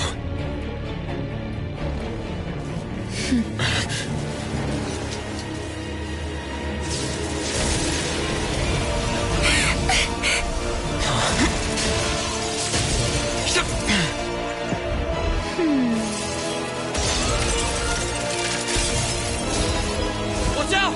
Watch out!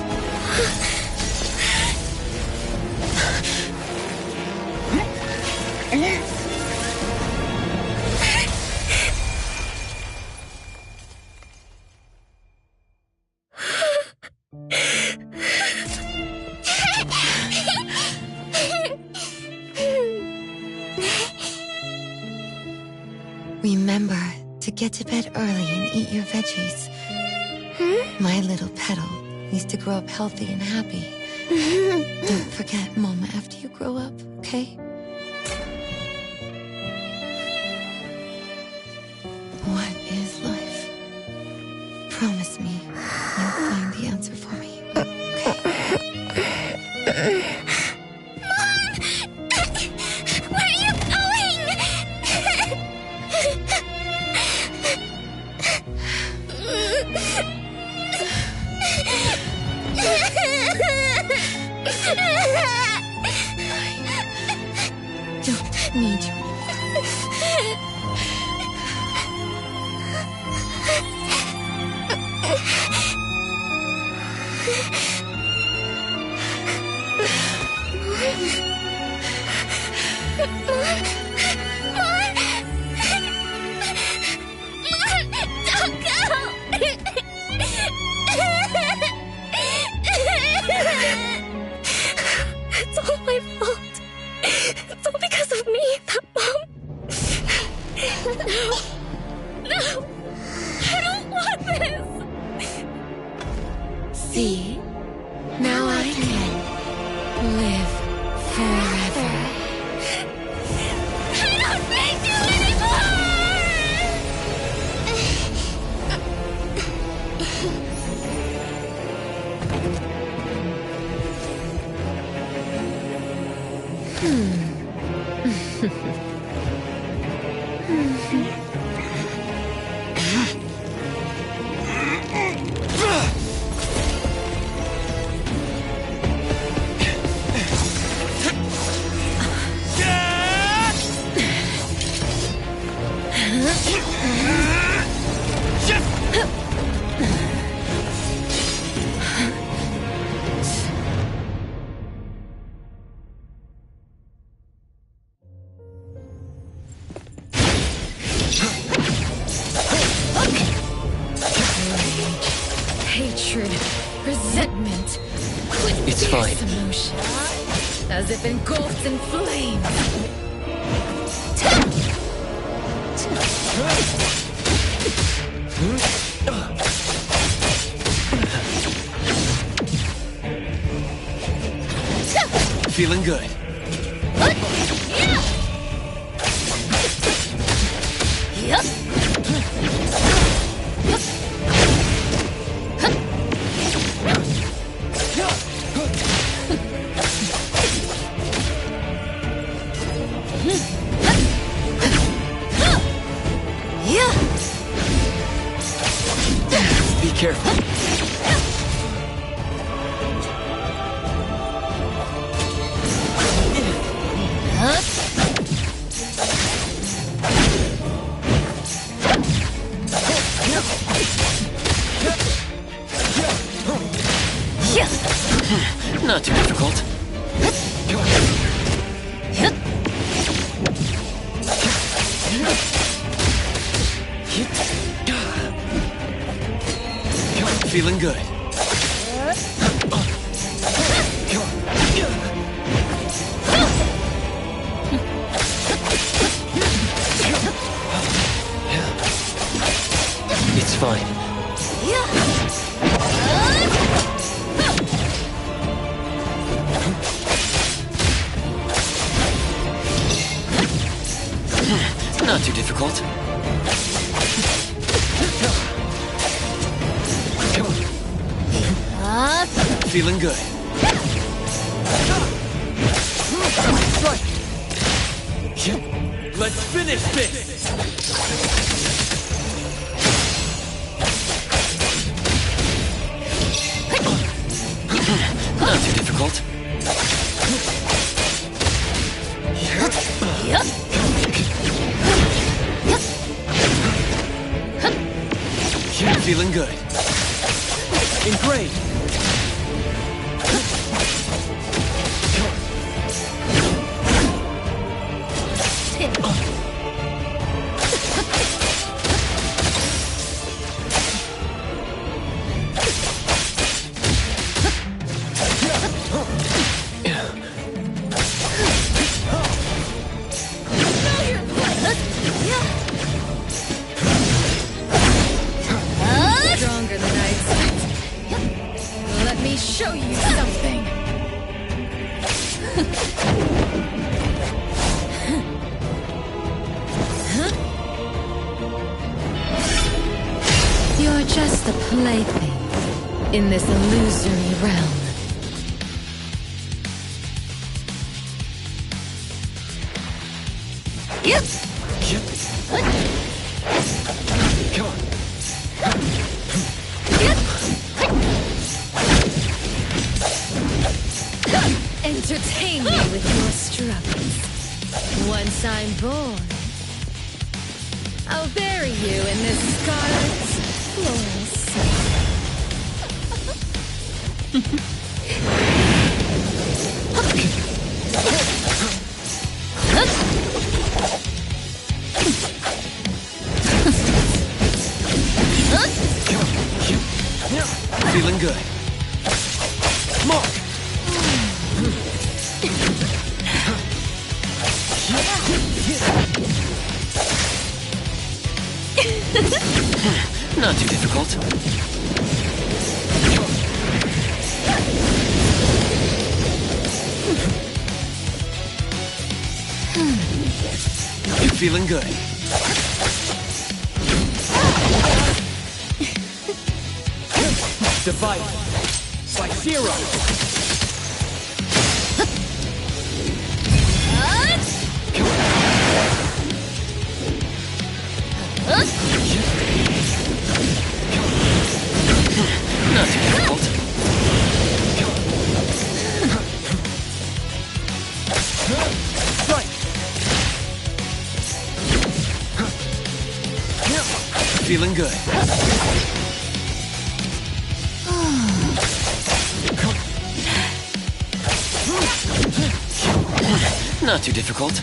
Remember to get to bed early and eat your veggies. My little petal needs to grow up healthy and happy. Don't forget Mama after you grow up, okay? What is life? Promise me you'll find the answer for me, okay? Where are you going? Don't need you. Don't go! It's all my fault. It's all because of me that Mom... No! I don't want this! See? Now I can live forever. I don't need you anymore! Hatred, resentment, It's fine. emotions, as if engulfed in flames. Feeling good. careful. Not too difficult. Feeling good. It's fine. Not too difficult. Feeling good. Let's finish this! Not too difficult. Feeling good. Engraved. Stronger than I expected. Let me show you something. You're just a plaything in this illusory realm. Yep. Come on. Entertain me with your struggles. Once I'm born, I'll bury you in this scarlet floral Feeling good. Mark! Not too difficult. You're feeling good. Divide. It's like zero. Not too difficult. Right. Feeling good. Not too difficult.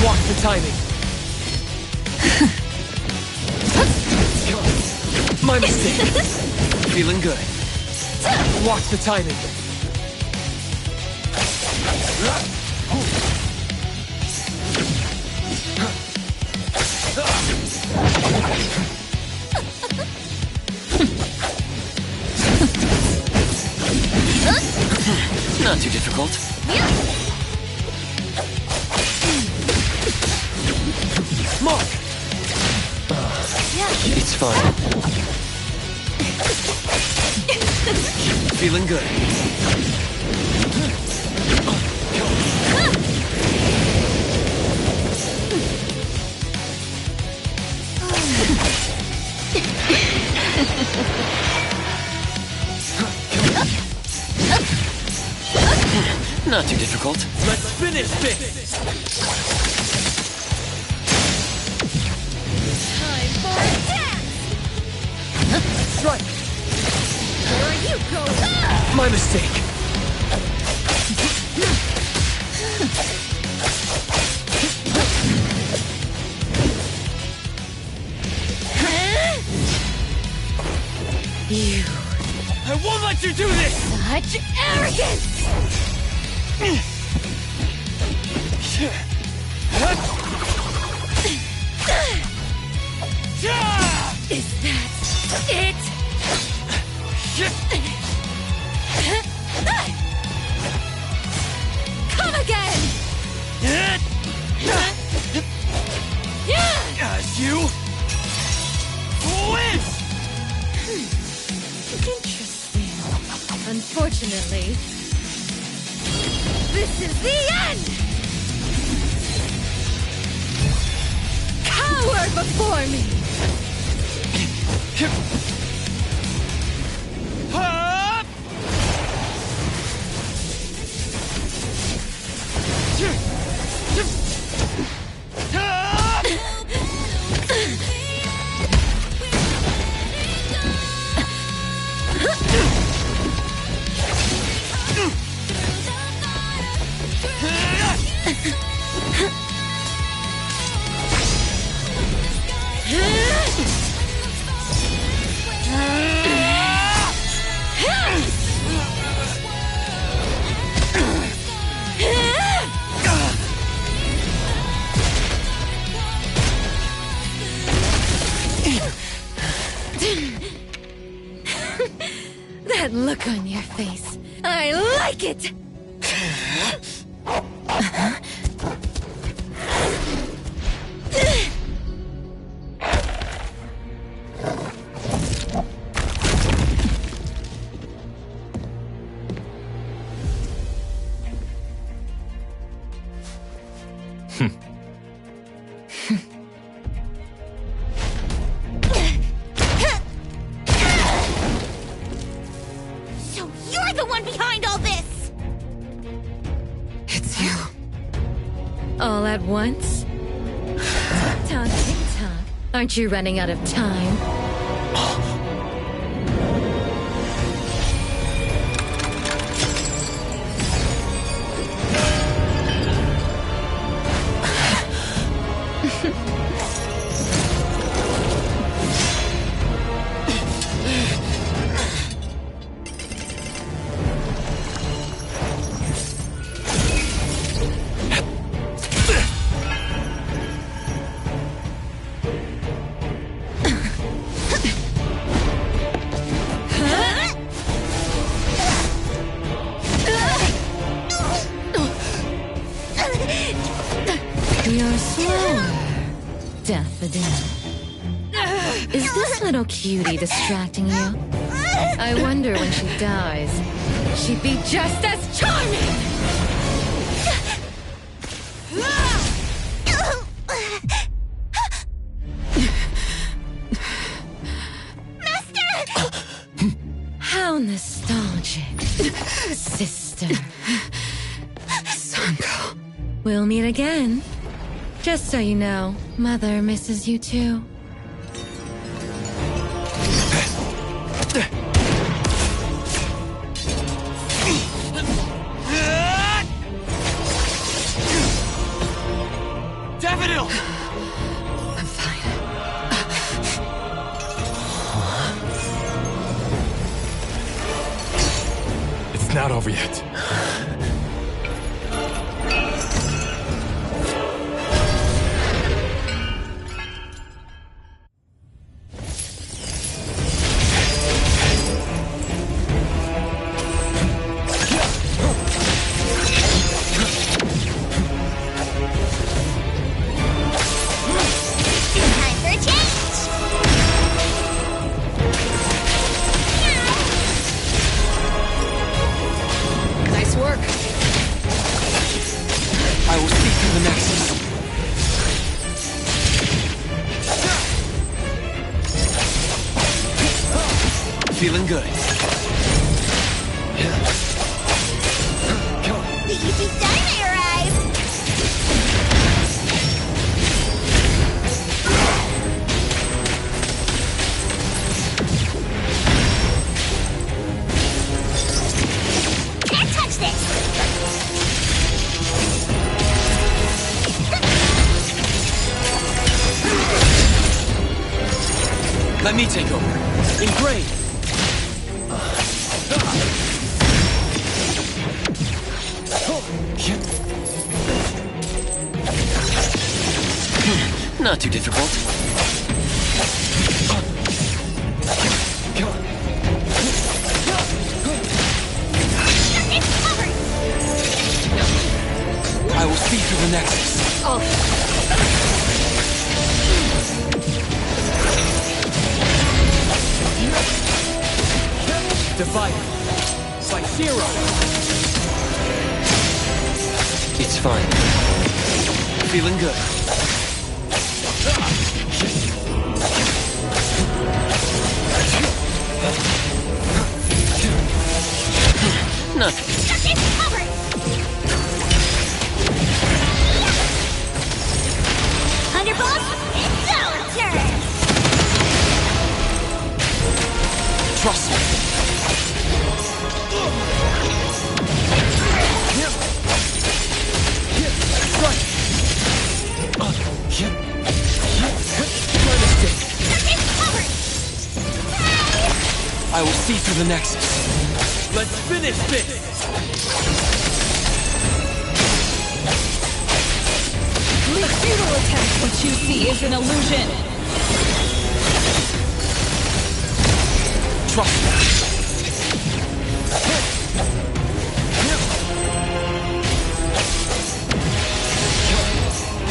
Watch the timing. My mistake. Feeling good. Watch the timing. Not too difficult. Mark! It's fine. Feeling good. Not too difficult. Let's finish this! Time for a dance! That's right! Where are you going? My mistake! You. I won't let you do this! Such arrogance! Is that it? Come again! As you win! Interesting. Unfortunately, this is the end! Cower before me! Up! That look on your face. I like it! So you're the one behind all this! It's you. All at once? Tick-tock, tick-tock. Aren't you running out of time? You're slower, Daffodil. Is this little cutie distracting you? I wonder when she dies, she'd be just as charming! How nostalgic, sister. Sanko. We'll meet again. Just so you know, Mother misses you too. Daffodil! I'm fine. It's not over yet. Time for a change! Feeling good. The easy dynamite arrived! Can't touch this! Let me take over. Engrave. Not too difficult. I will see through the nexus. Divide. Slice-Zero. It's fine. Feeling good. Nothing. Thunderbolt, it's our turn! Trust me. I will see through the nexus. Let's finish this! The futile attempt. What you see is an illusion. Trust me.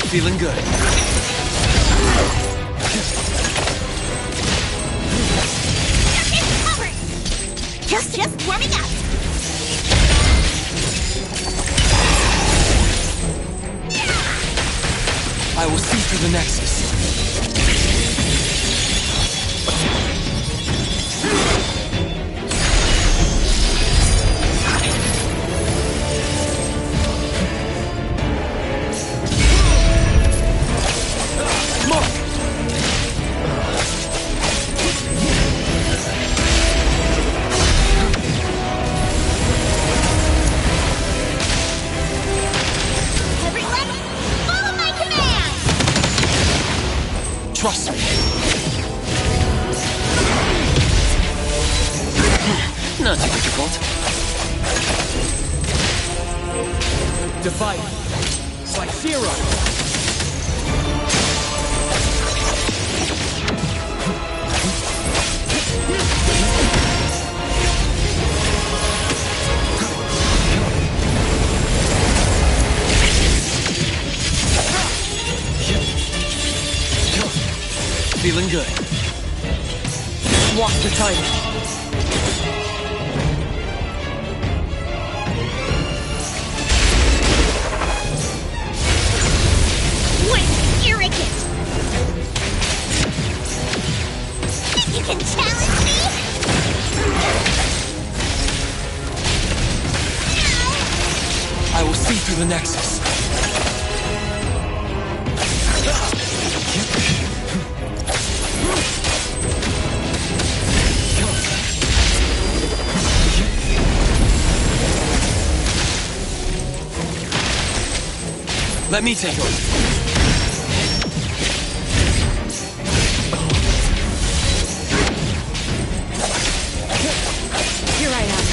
Feeling good. Just warming up. I will see through the nexus. Trust me. Not too difficult. Divide. Slice-Zero. Feeling good. Watch the timing. What arrogant! You can challenge me? I will see through the nexus. Let me take over. Here I am.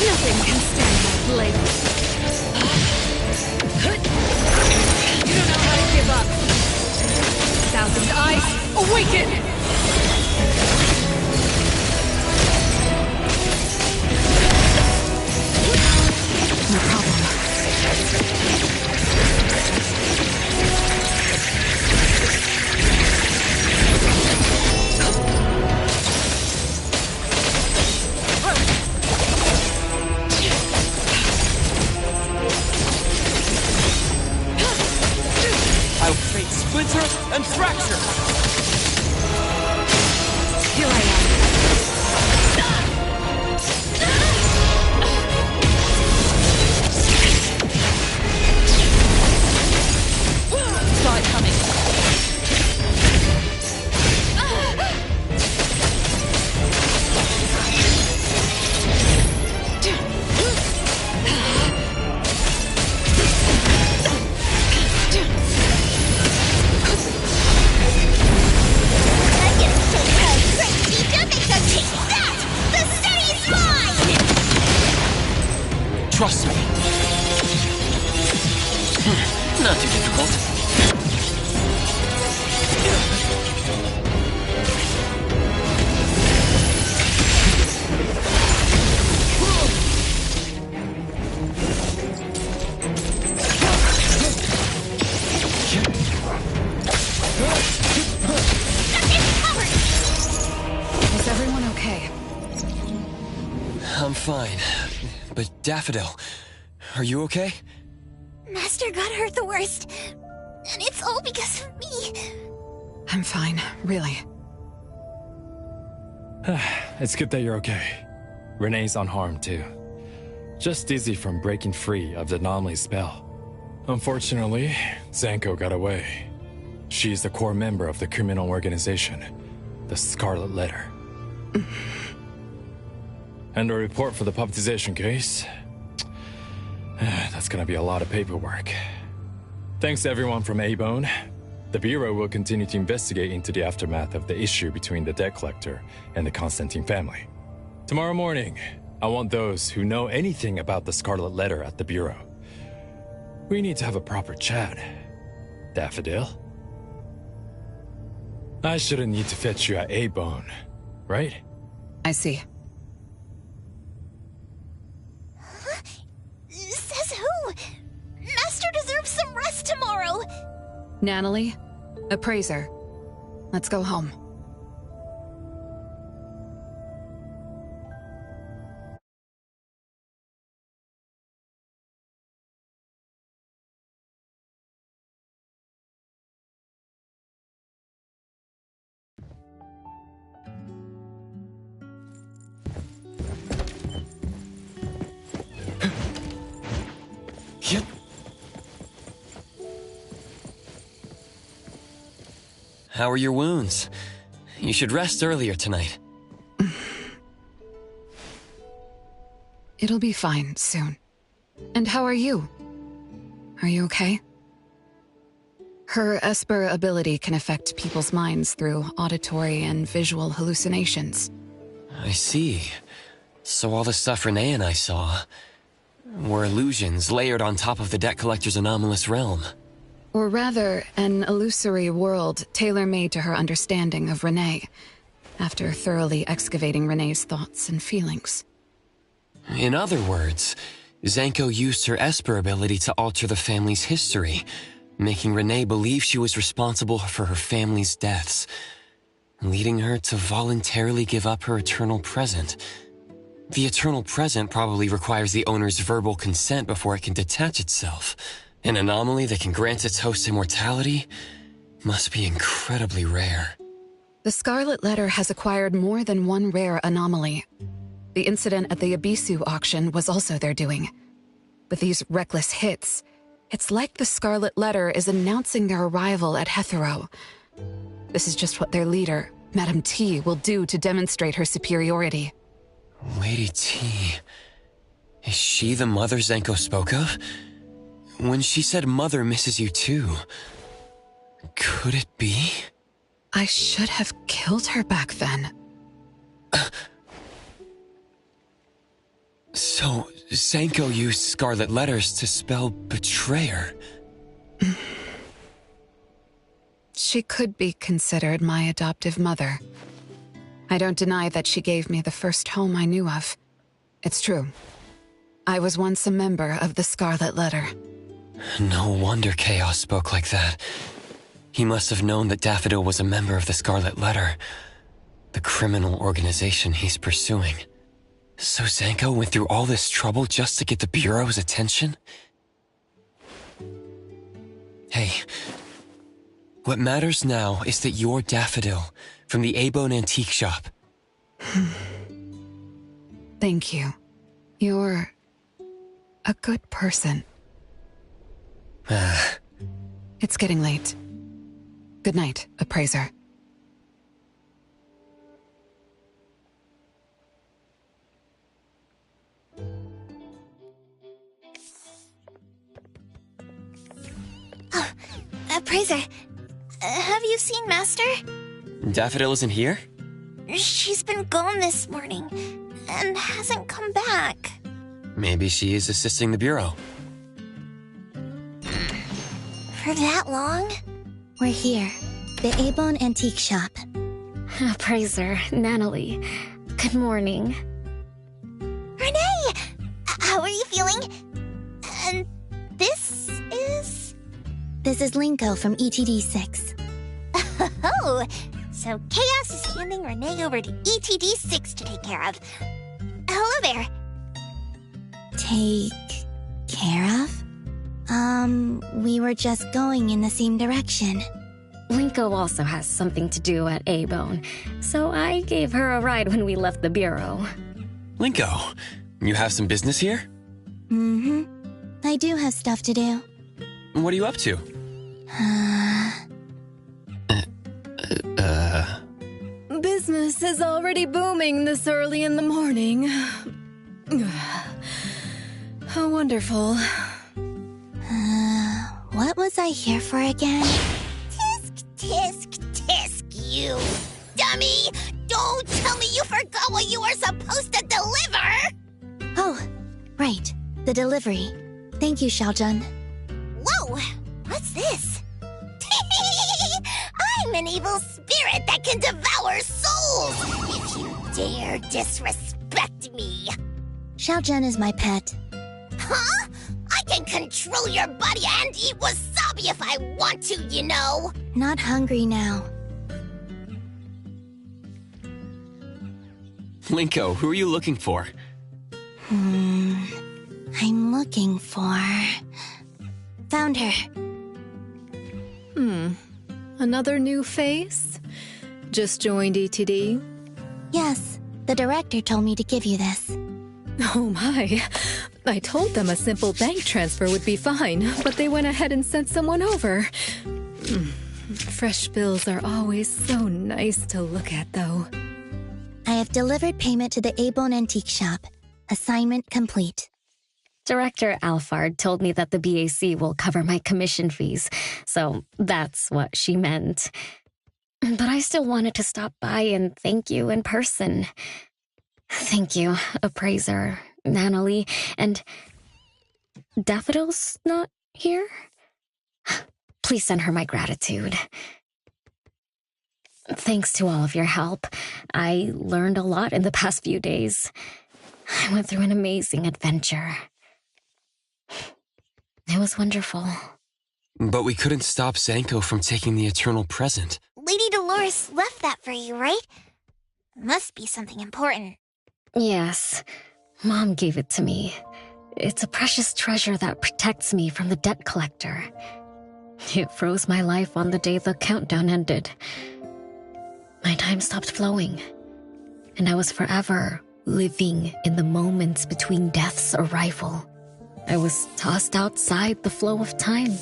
Nothing can stand my blade. You don't know how to give up. Thousand eyes, awaken! No problem. Trust me. Not too difficult. Is everyone okay? I'm fine. But Daffodil, are you okay? Master got hurt the worst. And it's all because of me. I'm fine, really. It's good that you're okay. Renee's unharmed too. Just dizzy from breaking free of the anomaly spell. Unfortunately, Zanko got away. She's the core member of the criminal organization, the Scarlet Letter. And a report for the puppetization case. That's gonna be a lot of paperwork. Thanks to everyone from A-Bone. The Bureau will continue to investigate into the aftermath of the issue between the debt collector and the Constantine family. Tomorrow morning, I want those who know anything about the Scarlet Letter at the Bureau. We need to have a proper chat. Daffodil? I shouldn't need to fetch you at A-Bone, right? I see. Says who? Master deserves some rest tomorrow. Natalie, appraiser. Let's go home. How are your wounds? You should rest earlier tonight. It'll be fine soon. And how are you? Are you okay? Her Esper ability can affect people's minds through auditory and visual hallucinations. I see. So all the stuff Renee and I saw were illusions layered on top of the debt collector's anomalous realm. Or rather, an illusory world tailor-made to her understanding of Renee, after thoroughly excavating Renee's thoughts and feelings. In other words, Zanko used her Esper ability to alter the family's history, making Renee believe she was responsible for her family's deaths, leading her to voluntarily give up her eternal present. The eternal present probably requires the owner's verbal consent before it can detach itself. An anomaly that can grant its host immortality must be incredibly rare. The Scarlet Letter has acquired more than one rare anomaly. The incident at the Abisu auction was also their doing. With these reckless hits, it's like the Scarlet Letter is announcing their arrival at Hetero. This is just what their leader, Madame T, will do to demonstrate her superiority. Lady T. Is she the mother Zanko spoke of? When she said Mother misses you too, could it be? I should have killed her back then. So, Zanko used Scarlet Letters to spell betrayer. She could be considered my adoptive mother. I don't deny that she gave me the first home I knew of. It's true. I was once a member of the Scarlet Letter. No wonder Chaos spoke like that. He must have known that Daffodil was a member of the Scarlet Letter, the criminal organization he's pursuing. So Zanko went through all this trouble just to get the Bureau's attention? Hey, what matters now is that you're Daffodil from the A-Bone Antique Shop. Thank you. You're a good person. It's getting late. Good night, appraiser. Appraiser, have you seen Master? Daffodil isn't here? She's been gone this morning, and hasn't come back. Maybe she is assisting the Bureau. For that long? We're here. The A-Bone Antique Shop. Appraiser, Natalie. Good morning. Renee! How are you feeling? And this is? This is Linko from ETD 6. Oh, so Chaos is handing Renee over to ETD 6 to take care of. Hello there. Take care of? We were just going in the same direction. Linko also has something to do at A-Bone, so I gave her a ride when we left the Bureau. Linko, you have some business here? Mm-hmm. I do have stuff to do. What are you up to? Business is already booming this early in the morning. How wonderful. What was I here for again? Tisk, tisk, you dummy! Don't tell me you forgot what you were supposed to deliver! Oh, right. The delivery. Thank you, Xiaojun. Whoa! What's this? I'm an evil spirit that can devour souls! If you dare disrespect me! Xiaojun is my pet. Huh? I can control your body and eat wasabi if I want to, you know! Not hungry now. Linko, who are you looking for? I'm looking for... Found her. Another new face? Just joined ETD? Yes, the director told me to give you this. Oh my. I told them a simple bank transfer would be fine, but they went ahead and sent someone over. Fresh bills are always so nice to look at, though. I have delivered payment to the A-Bone Antique Shop. Assignment complete. Director Alfard told me that the BAC will cover my commission fees, so that's what she meant. But I still wanted to stop by and thank you in person. Thank you, Appraiser, Natalie, and... Daffodil's not here? Please send her my gratitude. Thanks to all of your help. I learned a lot in the past few days. I went through an amazing adventure. It was wonderful. But we couldn't stop Zanko from taking the eternal present. Lady Dolores left that for you, right? Must be something important. Yes. Mom gave it to me. It's a precious treasure that protects me from the debt collector. It froze my life on the day the countdown ended. My time stopped flowing, and I was forever living in the moments between death's arrival. I was tossed outside the flow of time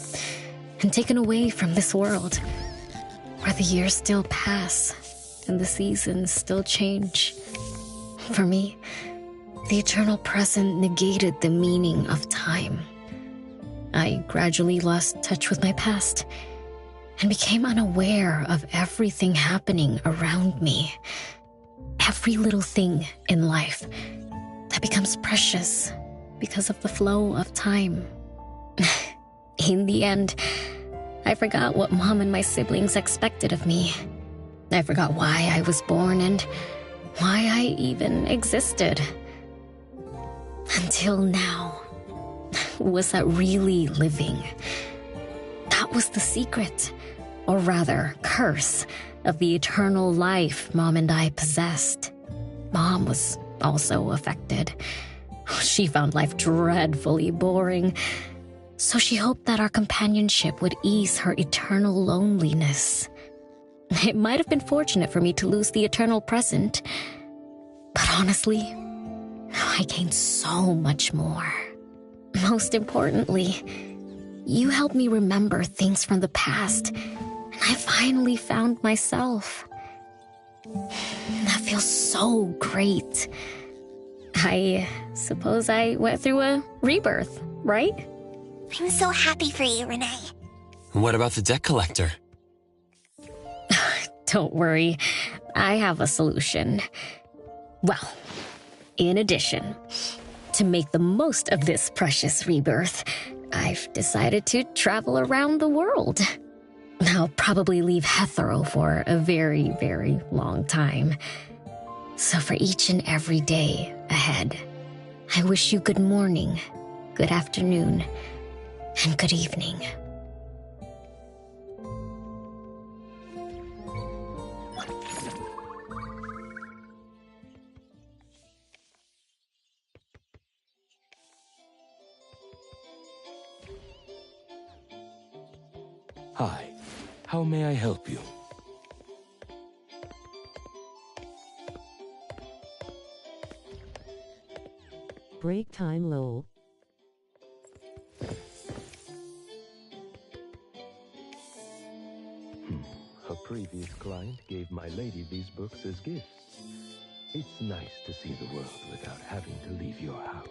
and taken away from this world, where the years still pass and the seasons still change. For me, the eternal present negated the meaning of time. I gradually lost touch with my past and became unaware of everything happening around me. Every little thing in life that becomes precious because of the flow of time. In the end, I forgot what Mom and my siblings expected of me. I forgot why I was born and why I even existed. Until now. Was that really living? That was the secret, or rather, curse, of the eternal life Mom and I possessed. Mom was also affected. She found life dreadfully boring, so she hoped that our companionship would ease her eternal loneliness. It might have been fortunate for me to lose the eternal present, but honestly, I gained so much more. Most importantly, you helped me remember things from the past, and I finally found myself. That feels so great. I suppose I went through a rebirth, right? I'm so happy for you, Renee. What about the debt collector? Don't worry, I have a solution. Well, in addition To make the most of this precious rebirth, I've decided to travel around the world. I'll probably leave Hethero for a very, very long time. So for each and every day ahead, I wish you good morning, good afternoon, and good evening. Hi, how may I help you? Break time, lol. A previous client gave my lady these books as gifts. It's nice to see the world without having to leave your house.